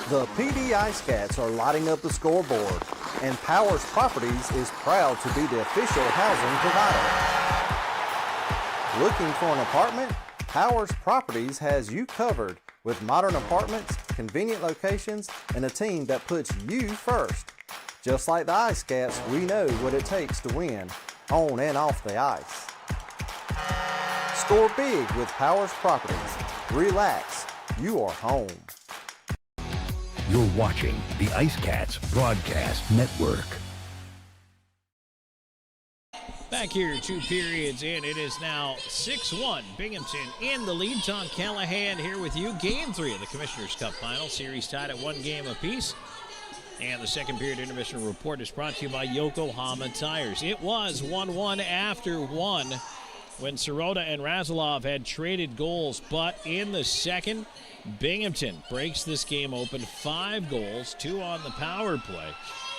The PD IceCats are lighting up the scoreboard, and Powers Properties is proud to be the official housing provider. Looking for an apartment? Powers Properties has you covered with modern apartments, convenient locations, and a team that puts you first. Just like the IceCats, we know what it takes to win, on and off the ice. Score big with Powers Properties. Relax, you are home. You're watching the IceCats Broadcast Network. Back here, 2 periods in. It is now 6-1. Binghamton in the lead. Tom Callahan here with you. Game 3 of the Commissioners' Cup Final. Series tied at 1 game apiece. And the second period intermission report is brought to you by Yokohama Tires. It was 1-1 after 1 when Sirota and Razilov had traded goals. But in the second, Binghamton breaks this game open. 5 goals, 2 on the power play.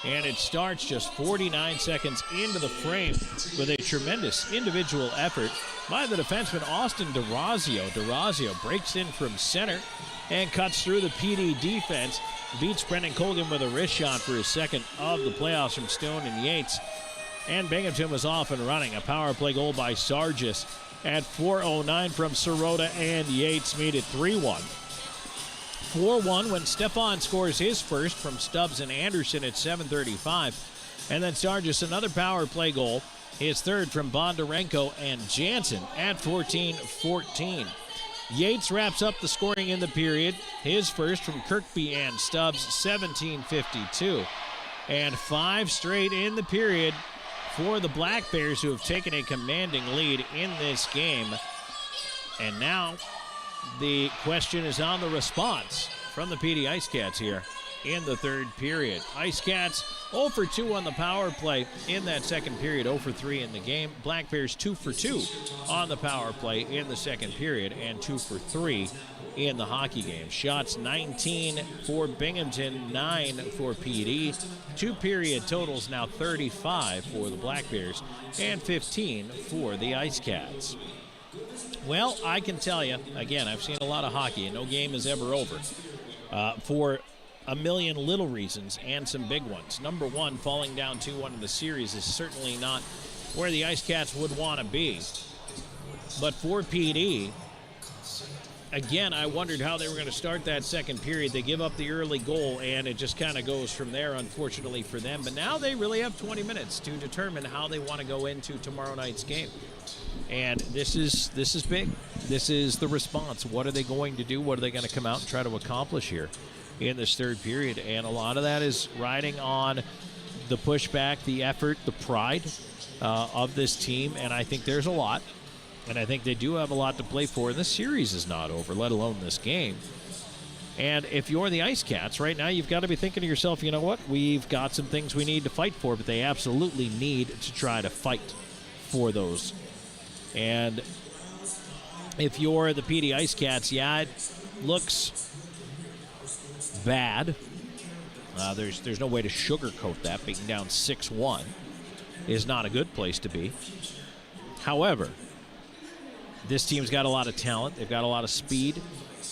And it starts just 49 seconds into the frame with a tremendous individual effort by the defenseman Austin DeRazio. DeRazio breaks in from center and cuts through the PD defense. Beats Brendan Colgan with a wrist shot for his second of the playoffs from Stone and Yates. And Binghamton was off and running. A power play goal by Sargis at 4:09 from Sirota and Yates made it 3-1. 4-1 when Stefan scores his first from Stubbs and Anderson at 7:35. And then Sargis another power play goal, his third from Bondarenko and Jansen at 14:14. Yates wraps up the scoring in the period, his first from Kirkby and Stubbs, 17:52. And 5 straight in the period for the Black Bears, who have taken a commanding lead in this game. And now the question is on the response from the PD IceCats here in the third period. IceCats 0 for 2 on the power play in that second period, 0 for 3 in the game. Black Bears 2 for 2 on the power play in the second period and 2 for 3 in the hockey game. Shots 19 for Binghamton, 9 for PD. 2 period totals now 35 for the Black Bears and 15 for the IceCats. Well, I can tell you, again, I've seen a lot of hockey, and no game is ever over for a million little reasons and some big ones. Number one, falling down 2-1 in the series is certainly not where the IceCats would want to be. But for PD, again, I wondered how they were going to start that second period. They give up the early goal, and it just kind of goes from there, unfortunately for them. But now they really have 20 minutes to determine how they want to go into tomorrow night's game. And this is big. This is the response. What are they going to do? What are they going to come out and try to accomplish here in this third period? And a lot of that is riding on the pushback, the effort, the pride of this team. And I think there's a lot. And I think they do have a lot to play for. And this series is not over, let alone this game. And if you're the IceCats right now, you've got to be thinking to yourself, you know what? We've got some things we need to fight for, but they absolutely need to try to fight for those. And if you're the PD IceCats, yeah, it looks bad. There's no way to sugarcoat that. Being down 6-1 is not a good place to be. However, this team's got a lot of talent. They've got a lot of speed.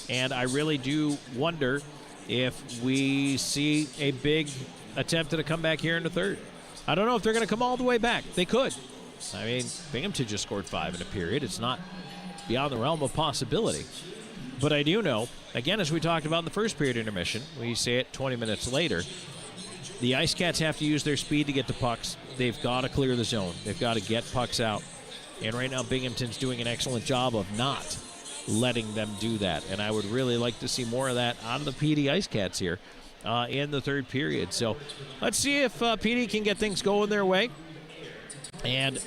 And I really do wonder if we see a big attempt at a comeback here in the third. I don't know if they're going to come all the way back. They could. I mean, Binghamton just scored 5 in a period. It's not beyond the realm of possibility. But I do know, again, as we talked about in the first period intermission, we say it 20 minutes later, the IceCats have to use their speed to get to pucks. They've got to clear the zone. They've got to get pucks out. And right now, Binghamton's doing an excellent job of not letting them do that. And I would really like to see more of that out of the PD IceCats here in the third period. So let's see if PD can get things going their way and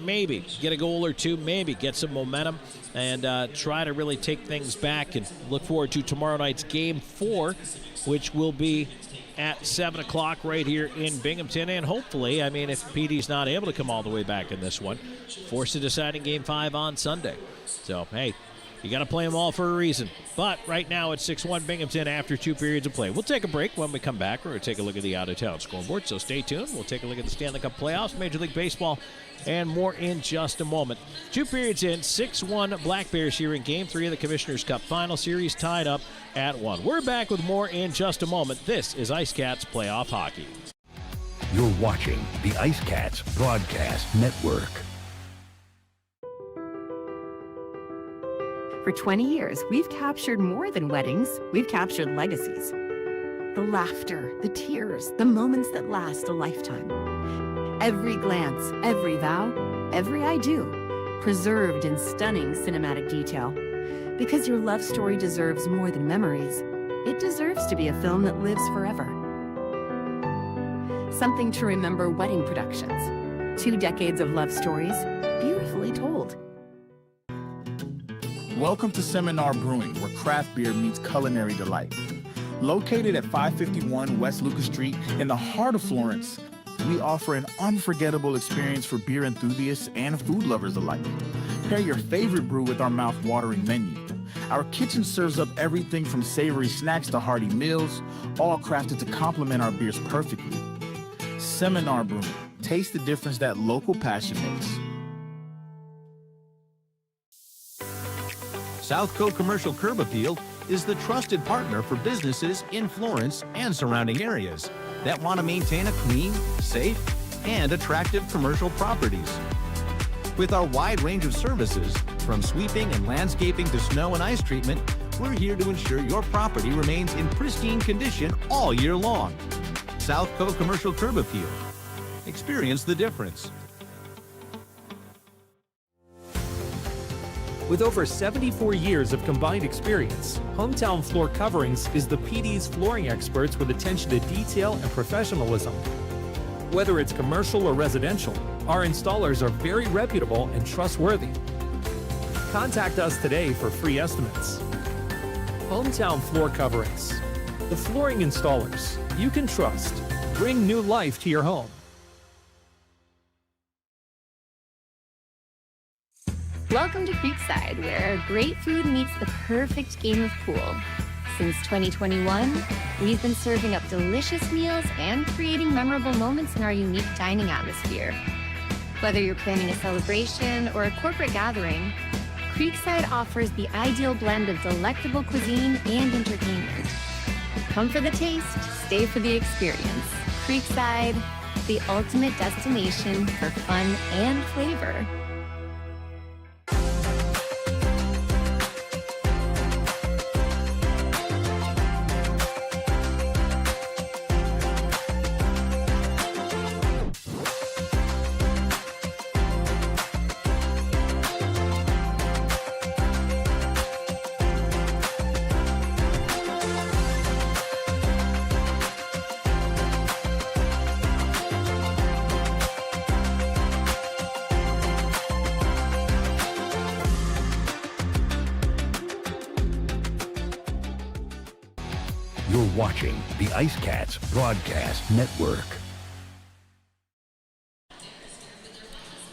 maybe get a goal or two, maybe get some momentum and try to really take things back and look forward to tomorrow night's Game 4, which will be at 7 o'clock right here in Binghamton. And hopefully, I mean, if PD's not able to come all the way back in this one, force to decide in Game 5 on Sunday. So, hey, you got to play them all for a reason. But right now it's 6-1 Binghamton after 2 periods of play. We'll take a break. When we come back, we're going to take a look at the out-of-town scoreboard. So stay tuned. We'll take a look at the Stanley Cup playoffs, Major League Baseball, and more in just a moment. 2 periods in, 6-1 Black Bears here in Game 3 of the Commissioners' Cup Final Series, tied up at 1. We're back with more in just a moment. This is IceCats Playoff Hockey. You're watching the IceCats Broadcast Network. For 20 years, we've captured more than weddings, we've captured legacies. The laughter, the tears, the moments that last a lifetime. Every glance, every vow, every I do, preserved in stunning cinematic detail. Because your love story deserves more than memories, it deserves to be a film that lives forever. Something to remember wedding productions. 2 decades of love stories, beautifully told. Welcome to Seminar Brewing, where craft beer meets culinary delight. Located at 551 West Lucas Street in the heart of Florence, we offer an unforgettable experience for beer enthusiasts and food lovers alike. Pair your favorite brew with our mouth-watering menu. Our kitchen serves up everything from savory snacks to hearty meals, all crafted to complement our beers perfectly. Seminar Brewing. Taste the difference that local passion makes. Southco Commercial Curb Appeal is the trusted partner for businesses in Florence and surrounding areas that want to maintain a clean, safe, and attractive commercial properties. With our wide range of services, from sweeping and landscaping to snow and ice treatment, we're here to ensure your property remains in pristine condition all year long. Southco Commercial Curb Appeal. Experience the difference. With over 74 years of combined experience, Hometown Floor Coverings is the PD's flooring experts with attention to detail and professionalism. Whether it's commercial or residential, our installers are very reputable and trustworthy. Contact us today for free estimates. Hometown Floor Coverings, the flooring installers you can trust. Bring new life to your home. Welcome to Creekside, where great food meets the perfect game of pool. Since 2021, we've been serving up delicious meals and creating memorable moments in our unique dining atmosphere. Whether you're planning a celebration or a corporate gathering, Creekside offers the ideal blend of delectable cuisine and entertainment. Come for the taste, stay for the experience. Creekside, the ultimate destination for fun and flavor. You're watching the IceCats Broadcast Network.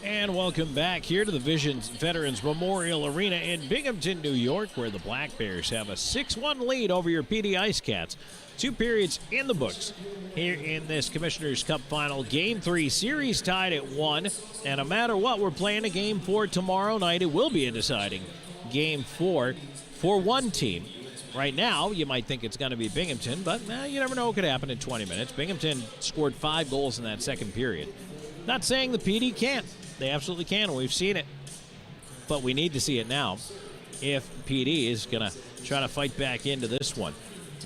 And welcome back here to the Visions Veterans Memorial Arena in Binghamton, New York, where the Black Bears have a 6-1 lead over your PD IceCats. 2 periods in the books here in this Commissioner's Cup Final. Game 3 series tied at 1. And no matter what, we're playing a Game 4 tomorrow night. It will be a deciding Game 4 for one team. Right now, you might think it's going to be Binghamton, but you never know what could happen in 20 minutes. Binghamton scored 5 goals in that second period. Not saying the PD can't. They absolutely can. We've seen it. But we need to see it now if PD is going to try to fight back into this one.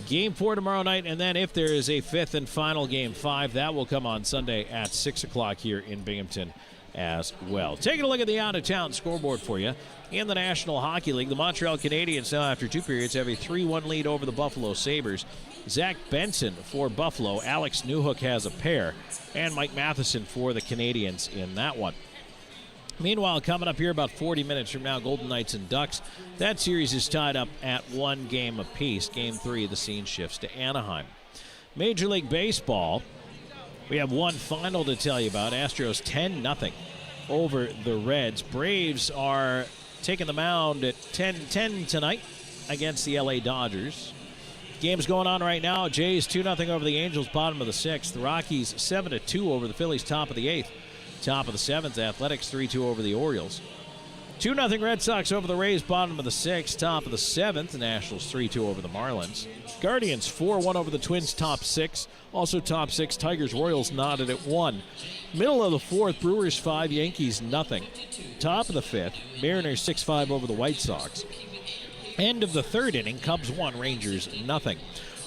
Game 4 tomorrow night, and then if there is a 5th and final Game 5, that will come on Sunday at 6 o'clock here in Binghamton as well. Taking a look at the out-of-town scoreboard for you. In the National Hockey League, the Montreal Canadiens now after 2 periods have a 3-1 lead over the Buffalo Sabres. Zach Benson for Buffalo. Alex Newhook has a pair. And Mike Matheson for the Canadiens in that one. Meanwhile, coming up here about 40 minutes from now, Golden Knights and Ducks. That series is tied up at 1 game apiece. Game 3, the scene shifts to Anaheim. Major League Baseball, we have one final to tell you about. Astros 10-0 over the Reds. Braves are taking the mound at 10-10 tonight against the LA Dodgers. Game's going on right now. Jays 2-0 over the Angels, bottom of the 6th. The Rockies 7-2 over the Phillies, top of the 8th. Top of the 7th. Athletics 3-2 over the Orioles. 2-0 Red Sox over the Rays, bottom of the 6th. Top of the 7th. The Nationals 3-2 over the Marlins. Guardians 4-1 over the Twins, top 6. Also top 6, Tigers, Royals knotted at 1. Middle of the 4th, Brewers 5, Yankees nothing. Top of the 5th, Mariners 6-5 over the White Sox. End of the third inning, Cubs 1, Rangers nothing.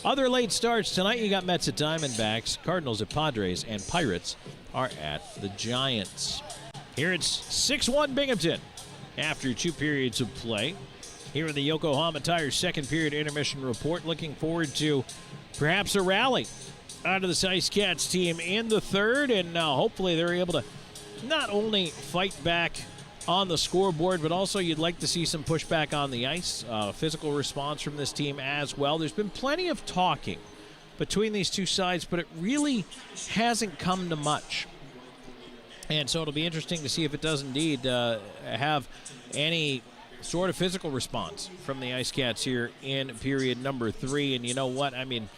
Other late starts tonight, you got Mets at Diamondbacks, Cardinals at Padres, and Pirates are at the Giants. Here it's 6-1 Binghamton after 2 periods of play. Here in the Yokohama Tire second period intermission report, looking forward to perhaps a rally out of this IceCats team in the third, and hopefully they're able to not only fight back on the scoreboard, but also you'd like to see some pushback on the ice, physical response from this team as well. There's been plenty of talking between these two sides, but it really hasn't come to much. And so it'll be interesting to see if it does indeed have any sort of physical response from the IceCats here in period number 3. And you know what? I mean,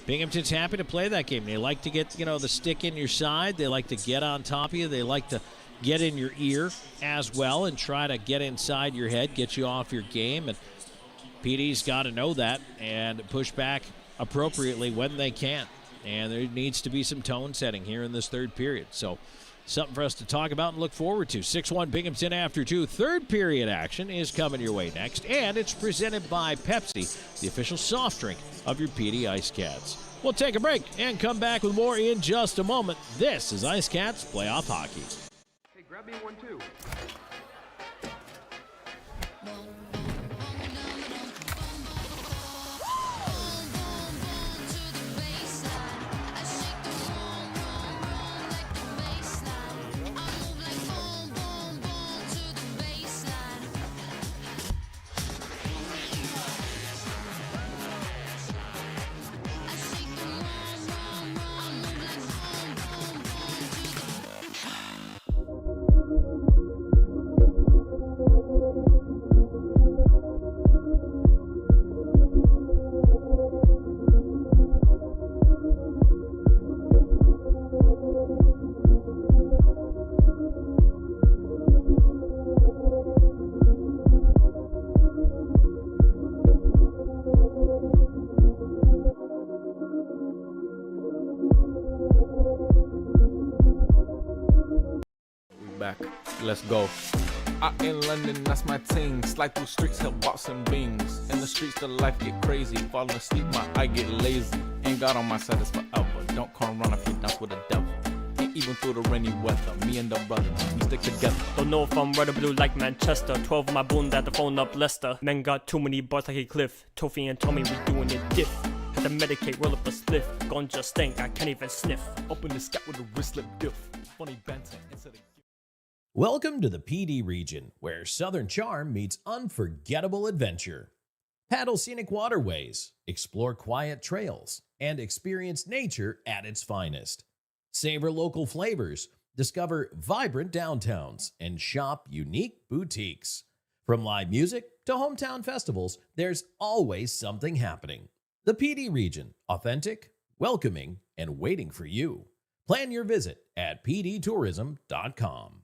Binghamton's happy to play that game. They like to get, the stick in your side. They like to get on top of you. They like to get in your ear as well and try to get inside your head, get you off your game. And PD's got to know that and push back appropriately when they can. And there needs to be some tone setting here in this third period. So something for us to talk about and look forward to. 6-1 Binghamton after 2. Third period action is coming your way next, and it's presented by Pepsi, the official soft drink of your PD IceCats. We'll take a break and come back with more in just a moment. This is IceCats Playoff Hockey. Hey, grab me one too. Let's go. Out in London, that's my team. Slide through streets, help box and beans. In the streets, the life get crazy. Falling asleep, my eye get lazy. Ain't God on my side, it's forever. Don't come run if you dance with the devil. Ain't even through the rainy weather. Me and the brother, we stick together. Don't know if I'm red or blue like Manchester. 12 of my boomed at the phone up Leicester. Men got too many bars like a cliff. Tofi and Tommy, we doing it diff. Had to medicate, roll up a spliff. Ganja stank, I can't even sniff. Open the scat with a wristlet diff. Funny banter instead of... Welcome to the PD region, where Southern charm meets unforgettable adventure. Paddle scenic waterways, explore quiet trails, and experience nature at its finest. Savor local flavors, discover vibrant downtowns, and shop unique boutiques. From live music to hometown festivals, there's always something happening. The PD region, authentic, welcoming, and waiting for you. Plan your visit at pdtourism.com.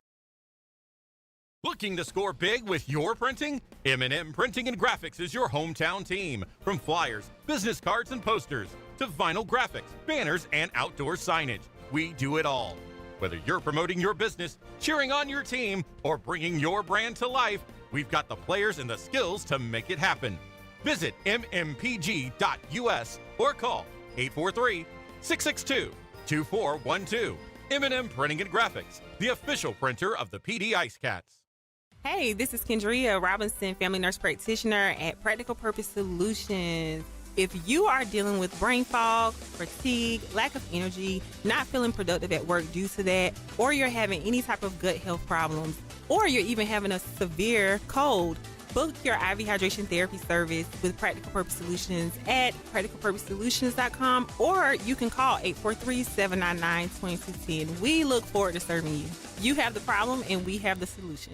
Looking to score big with your printing? M&M Printing and Graphics is your hometown team. From flyers, business cards, and posters to vinyl graphics, banners, and outdoor signage, we do it all. Whether you're promoting your business, cheering on your team, or bringing your brand to life, we've got the players and the skills to make it happen. Visit mmpg.us or call 843-662-2412. M&M Printing and Graphics, the official printer of the PD IceCats. Hey, this is Kendria Robinson, family nurse practitioner at Practical Purpose Solutions. If you are dealing with brain fog, fatigue, lack of energy, not feeling productive at work due to that, or you're having any type of gut health problems, or you're even having a severe cold, book your IV hydration therapy service with Practical Purpose Solutions at practicalpurposesolutions.com, or you can call 843-799-2210. We look forward to serving you. You have the problem and we have the solution.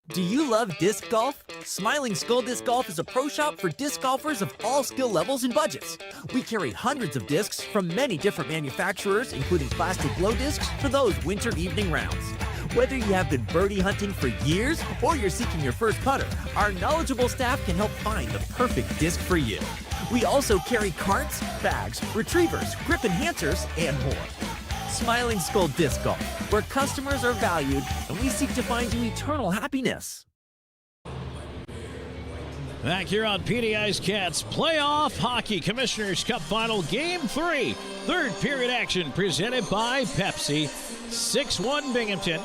Do you love disc golf? Smiling Skull Disc Golf is a pro shop for disc golfers of all skill levels and budgets. We carry hundreds of discs from many different manufacturers, including plastic glow discs for those winter evening rounds. Whether you have been birdie hunting for years or you're seeking your first putter, our knowledgeable staff can help find the perfect disc for you. We also carry carts, bags, retrievers, grip enhancers, and more. Smiling Skull Disc Golf, where customers are valued and we seek to find you eternal happiness. Back here on PD IceCats Playoff Hockey Commissioners Cup Final Game 3. Third period action presented by Pepsi. 6-1 Binghamton.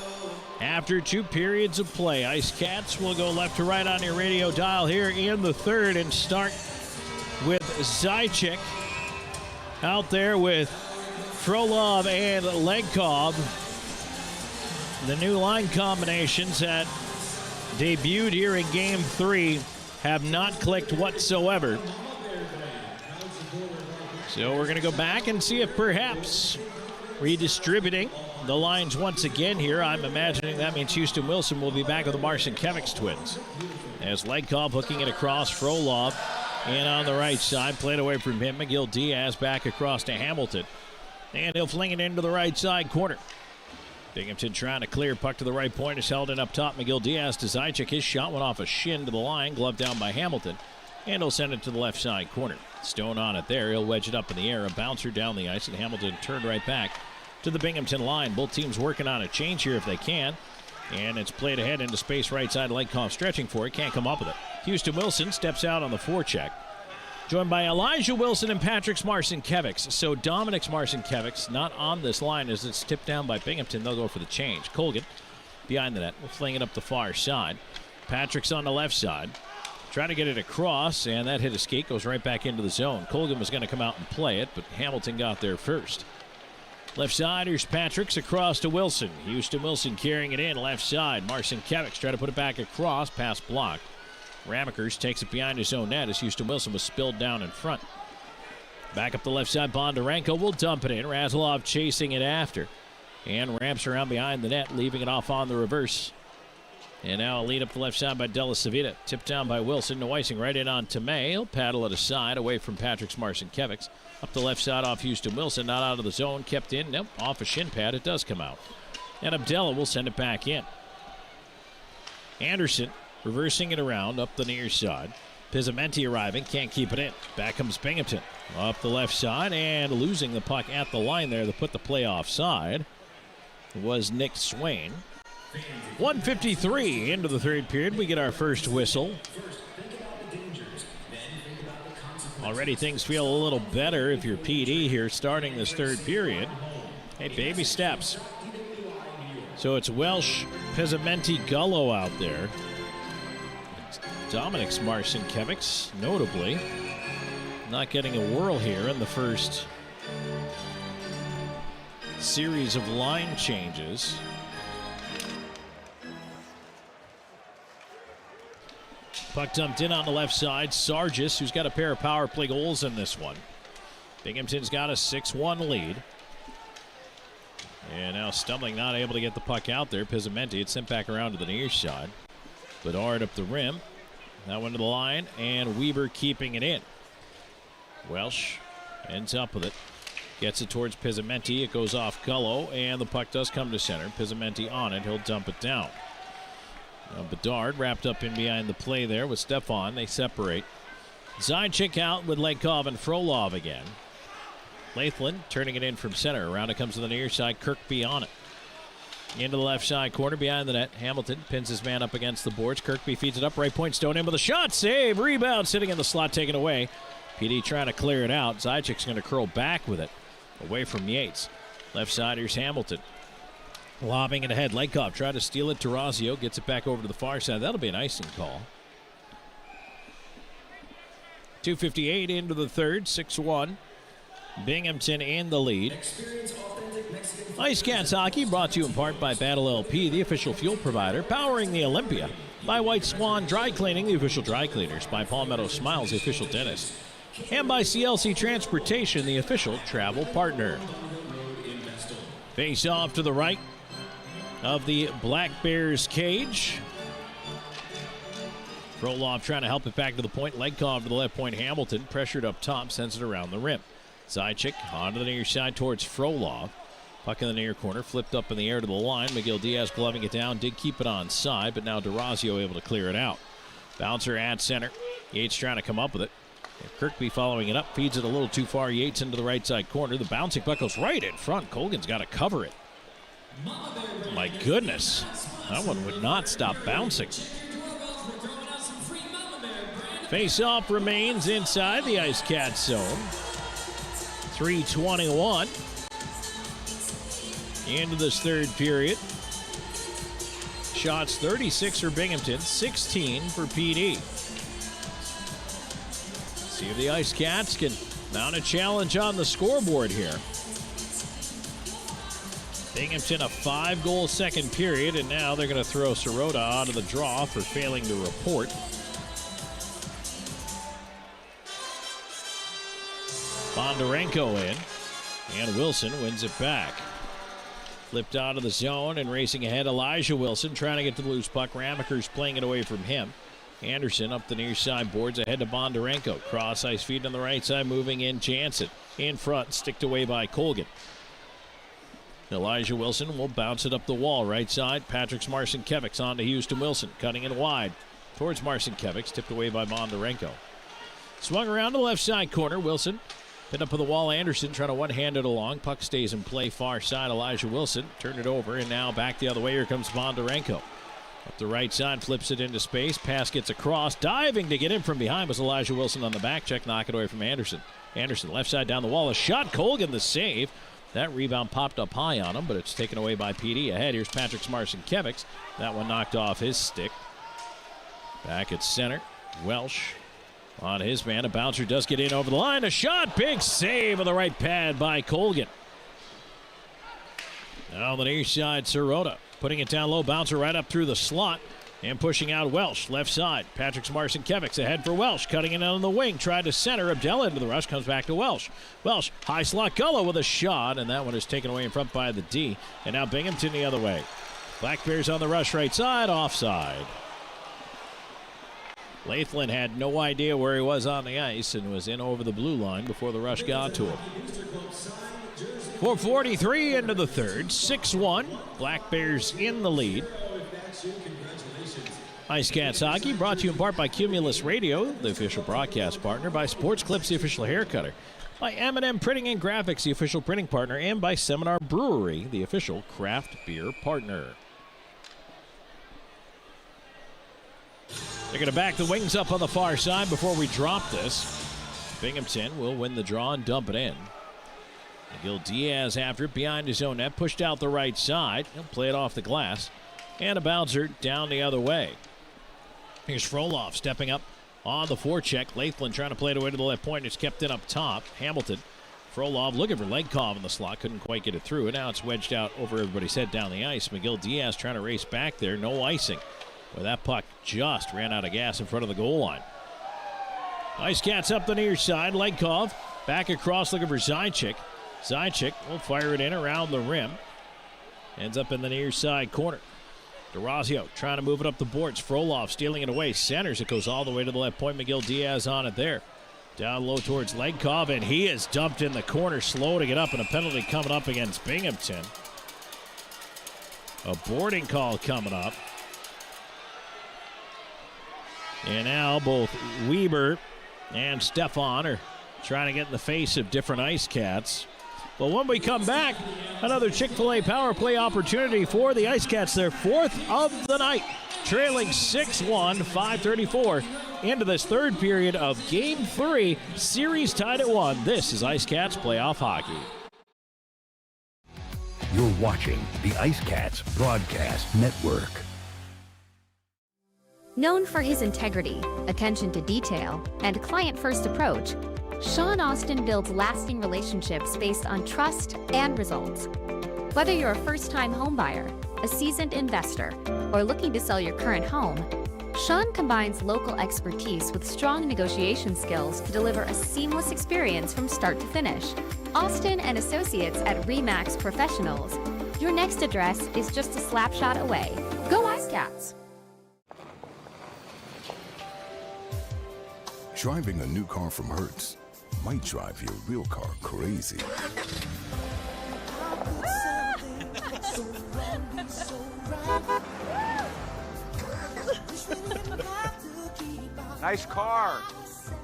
After 2 periods of play, IceCats will go left to right on your radio dial here in the third and start with Zychik out there with Frolov and Legkov. The new line combinations that debuted here in Game 3 have not clicked whatsoever. So we're going to go back and see if perhaps redistributing the lines once again here. I'm imagining that means Houston Wilson will be back with the Marcinkiewicz twins. As Legkov hooking it across, Frolov in on the right side, played away from him. McGill Diaz back across to Hamilton. And he'll fling it into the right side corner. Binghamton trying to clear, puck to the right point is held in up top. McGill Diaz to Zychik. His shot went off a shin to the line, gloved down by Hamilton, and he'll send it to the left side corner. Stone on it there. He'll wedge it up in the air, a bouncer down the ice, and Hamilton turned right back to the Binghamton line. Both teams working on a change here if they can, and it's played ahead into space right side. Legkov stretching for it, can't come up with it. Houston Wilson steps out on the forecheck, joined by Elijah Wilson and Patrick Marcinkiewicz. So Dominik Marcinkiewicz not on this line as it's tipped down by Binghamton. They'll go for the change. Colgan behind the net. We'll fling it up the far side. Patrick's on the left side. Trying to get it across, and that hit a skate. Goes right back into the zone. Colgan was going to come out and play it, but Hamilton got there first. Left side, here's Patrick's across to Wilson. Houston Wilson carrying it in left side. Marcinkiewicz trying to put it back across. Pass blocked. Ramekers takes it behind his own net as Houston Wilson was spilled down in front. Back up the left side, Bondarenko will dump it in. Razilov chasing it after. And ramps around behind the net, leaving it off on the reverse. And now a lead up the left side by Della Savita. Tipped down by Wilson. Noising right in on Tomei. He'll paddle it aside away from Patrick Marcinkiewicz. Up the left side off Houston Wilson. Not out of the zone. Kept in. Nope. Off a shin pad. It does come out. And Abdella will send it back in. Anderson reversing it around up the near side. Pizzamenti arriving, can't keep it in. Back comes Binghamton up the left side and losing the puck at the line there to put the play offside was Nick Swain. 1:53 into the third period. We get our first whistle. Already things feel a little better if you're PD here starting this third period. Hey, baby steps. So it's Welsh, Pizzamenti, Gullo out there. Dominik Marcinkiewicz, notably, not getting a whirl here in the first series of line changes. Puck dumped in on the left side. Sargis, who's got a pair of power play goals in this one. Binghamton's got a 6-1 lead. And now stumbling, not able to get the puck out there. Pizzamenti, it's sent back around to the near side. Bedard up the rim. That one to the line, and Weber keeping it in. Welsh ends up with it. Gets it towards Pizzamenti. It goes off Gullo, and the puck does come to center. Pizzamenti on it. He'll dump it down. Now Bedard wrapped up in behind the play there with Stefan. They separate. Zychik out with Legkov and Frolov again. Lathlen turning it in from center. Around it comes to the near side. Kirkby on it. Into the left side corner behind the net. Hamilton pins his man up against the boards. Kirkby feeds it up. Right point. Stone in with a shot. Save. Rebound. Sitting in the slot. Taken away. PD trying to clear it out. Zychik's going to curl back with it. Away from Yates. Left side. Here's Hamilton. Lobbing it ahead. Legkov tried to steal it. Tarazio gets it back over to the far side. That'll be an icing call. 2:58 into the third. 6-1. Binghamton in the lead. IceCats Hockey brought to you in part by Battle LP, the official fuel provider, powering the Olympia. By White Swan Dry Cleaning, the official dry cleaners. By Palmetto Smiles, the official dentist. And by CLC Transportation, the official travel partner. Face off to the right of the Black Bears cage. Frolov trying to help it back to the point. Legkov to the left point. Hamilton pressured up top, sends it around the rim. Zychik onto the near side towards Frolov. Puck in the near corner, flipped up in the air to the line. McGill Diaz gloving it down, did keep it on side, but now Tarazio able to clear it out. Bouncer at center. Yates trying to come up with it. Kirkby following it up, feeds it a little too far. Yates into the right side corner. The bouncing puck goes right in front. Colgan's got to cover it. My goodness, that one would not stop bouncing. Face-off remains inside the IceCats zone. 3:21 into this third period. Shots 36 for Binghamton, 16 for PD. See if the IceCats can mount a challenge on the scoreboard here. Binghamton a 5-goal second period, and now they're going to throw Sirota out of the draw for failing to report. Bondarenko in, and Wilson wins it back. Flipped out of the zone and racing ahead, Elijah Wilson trying to get to the loose puck. Ramaker's playing it away from him. Anderson up the near side boards ahead to Bondarenko. Cross ice feed on the right side, moving in Jansen. In front, sticked away by Colgan. Elijah Wilson will bounce it up the wall. Right side, Patrick's Marcinkiewicz on to Houston Wilson. Cutting it wide towards Marcinkiewicz, tipped away by Bondarenko. Swung around to the left side corner. Wilson hit up with the wall. Anderson trying to one-hand it along. Puck stays in play far side. Elijah Wilson turned it over, and now back the other way. Here comes Bondarenko. Up the right side, flips it into space. Pass gets across. Diving to get in from behind was Elijah Wilson on the back check. Knock it away from Anderson. Anderson left side down the wall. A shot. Colgan the save. That rebound popped up high on him, but it's taken away by PD. Ahead, here's Patrick's Marcinkiewicz. That one knocked off his stick. Back at center, Welsh on his man. A bouncer does get in over the line. A shot. Big save on the right pad by Colgan. Now the near side, Sirota putting it down low. Bouncer right up through the slot and pushing out Welsh. Left side, Patrick's Marcinkiewicz ahead for Welsh. Cutting it on the wing. Tried to center. Abdella into the rush. Comes back to Welsh. Welsh, high slot. Gullo with a shot, and that one is taken away in front by the D. And now Binghamton the other way. Black Bears on the rush right side. Offside. Lathlen had no idea where he was on the ice and was in over the blue line before the rush got to him. 4:43 into the third. 6-1. Black Bears in the lead. IceCats Hockey brought to you in part by Cumulus Radio, the official broadcast partner, by Sports Clips, the official hair cutter, by M&M Printing and Graphics, the official printing partner, and by Seminar Brewery, the official craft beer partner. They're going to back the wings up on the far side before we drop this. Binghamton will win the draw and dump it in. Miguel Diaz after it behind his own net, pushed out the right side. He'll play it off the glass. And a bouncer down the other way. Here's Frolov stepping up on the forecheck. Lathlen trying to play it away to the left point. It's kept in up top. Hamilton. Frolov looking for Legkov in the slot. Couldn't quite get it through. And now it's wedged out over everybody's head down the ice. Miguel Diaz trying to race back there. No icing. Well, that puck just ran out of gas in front of the goal line. IceCats up the near side. Legkov back across looking for Zajac. Zajac will fire it in around the rim. Ends up in the near side corner. DeRazio trying to move it up the boards. Frolov stealing it away. Centers. It goes all the way to the left point. Miguel Diaz on it there. Down low towards Legkov, and he is dumped in the corner. Slow to get up, and a penalty coming up against Binghamton. A boarding call coming up. And now both Weber and Stefan are trying to get in the face of different IceCats. Well, when we come back, another Chick-fil-A power play opportunity for the IceCats, their fourth of the night, trailing 6-1, 5:34 into this third period of Game 3, series tied at 1. This is IceCats Playoff Hockey. You're watching the IceCats Broadcast Network. Known for his integrity, attention to detail, and client-first approach, Sean Austin builds lasting relationships based on trust and results. Whether you're a first-time homebuyer, a seasoned investor, or looking to sell your current home, Sean combines local expertise with strong negotiation skills to deliver a seamless experience from start to finish. Austin and Associates at RE/MAX Professionals. Your next address is just a slap shot away. Go IceCats! Driving a new car from Hertz might drive your real car crazy. Nice car.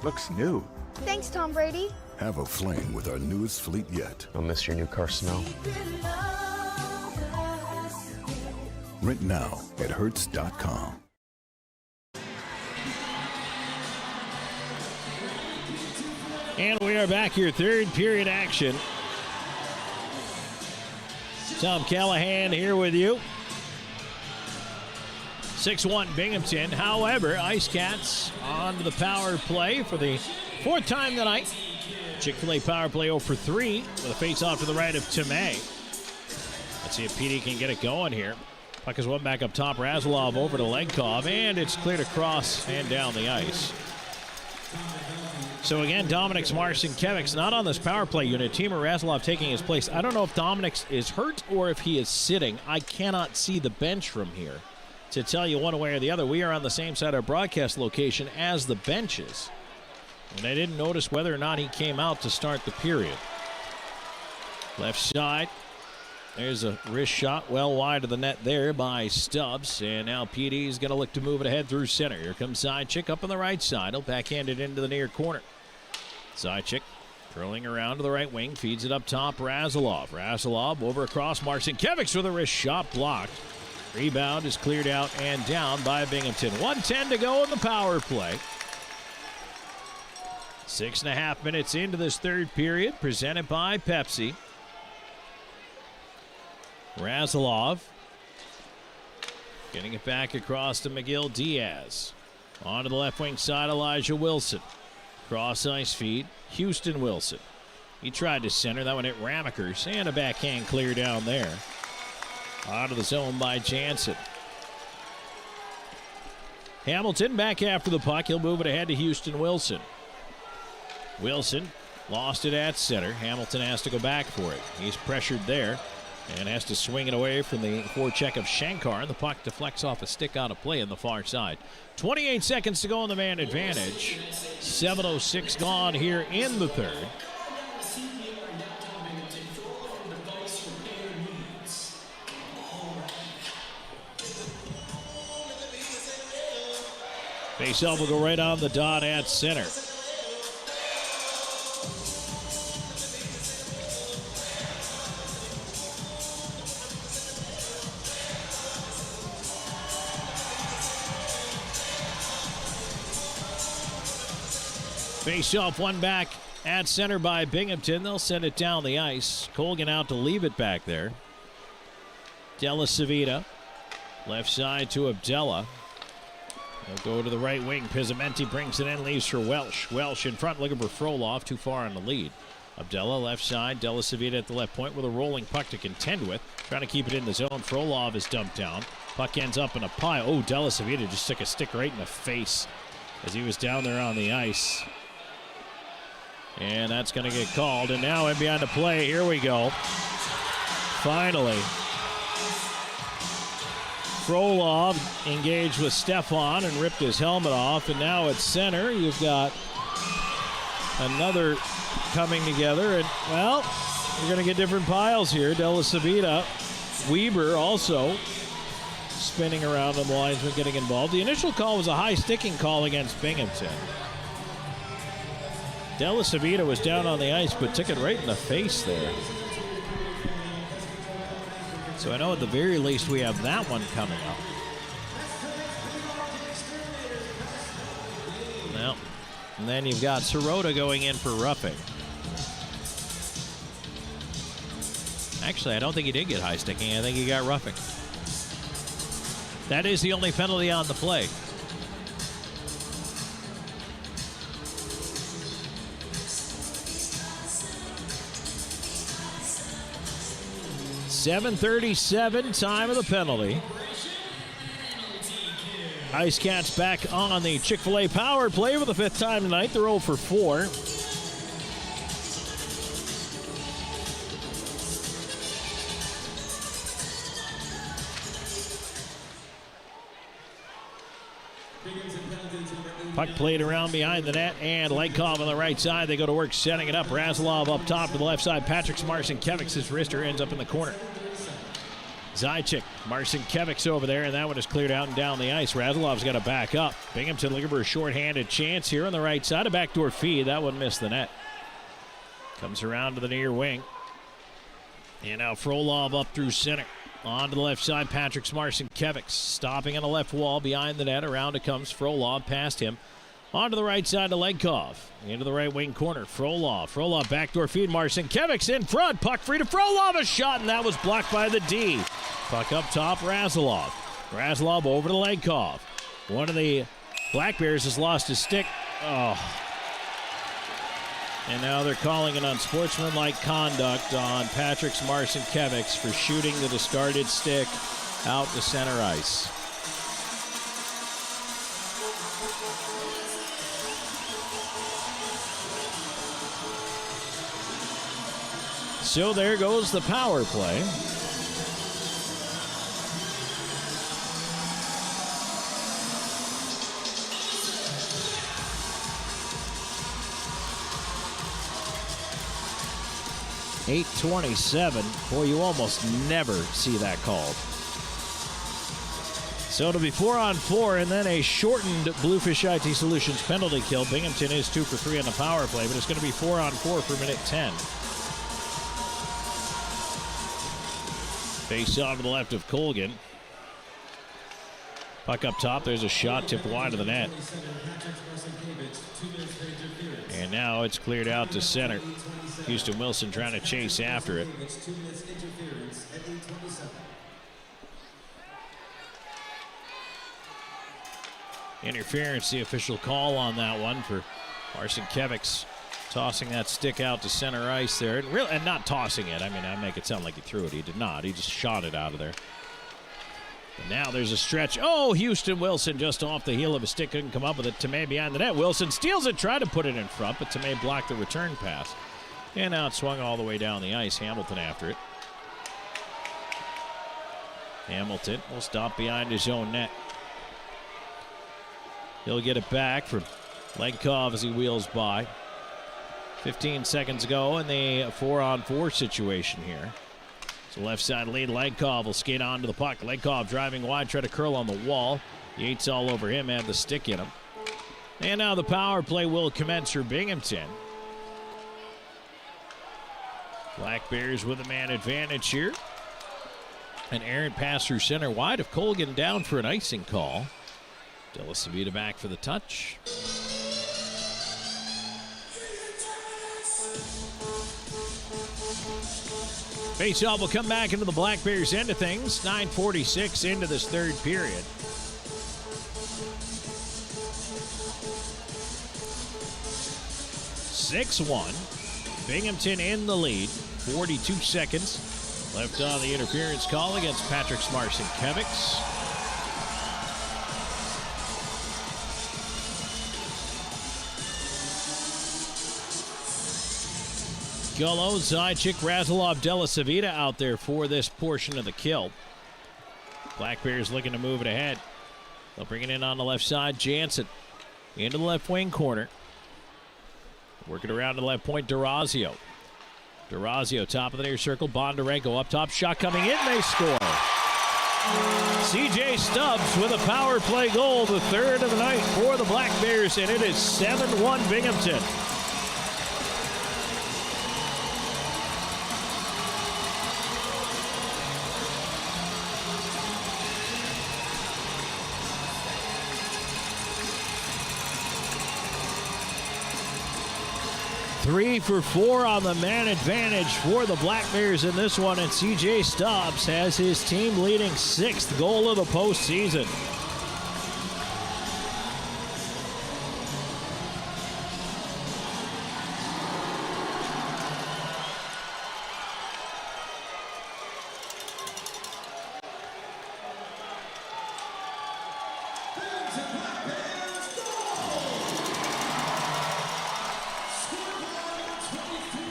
Looks new. Thanks, Tom Brady. Have a fling with our newest fleet yet. Don't miss your new car smell. Rent now at Hertz.com. And we are back here, third period action. Tom Callahan here with you. 6-1 Binghamton. However, IceCats on the power play for the fourth time tonight. Chick-fil-A power play 0 for 3 with a face-off to the right of Tomei. Let's see if PD can get it going here. Puck is one back up top. Razilov over to Legkov, and it's cleared across and down the ice. So again, Dominik's Marcinkiewicz not on this power play unit. Timur Razilov taking his place. I don't know if Dominik is hurt or if he is sitting. I cannot see the bench from here to tell you one way or the other. We are on the same side of our broadcast location as the benches. And I didn't notice whether or not he came out to start the period. Left side. There's a wrist shot well wide of the net there by Stubbs. And now PD is going to look to move it ahead through center. Here comes Zajac up on the right side. He'll backhand it into the near corner. Zajac curling around to the right wing. Feeds it up top. Razilov. Razilov over across Marcinkiewicz with a wrist shot blocked. Rebound is cleared out and down by Binghamton. 1:10 to go in the power play. 6.5 minutes into this third period. Presented by Pepsi. Razilov getting it back across to McGill Diaz. Onto the left wing side, Elijah Wilson. Cross ice feed, Houston Wilson. He tried to center. That one hit Ramakers, and a backhand clear down there. Out of the zone by Jansen. Hamilton back after the puck. He'll move it ahead to Houston Wilson. Wilson lost it at center. Hamilton has to go back for it. He's pressured there and has to swing it away from the forecheck of Shankar. And the puck deflects off a stick out of play on the far side. 28 seconds to go on the man advantage. 7:06 gone here in the third. Faceoff will go right on the dot at center. Face-off one back at center by Binghamton. They'll send it down the ice. Colgan out to leave it back there. Della Savita. Left side to Abdella. They'll go to the right wing. Pizzamenti brings it in, leaves for Welsh. Welsh in front, looking for Frolov, too far on the lead. Abdella left side. Della Savita at the left point with a rolling puck to contend with. Trying to keep it in the zone. Frolov is dumped down. Puck ends up in a pile. Oh, Della Savita just took a stick right in the face as he was down there on the ice. And that's going to get called. And now in behind the play. Here we go. Finally. Frolov engaged with Stefan and ripped his helmet off. And now at center, you've got another coming together. And, well, you're going to get different piles here. Della Savita. Weber also spinning around on the linesman getting involved. The initial call was a high sticking call against Binghamton. Della Savita was down on the ice, but took it right in the face there. So I know at the very least we have that one coming up. Well, and then you've got Sirota going in for roughing. Actually, I don't think he did get high sticking. I think he got roughing. That is the only penalty on the play. .737 time of the penalty. IceCats back on the Chick-fil-A power play for the fifth time tonight. They're 0 for 4. Puck played around behind the net, and Legkov on the right side. They go to work setting it up. Razilov up top to the left side. Patrick Marcinkiewicz' wrister ends up in the corner. Zajac, Marcinkiewicz over there, and that one is cleared out and down the ice. Razilov's got to back up. Binghamton looking for a shorthanded chance here on the right side. A backdoor feed. That one missed the net. Comes around to the near wing. And now Frolov up through center. On to the left side, Patrick Marcinkiewicz stopping on the left wall behind the net. Around it comes Frolov past him. Onto the right side to Legkov. Into the right wing corner. Frolov. Frolov backdoor feed. Marcinkiewicz in front. Puck free to Frolov. A shot, and that was blocked by the D. Puck up top. Razilov. Razilov over to Legkov. One of the Black Bears has lost his stick. Oh. And now they're calling an unsportsmanlike conduct on Patrick Marcinkiewicz for shooting the discarded stick out to center ice. So there goes the power play. .827. Boy, you almost never see that called. So it'll be 4-on-4 and then a shortened Bluefish IT Solutions penalty kill. Binghamton is 2 for 3 on the power play, but it's going to be 4-on-4 for minute 10. Face off to the left of Colgan. Puck up top. There's a shot tipped wide of the net. And now it's cleared out to center. Houston Wilson trying to chase after it. Interference, the official call on that one for Marcinkiewicz. Tossing that stick out to center ice there. And not tossing it. I mean, I make it sound like he threw it. He did not. He just shot it out of there. But now there's a stretch. Oh, Houston Wilson just off the heel of a stick. Couldn't come up with it. Tamay behind the net. Wilson steals it. Tried to put it in front, but Tamay blocked the return pass. And now it swung all the way down the ice. Hamilton after it. Hamilton will stop behind his own net. He'll get it back from Legkov as he wheels by. 15 seconds ago in the 4-on-4 situation here. So left side lead, Legkov will skate onto the puck. Legkov driving wide, try to curl on the wall. Yates all over him, had the stick in him. And now the power play will commence for Binghamton. Black Bears with a man advantage here. An errant pass through center wide of Colgan down for an icing call. Delisavita back for the touch. Faceoff will come back into the Black Bears end of things. 9:46 into this third period. (6-1). Binghamton in the lead. 42 seconds left on the interference call against Patrick Marcinkiewicz. Gullo, Zajac, Razilov, Delisavita out there for this portion of the kill. Black Bears looking to move it ahead. They'll bring it in on the left side. Jansen into the left wing corner. Working around to the left point, Durazio. Durazio, top of the near circle. Bondarenko up top. Shot coming in. They score. C.J. Stubbs with a power play goal, the third of the night for the Black Bears, and it is 7-1 Binghamton. Three for 4 on the man advantage for the Black Bears in this one, and C.J. Stubbs has his team leading 6th goal of the postseason.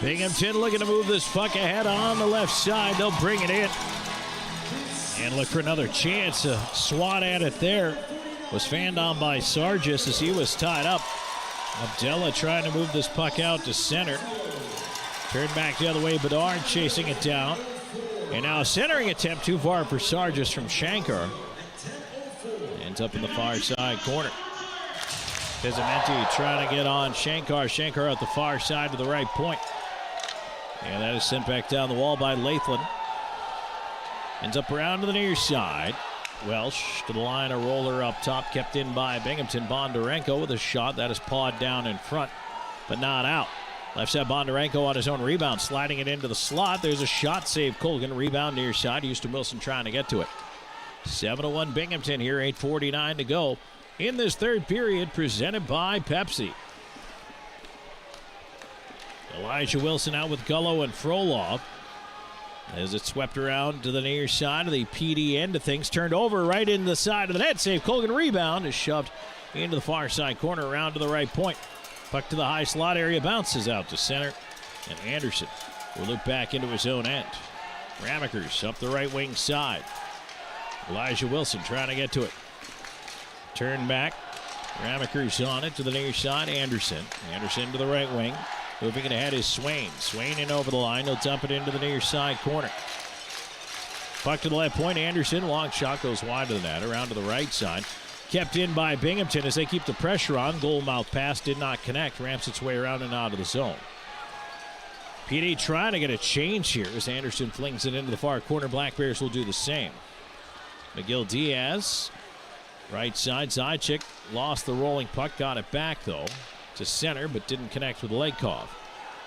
Binghamton looking to move this puck ahead on the left side. They'll bring it in and look for another chance. A swat at it there was fanned on by Sargis as he was tied up. Abdella trying to move this puck out to center. Turned back the other way. Bedard chasing it down. And now a centering attempt too far for Sargis from Shankar. Ends up in the far side corner. Pizzamenti trying to get on Shankar. Shankar at the far side to the right point. And that is sent back down the wall by Lathlen. Ends up around to the near side. Welsh to the line, a roller up top, kept in by Binghamton. Bondarenko with a shot that is pawed down in front, but not out. Left side Bondarenko on his own rebound, sliding it into the slot. There's a shot save. Colgan, rebound near side. Houston Wilson trying to get to it. 7-1 Binghamton here, 8:49 to go in this third period, presented by Pepsi. Elijah Wilson out with Gullo and Frolov. As it's swept around to the near side of the PD end of things. Turned over right into the side of the net. Save. Colgan rebound is shoved into the far side corner around to the right point. Puck to the high slot area. Bounces out to center. And Anderson will loop back into his own end. Ramekers up the right wing side. Elijah Wilson trying to get to it. Turn back. Ramekers on it to the near side. Anderson to the right wing. Moving it ahead is Swain. Swain in over the line. He'll dump it into the near side corner. Puck to the left point. Anderson. Long shot goes wide of the net. Around to the right side. Kept in by Binghamton as they keep the pressure on. Goal mouth pass did not connect. Ramps its way around and out of the zone. PD trying to get a change here as Anderson flings it into the far corner. Black Bears will do the same. McGill Diaz. Right side. Zajic lost the rolling puck. Got it back though to center, but didn't connect with Legkov.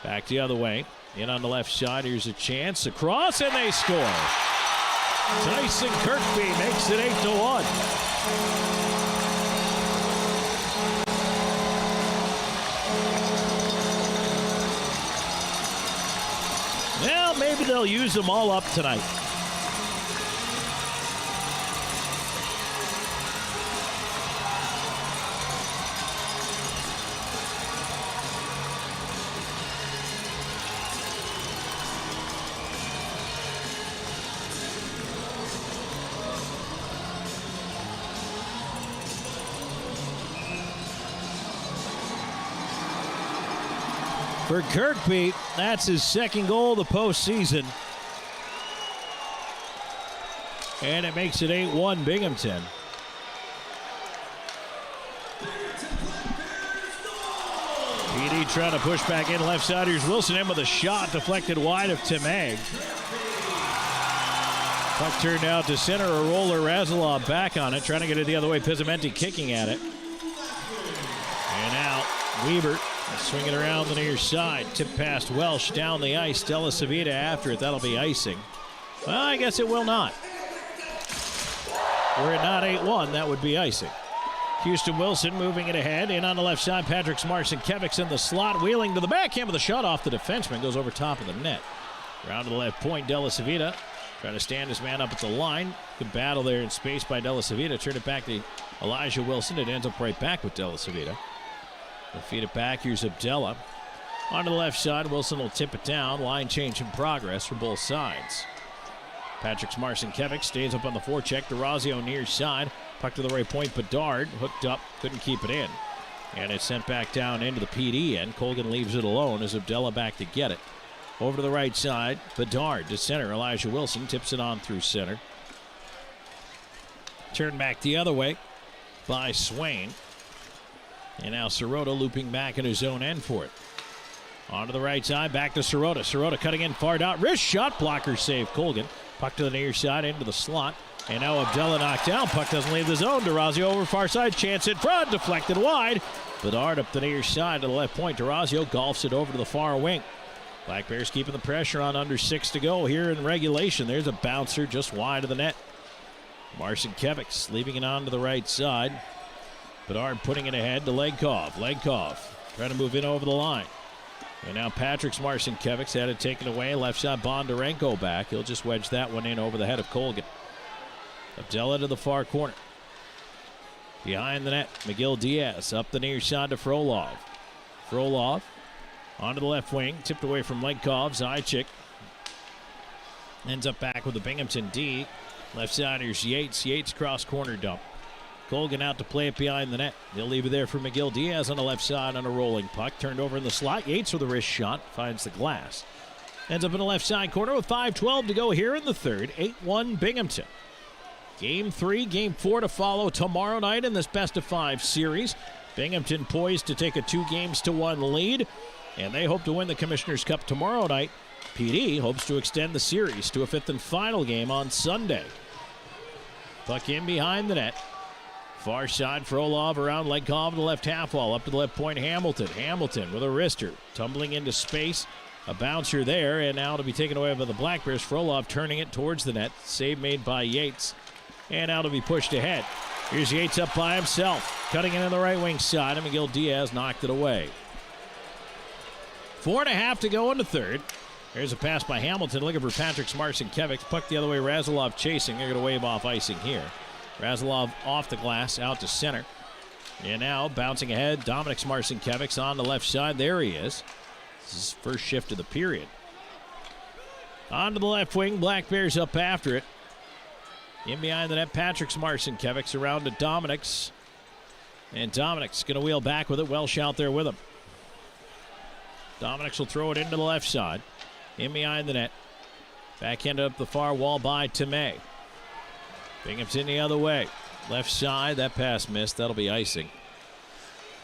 Back the other way. In on the left side. Here's a chance. Across, and they score. Tyson Kirkby makes it 8-1. Well, maybe they'll use them all up tonight. For Kirkby, that's his second goal of the postseason. And it makes it 8-1 Binghamton. PD trying to push back in left side. Here's Wilson in with a shot deflected wide of Tim Egg. Puck turned out to center. A roller. Razalov back on it, trying to get it the other way. Pizzamenti kicking at it. And out. Weber swinging around the near side. Tip past Welsh down the ice. Della Savita after it. That'll be icing. Well, I guess it will not. Were it not 8-1, that would be icing. Houston Wilson moving it ahead. In on the left side, Patrick Marcinkevics in the slot. Wheeling to the backhand with a shot off the defenseman. Goes over top of the net. Round to the left point, Della Savita trying to stand his man up at the line. Good battle there in space by Della Savita. Turn it back to Elijah Wilson. It ends up right back with Della Savita. They'll feed it back. Here's Abdella. On to the left side, Wilson will tip it down. Line change in progress for both sides. Patrick Marcinkevics stays up on the forecheck. DeRazio near side. Puck to the right point. Bedard hooked up. Couldn't keep it in. And it's sent back down into the PD end. Colgan leaves it alone as Abdella back to get it. Over to the right side. Bedard to center. Elijah Wilson tips it on through center. Turned back the other way by Swain. And now Sirota looping back in his own end for it. On to the right side, back to Sirota. Sirota cutting in far down. Wrist shot, blocker save Colgan. Puck to the near side, into the slot. And now Abdella knocked down. Puck doesn't leave the zone. DeRazio over far side, chance in front, deflected wide. Bedard up the near side to the left point. DeRazio golfs it over to the far wing. Black Bears keeping the pressure on, under 6 to go here in regulation. There's a bouncer just wide of the net. Marcinkevics leaving it on to the right side. Bedard putting it ahead to Legkov. Legkov trying to move in over the line. And now Patrick Marcinkevics had it taken away. Left side Bondarenko back. He'll just wedge that one in over the head of Colgan. Abdella to the far corner. Behind the net, McGill Diaz up the near side to Frolov. Frolov onto the left wing. Tipped away from Legkov. Zajic ends up back with the Binghamton D. Left side, here's Yates. Yates cross corner dump. Colgan out to play it behind the net. They'll leave it there for McGill Diaz on the left side on a rolling puck. Turned over in the slot. Yates with a wrist shot. Finds the glass. Ends up in the left side corner with 5:12 to go here in the third. 8-1 Binghamton. Game 3, Game 4 to follow tomorrow night in this best-of-5 series. Binghamton poised to take a 2-1 lead, and they hope to win the Commissioner's Cup tomorrow night. PD hopes to extend the series to a 5th and final game on Sunday. Puck in behind the net. Far side, Frolov around Legkov to the left half wall. Up to the left point, Hamilton. Hamilton with a wrister. Tumbling into space. A bouncer there, and now to be taken away by the Black Bears. Frolov turning it towards the net. Save made by Yates. And now to be pushed ahead. Here's Yates up by himself. Cutting it on the right wing side, and Miguel Diaz knocked it away. 4.5 to go in the third. There's a pass by Hamilton looking for Patrick Marcinkiewicz. Puck the other way, Razilov chasing. They're going to wave off icing here. Razilov off the glass, out to center. And now bouncing ahead, Dominic Marcinkiewicz on the left side. There he is. This is his first shift of the period. On to the left wing, Black Bears up after it. In behind the net, Patrick Marcinkiewicz around to Dominic's. And Dominic's going to wheel back with it. Welsh out there with him. Dominic's will throw it into the left side. In behind the net. Backhanded up the far wall by Tomei. Binghamton the other way. Left side, that pass missed. That'll be icing.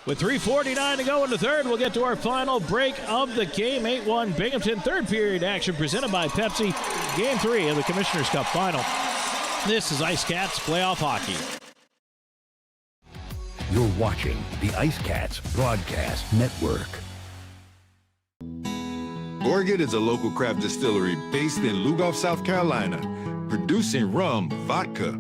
With 3:49 to go in the third, we'll get to our final break of the game. 8-1 Binghamton, third period action presented by Pepsi. Game 3 of the Commissioner's Cup final. This is IceCats Playoff Hockey. You're watching the IceCats Broadcast Network. Gorget is a local craft distillery based in Lugoff, South Carolina, producing rum, vodka,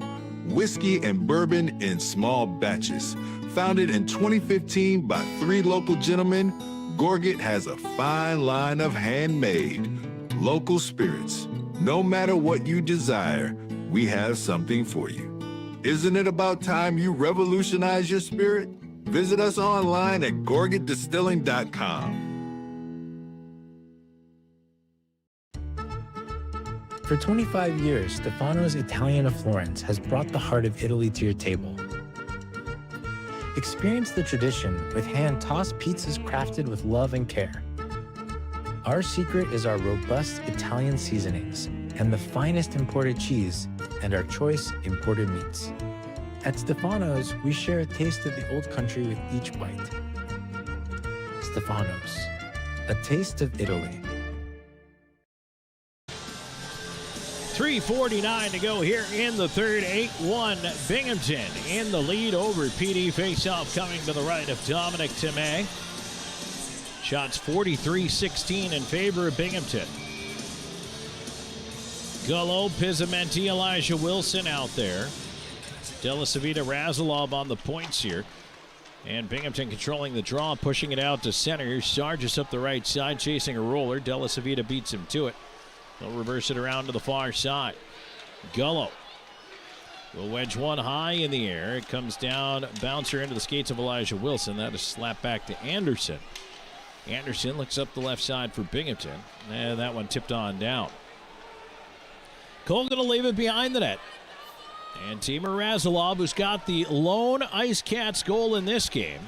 whiskey, and bourbon in small batches. Founded in 2015 by 3 local gentlemen, Gorget has a fine line of handmade, local spirits. No matter what you desire, we have something for you. Isn't it about time you revolutionize your spirit? Visit us online at gorgetdistilling.com. For 25 years, Stefano's Italian of Florence has brought the heart of Italy to your table. Experience the tradition with hand-tossed pizzas crafted with love and care. Our secret is our robust Italian seasonings and the finest imported cheese and our choice imported meats. At Stefano's, we share a taste of the old country with each bite. Stefano's, a taste of Italy. 3:49 to go here in the third. 8-1 Binghamton in the lead over PD. Faceoff coming to the right of Dominic Tomei. Shots 43-16 in favor of Binghamton. Gullo, Pizzamenti, Elijah Wilson out there. Della Savita, Razilov on the points here. And Binghamton controlling the draw, pushing it out to center. Here's Sargis up the right side, chasing a roller. Della Savita beats him to it. They'll reverse it around to the far side. Gullo will wedge one high in the air. It comes down, bouncer into the skates of Elijah Wilson. That is slapped back to Anderson. Anderson looks up the left side for Binghamton. And that one tipped on down. Cole going to leave it behind the net. And Timur Razilov, who's got the lone IceCats goal in this game,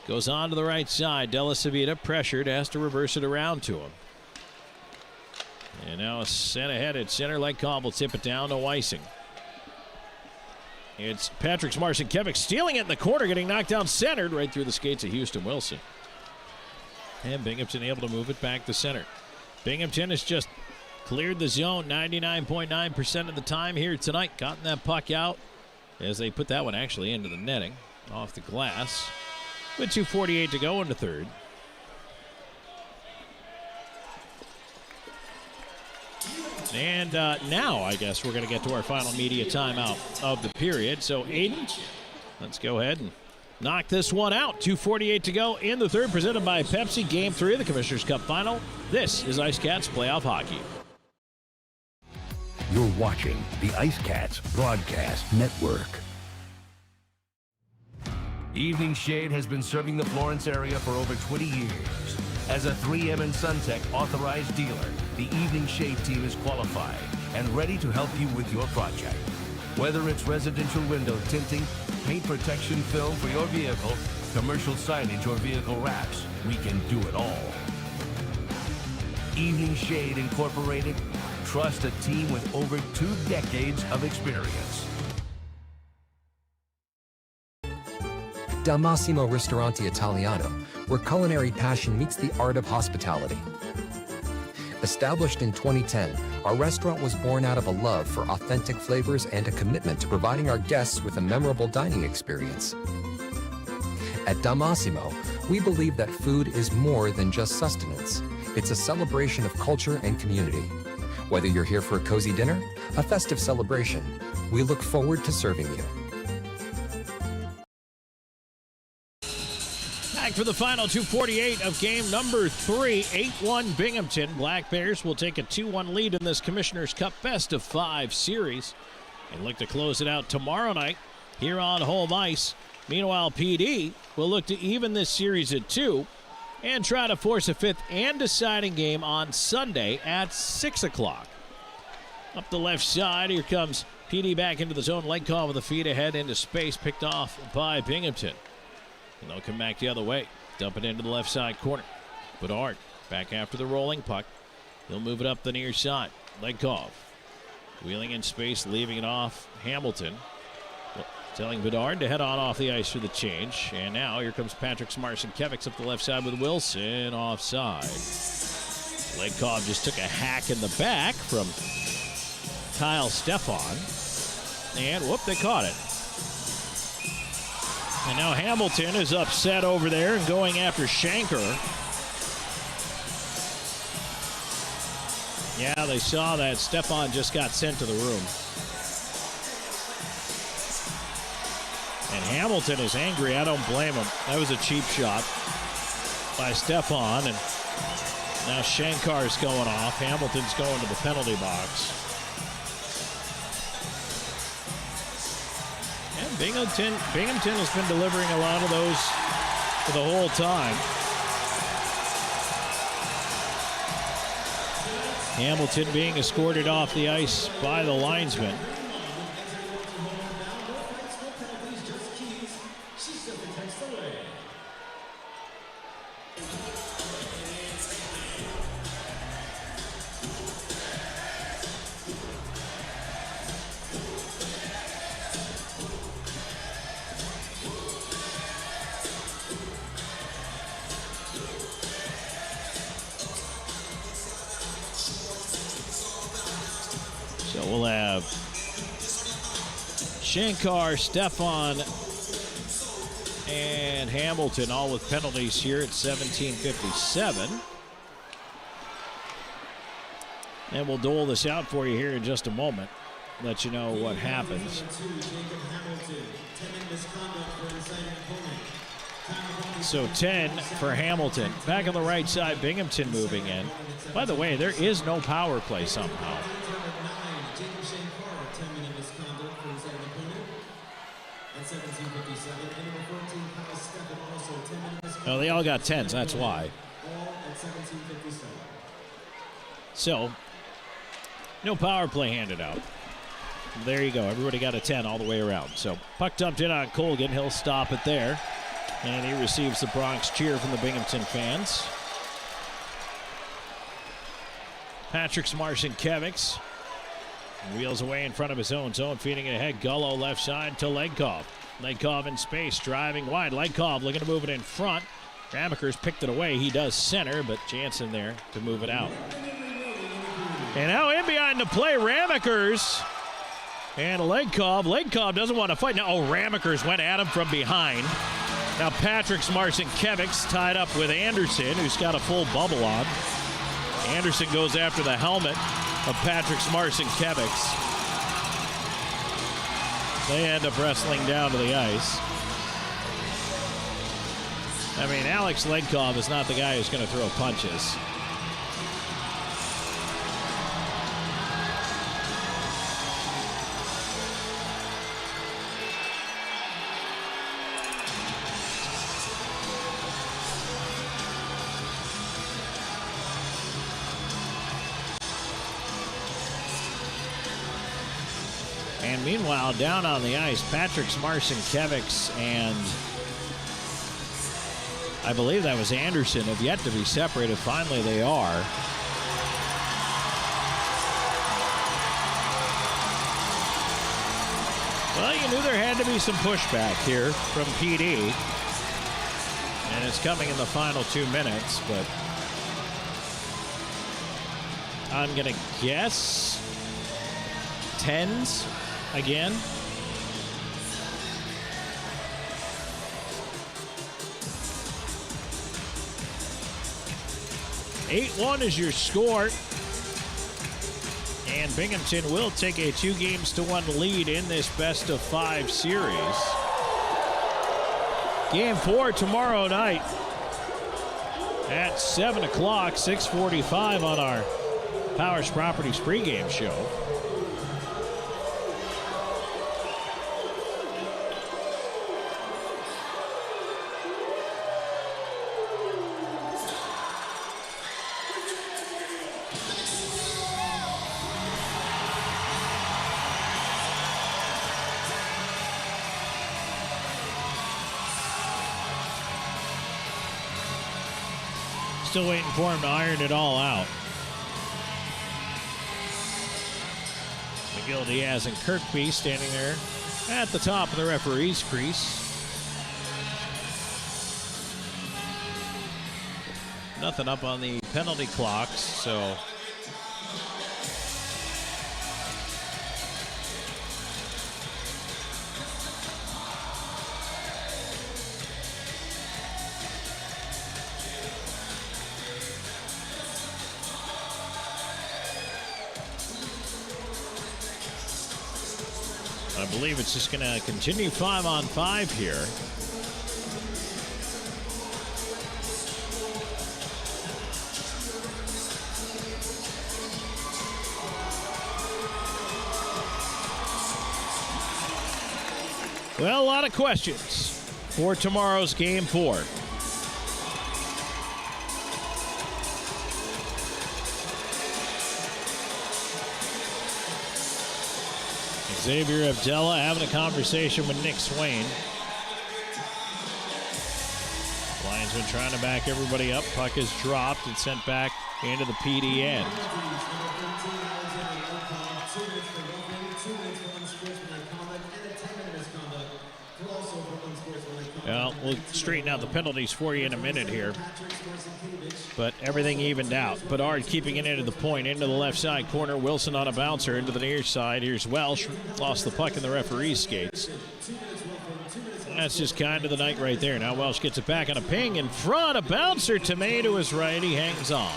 goes on to the right side. Della Savita pressured, has to reverse it around to him. And now sent ahead at center. Legkov will tip it down to icing. It's Patrick Marcinkiewicz stealing it in the corner, getting knocked down centered right through the skates of Houston Wilson. And Binghamton able to move it back to center. Binghamton has just cleared the zone 99.9% of the time here tonight. Gotten that puck out as they put that one actually into the netting off the glass. With 2:48 to go in the third. And now I guess we're going to get to our final media timeout of the period. So Aiden, let's go ahead and knock this one out. 2:48 to go in the third, presented by Pepsi. Game 3 of the Commissioner's Cup final. This is IceCats Playoff Hockey. You're watching the IceCats Broadcast Network. Evening Shade has been serving the Florence area for over 20 years. As a 3M and SunTech authorized dealer, the Evening Shade team is qualified and ready to help you with your project. Whether it's residential window tinting, paint protection film for your vehicle, commercial signage, or vehicle wraps, we can do it all. Evening Shade Incorporated. Trust a team with over 2 decades of experience. Dal Massimo Ristorante Italiano, where culinary passion meets the art of hospitality. Established in 2010, Our restaurant was born out of a love for authentic flavors and a commitment to providing our guests with a memorable dining experience. At Damasimo, we believe that food is more than just sustenance. It's a celebration of culture and community. Whether you're here for a cozy dinner, a festive celebration, we look forward to serving you. Back for the final 2:48 of game number 3, 8-1 Binghamton. Black Bears will take a 2-1 lead in this Commissioner's Cup Best of 5 series and look to close it out tomorrow night here on home ice. Meanwhile, PD will look to even this series at 2 and try to force a 5th and deciding game on Sunday at 6 o'clock. Up the left side, here comes PD back into the zone. Leg call with a feed ahead into space, picked off by Binghamton. And they'll come back the other way. Dump it into the left side corner. Bedard back after the rolling puck. He'll move it up the near side. Legkov wheeling in space, leaving it off Hamilton. Telling Bedard to head on off the ice for the change. And now here comes Patrick Smarson-Kevics up the left side with Wilson offside. Legkov just took a hack in the back from Kyle Stefan. And whoop, they caught it. And now Hamilton is upset over there and going after Shanker. Yeah, they saw that. Stefan just got sent to the room. And Hamilton is angry. I don't blame him. That was a cheap shot by Stefan. And now Shankar's going off. Hamilton's going to the penalty box. And Binghamton has been delivering a lot of those for the whole time. Hamilton being escorted off the ice by the linesman. So we'll have Shankar, Stefan, and Hamilton all with penalties here at 17:57. And we'll dole this out for you here in just a moment. Let you know what happens. So 10 for Hamilton. Back on the right side, Binghamton moving in. By the way, there is no power play somehow. Oh, they all got 10s, that's why. So, no power play handed out. There you go. Everybody got a 10 all the way around. So, puck dumped in on Colgan. He'll stop it there. And he receives the Bronx cheer from the Binghamton fans. Patrick Smarson-Kevics wheels away in front of his own zone, feeding it ahead. Gullo left side to Legkov. Legkov in space, driving wide. Legkov looking to move it in front. Ramakers picked it away. He does center, but Jansen there to move it out. And now in behind the play, Ramakers and Legkov. Legkov doesn't want to fight. Now, Ramakers went at him from behind. Now Patrick Smarson-Kevics tied up with Anderson, who's got a full bubble on. Anderson goes after the helmet of Patrick Smarson-Kevics. They end up wrestling down to the ice. I mean, Alex Legkov is not the guy who's going to throw punches. And meanwhile, down on the ice, Patrick Smarson-Kevics and I believe that was Anderson have yet to be separated. Finally, they are. Well, you knew there had to be some pushback here from PD. And it's coming in the final 2 minutes, but I'm going to guess 10s again. (8-1) is your score. And Binghamton will take a 2-1 lead in this best-of-5 series. Game 4 tomorrow night at 7 o'clock, 6:45 on our Powers Properties pregame show. Still waiting for him to iron it all out. McGill Diaz and Kirkby standing there at the top of the referee's crease. Nothing up on the penalty clocks, so I believe it's just going to continue 5-on-5 here. Well, a lot of questions for tomorrow's Game 4. Xavier Abdella having a conversation with Nick Swain. Linesman trying to back everybody up. Puck is dropped and sent back into the PD end. Well, we'll straighten out the penalties for you in a minute here. But everything evened out. Bedard keeping it into the point, into the left side corner. Wilson on a bouncer into the near side. Here's Welsh. Lost the puck in the referee's skates. That's just kind of the night right there. Now Welsh gets it back on a ping in front. A bouncer. Tomei to his right. He hangs on.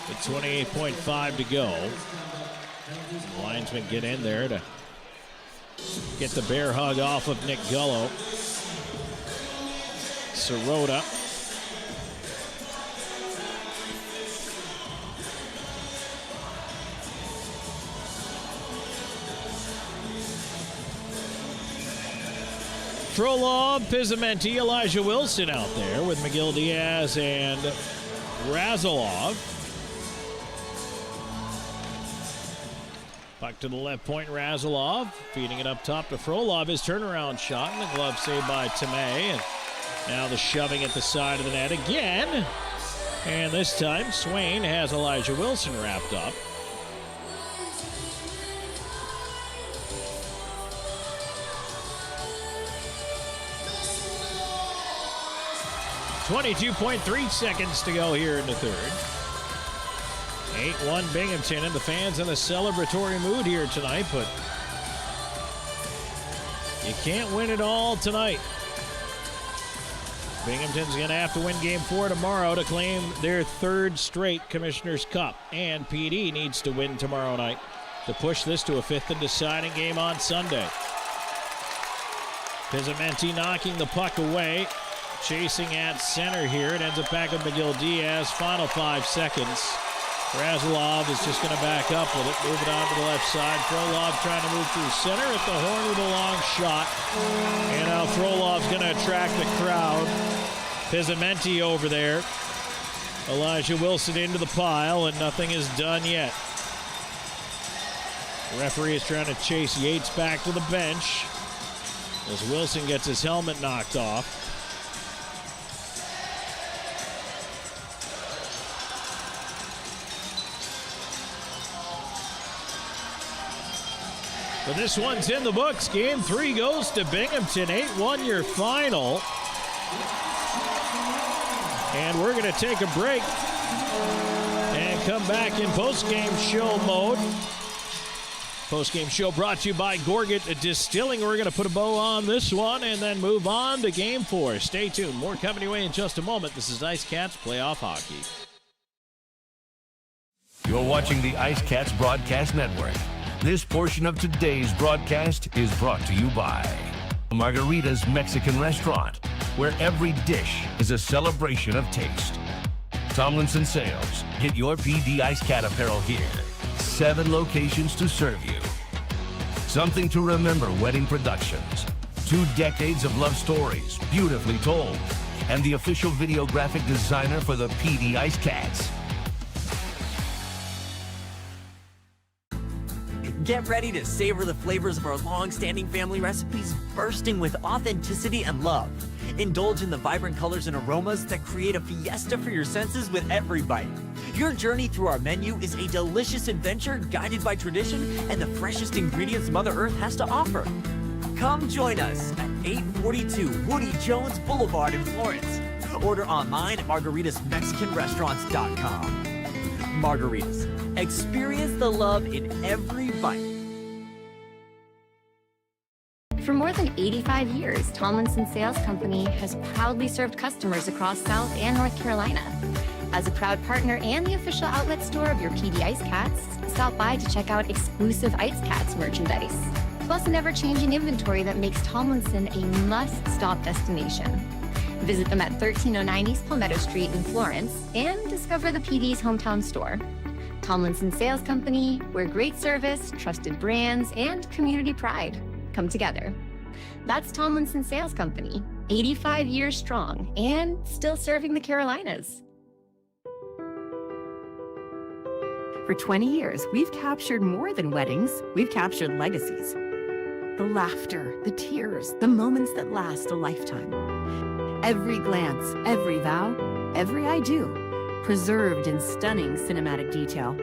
With 28.5 to go. The linesmen get in there to get the bear hug off of Nick Gullo. Sirota. Frolov, Pizamenti, Elijah Wilson out there with McGill Diaz and Razilov. Puck to the left point, Razilov feeding it up top to Frolov. His turnaround shot and the glove saved by Tomei. And now the shoving at the side of the net again. And this time Swain has Elijah Wilson wrapped up. .3 seconds to go here in the third. 8-1 Binghamton, and the fans in a celebratory mood here tonight, but you can't win it all tonight. Binghamton's going to have to win Game 4 tomorrow to claim their third straight Commissioner's Cup, and PD needs to win tomorrow night to push this to a fifth and deciding game on Sunday. Pizamenti knocking the puck away. Chasing at center here. It ends up back with McGill Diaz. Final 5 seconds. Razilov is just going to back up with it. Move it on to the left side. Frolov trying to move through center at the horn with a long shot. And now Frolov's going to attract the crowd. Pizamenti over there. Elijah Wilson into the pile, and nothing is done yet. The referee is trying to chase Yates back to the bench as Wilson gets his helmet knocked off. But this one's in the books. Game 3 goes to Binghamton. 8-1 your final. And we're going to take a break and Welcome back in post-game show mode. Post-game show brought to you by Gorget Distilling. We're going to put a bow on this one and then move on to Game 4. Stay tuned. More coming your way in just a moment. This is IceCats Playoff Hockey. You're watching the IceCats Broadcast Network. This portion of today's broadcast is brought to you by Margarita's Mexican Restaurant, where every dish is a celebration of taste. Tomlinson Sales. Get your PD IceCat apparel here. 7 locations to serve you. Something to Remember Wedding Productions. 2 decades of love stories, beautifully told. And the official video graphic designer for the PD IceCats. Get ready to savor the flavors of our long-standing family recipes bursting with authenticity and love. Indulge in the vibrant colors and aromas that create a fiesta for your senses with every bite. Your journey through our menu is a delicious adventure guided by tradition and the freshest ingredients Mother Earth has to offer. Come join us at 842 Woody Jones Boulevard in Florence. Order online at margaritasmexicanrestaurants.com. Margaritas. Experience the love in every bite. For more than 85 years, Tomlinson Sales Company has proudly served customers across South and North Carolina. As a proud partner and the official outlet store of your PD IceCats, stop by to check out exclusive IceCats merchandise, plus an ever-changing inventory that makes Tomlinson a must-stop destination. Visit them at 1309 East Palmetto Street in Florence and discover the PD's hometown store. Tomlinson Sales Company, where great service, trusted brands, and community pride come together. That's Tomlinson Sales Company, 85 years strong and still serving the Carolinas. For 20 years, we've captured more than weddings. We've captured legacies. The laughter, the tears, the moments that last a lifetime. Every glance, every vow, every I do, preserved in stunning cinematic detail.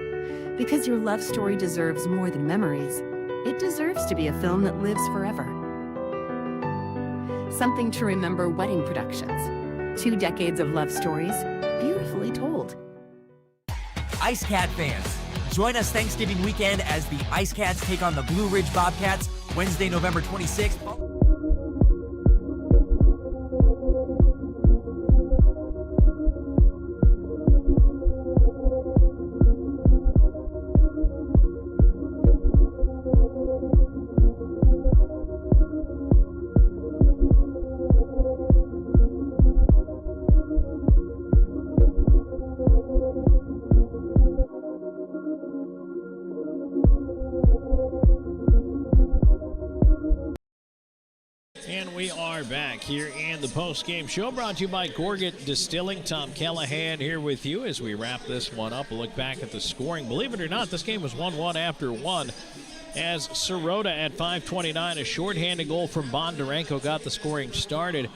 Because your love story deserves more than memories. It deserves to be a film that lives forever. Something to Remember Wedding Productions. 2 decades of love stories, beautifully told. IceCat fans, join us Thanksgiving weekend as the IceCats take on the Blue Ridge Bobcats Wednesday, November 26th. And we are back here in the post-game show, brought to you by Gorget Distilling. Tom Callahan here with you as we wrap this one up. A look back at the scoring. Believe it or not, this game was 1-1 after 1. As Sirota at 5:29, a shorthanded goal from Bondarenko got the scoring started.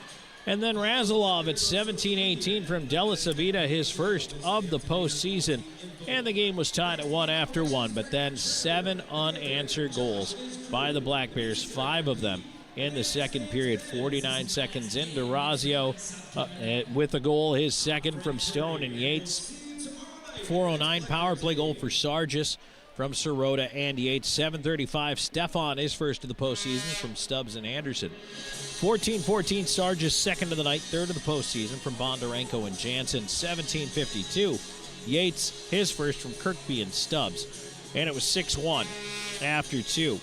And then Razilov at 17:18 from Delisavita, his first of the postseason. And the game was tied at 1 after 1. But then 7 unanswered goals by the Black Bears, 5 of them in the second period. 49 seconds into Razio with a goal, his second from Stone and Yates. 4:09 power play goal for Sargis from Sirota and Yates. 7:35 Stefan, his first of the postseason from Stubbs and Anderson. 14:14 Sargis, second of the night, third of the postseason from Bondarenko and Jansen. 17:52 Yates, his first from Kirkby and Stubbs. And it was 6-1 after 2.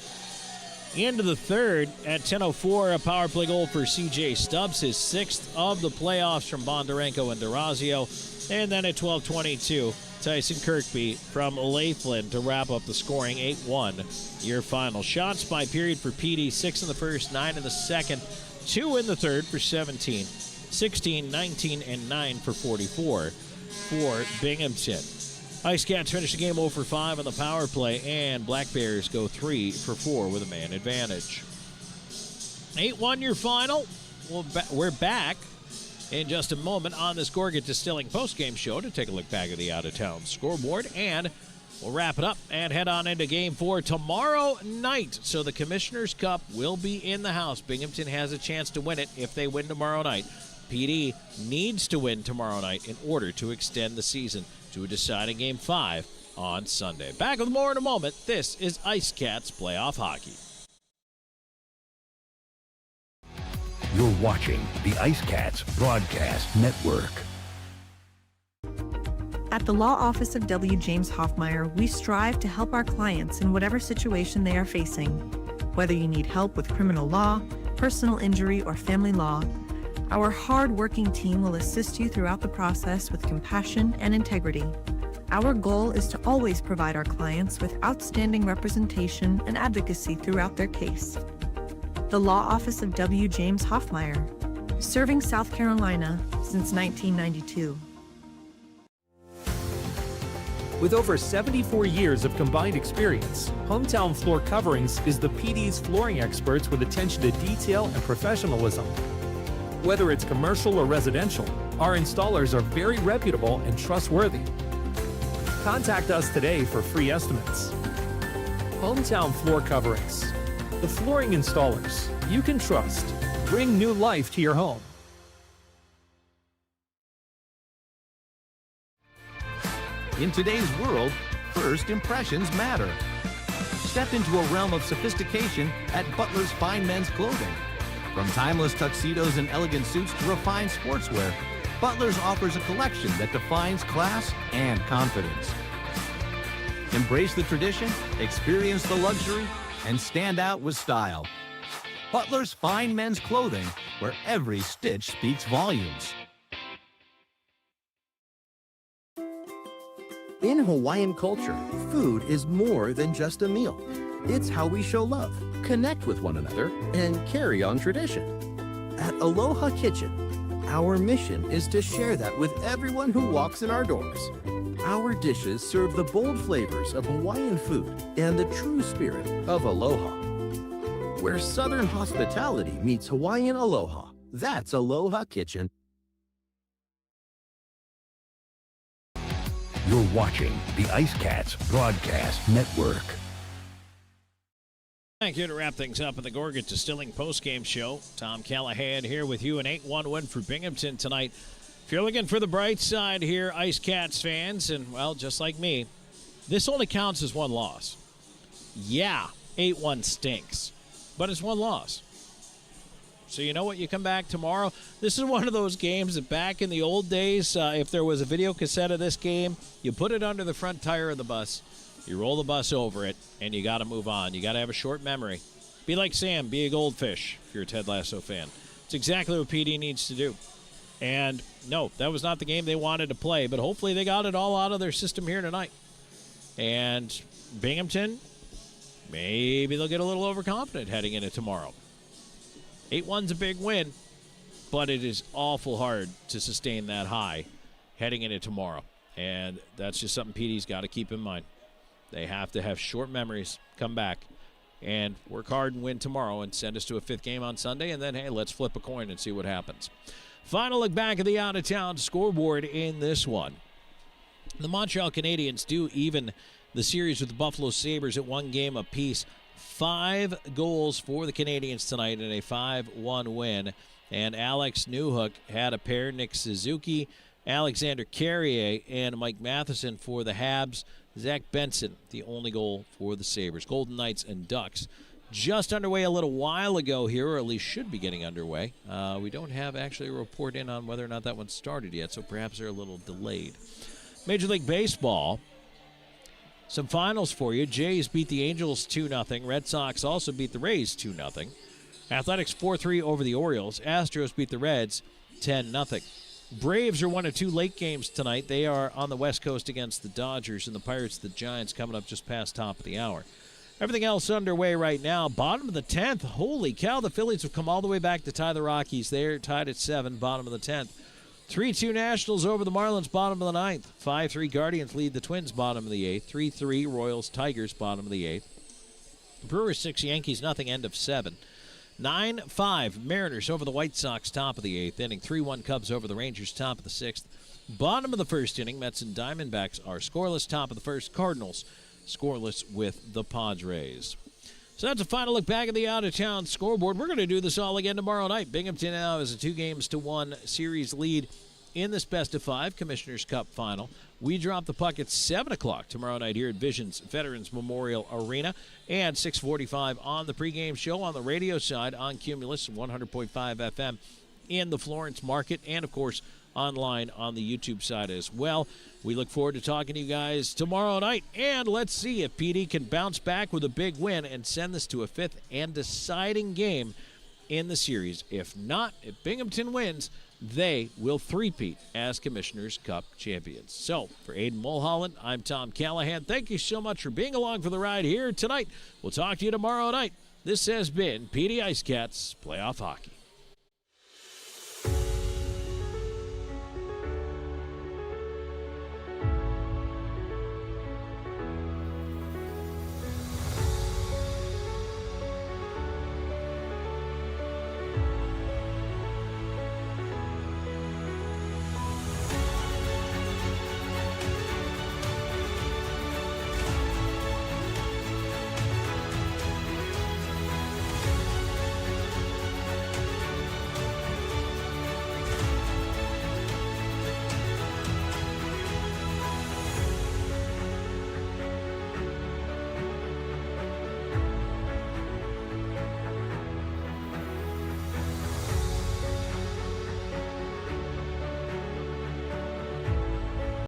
Into the third at 10:04, a power play goal for C.J. Stubbs, his 6th of the playoffs from Bondarenko and DeRazio. And then at 12:22, Tyson Kirkby from Lathland to wrap up the scoring. 8-1 your final. Shots by period for PD, 6 in the first, 9 in the second, 2 in the third for 17, 16, 19, and 9 for 44 for Binghamton. IceCats finish the game 0 for 5 on the power play, and Black Bears go 3 for 4 with a man advantage. 8-1 your final. We're back in just a moment on this Gorget Distilling postgame show to take a look back at the out-of-town scoreboard, and we'll wrap it up and head on into Game 4 tomorrow night. So the Commissioner's Cup will be in the house. Binghamton has a chance to win it if they win tomorrow night. PD needs to win tomorrow night in order to extend the season. to a deciding Game 5 on Sunday. Back with more in a moment. This is IceCats Playoff Hockey. You're watching the IceCats Broadcast Network. At the Law Office of W. James Hoffmeyer, we strive to help our clients in whatever situation they are facing. Whether you need help with criminal law, personal injury, or family law, our hard-working team will assist you throughout the process with compassion and integrity. Our goal is to always provide our clients with outstanding representation and advocacy throughout their case. The Law Office of W. James Hoffmeyer, serving South Carolina since 1992. With over 74 years of combined experience, Hometown Floor Coverings is the PD's flooring experts with attention to detail and professionalism. Whether it's commercial or residential, our installers are very reputable and trustworthy. Contact us today for free estimates. Hometown Floor Coverings, the flooring installers you can trust. Bring new life to your home. In today's world, first impressions matter. Step into a realm of sophistication at Butler's Fine Men's Clothing. From timeless tuxedos and elegant suits to refined sportswear, Butler's offers a collection that defines class and confidence. Embrace the tradition, experience the luxury, and stand out with style. Butler's Fine Men's Clothing, where every stitch speaks volumes. In Hawaiian culture, food is more than just a meal. It's how we show love, connect with one another, and carry on tradition. At Aloha Kitchen, our mission is to share that with everyone who walks in our doors. Our dishes serve the bold flavors of Hawaiian food and the true spirit of aloha. Where Southern hospitality meets Hawaiian aloha, that's Aloha Kitchen. You're watching the IceCats Broadcast Network. Thank you to wrap things up in the Gorgat Distilling postgame show. Tom Callahan here with you. An 8-1 win for Binghamton tonight. If you're looking for the bright side here, IceCats fans, and, well, just like me, this only counts as one loss. Yeah, 8-1 stinks, but it's one loss. So you know what? You come back tomorrow. This is one of those games that back in the old days, if there was a video cassette of this game, you put it under the front tire of the bus, you roll the bus over it, and you got to move on. You got to have a short memory. Be like Sam. Be a goldfish if you're a Ted Lasso fan. It's exactly what PD needs to do. And, no, that was not the game they wanted to play, but hopefully they got it all out of their system here tonight. And Binghamton, maybe they'll get a little overconfident heading into tomorrow. 8-1's a big win, but it is awful hard to sustain that high heading into tomorrow. And that's just something PD's got to keep in mind. They have to have short memories, come back, and work hard and win tomorrow and send us to a fifth game on Sunday. And then, hey, let's flip a coin and see what happens. Final look back at the out-of-town scoreboard in this one. The Montreal Canadiens do even the series with the Buffalo Sabres at one game apiece. 5 goals for the Canadiens tonight in a 5-1 win. And Alex Newhook had a pair. Nick Suzuki, Alexander Carrier, and Mike Matheson for the Habs. Zach Benson, the only goal for the Sabres. Golden Knights and Ducks just underway a little while ago here, or at least should be getting underway. We don't have actually a report in on whether or not that one started yet, so perhaps they're a little delayed. Major League Baseball. Some finals for you. Jays beat the Angels 2-0. Red Sox also beat the Rays 2-0. Athletics 4-3 over the Orioles. Astros beat the Reds 10-0. Braves are one of 2 late games tonight. They are on the West Coast against the Dodgers, and the Pirates, the Giants, coming up just past top of the hour. Everything else underway right now. Bottom of the 10th. Holy cow, the Phillies have come all the way back to tie the Rockies. They're tied at 7, bottom of the 10th. 3-2 Nationals over the Marlins, bottom of the 9th. 5-3 Guardians lead the Twins, bottom of the 8th. 3-3 Royals, Tigers, bottom of the 8th. Brewers 6, Yankees nothing, end of 7. 9-5 Mariners over the White Sox, top of the 8th inning. 3-1 Cubs over the Rangers, top of the 6th. Bottom of the 1st inning, Mets and Diamondbacks are scoreless. Top of the 1st, Cardinals scoreless with the Padres. So that's a final look back at the out-of-town scoreboard. We're going to do this all again tomorrow night. Binghamton now has a 2-1 series lead in this best-of-5 Commissioners Cup final. We drop the puck at 7 o'clock tomorrow night here at Vision's Veterans Memorial Arena, and 6:45 on the pregame show on the radio side on Cumulus 100.5 FM in the Florence market, and, of course, online on the YouTube side as well. We look forward to talking to you guys tomorrow night, and let's see if PD can bounce back with a big win and send this to a 5th and deciding game in the series. If not, if Binghamton wins, they will three-peat as Commissioners Cup champions. So, for Aiden Mulholland, I'm Tom Callahan. Thank you so much for being along for the ride here tonight. We'll talk to you tomorrow night. This has been PD IceCats Playoff Hockey.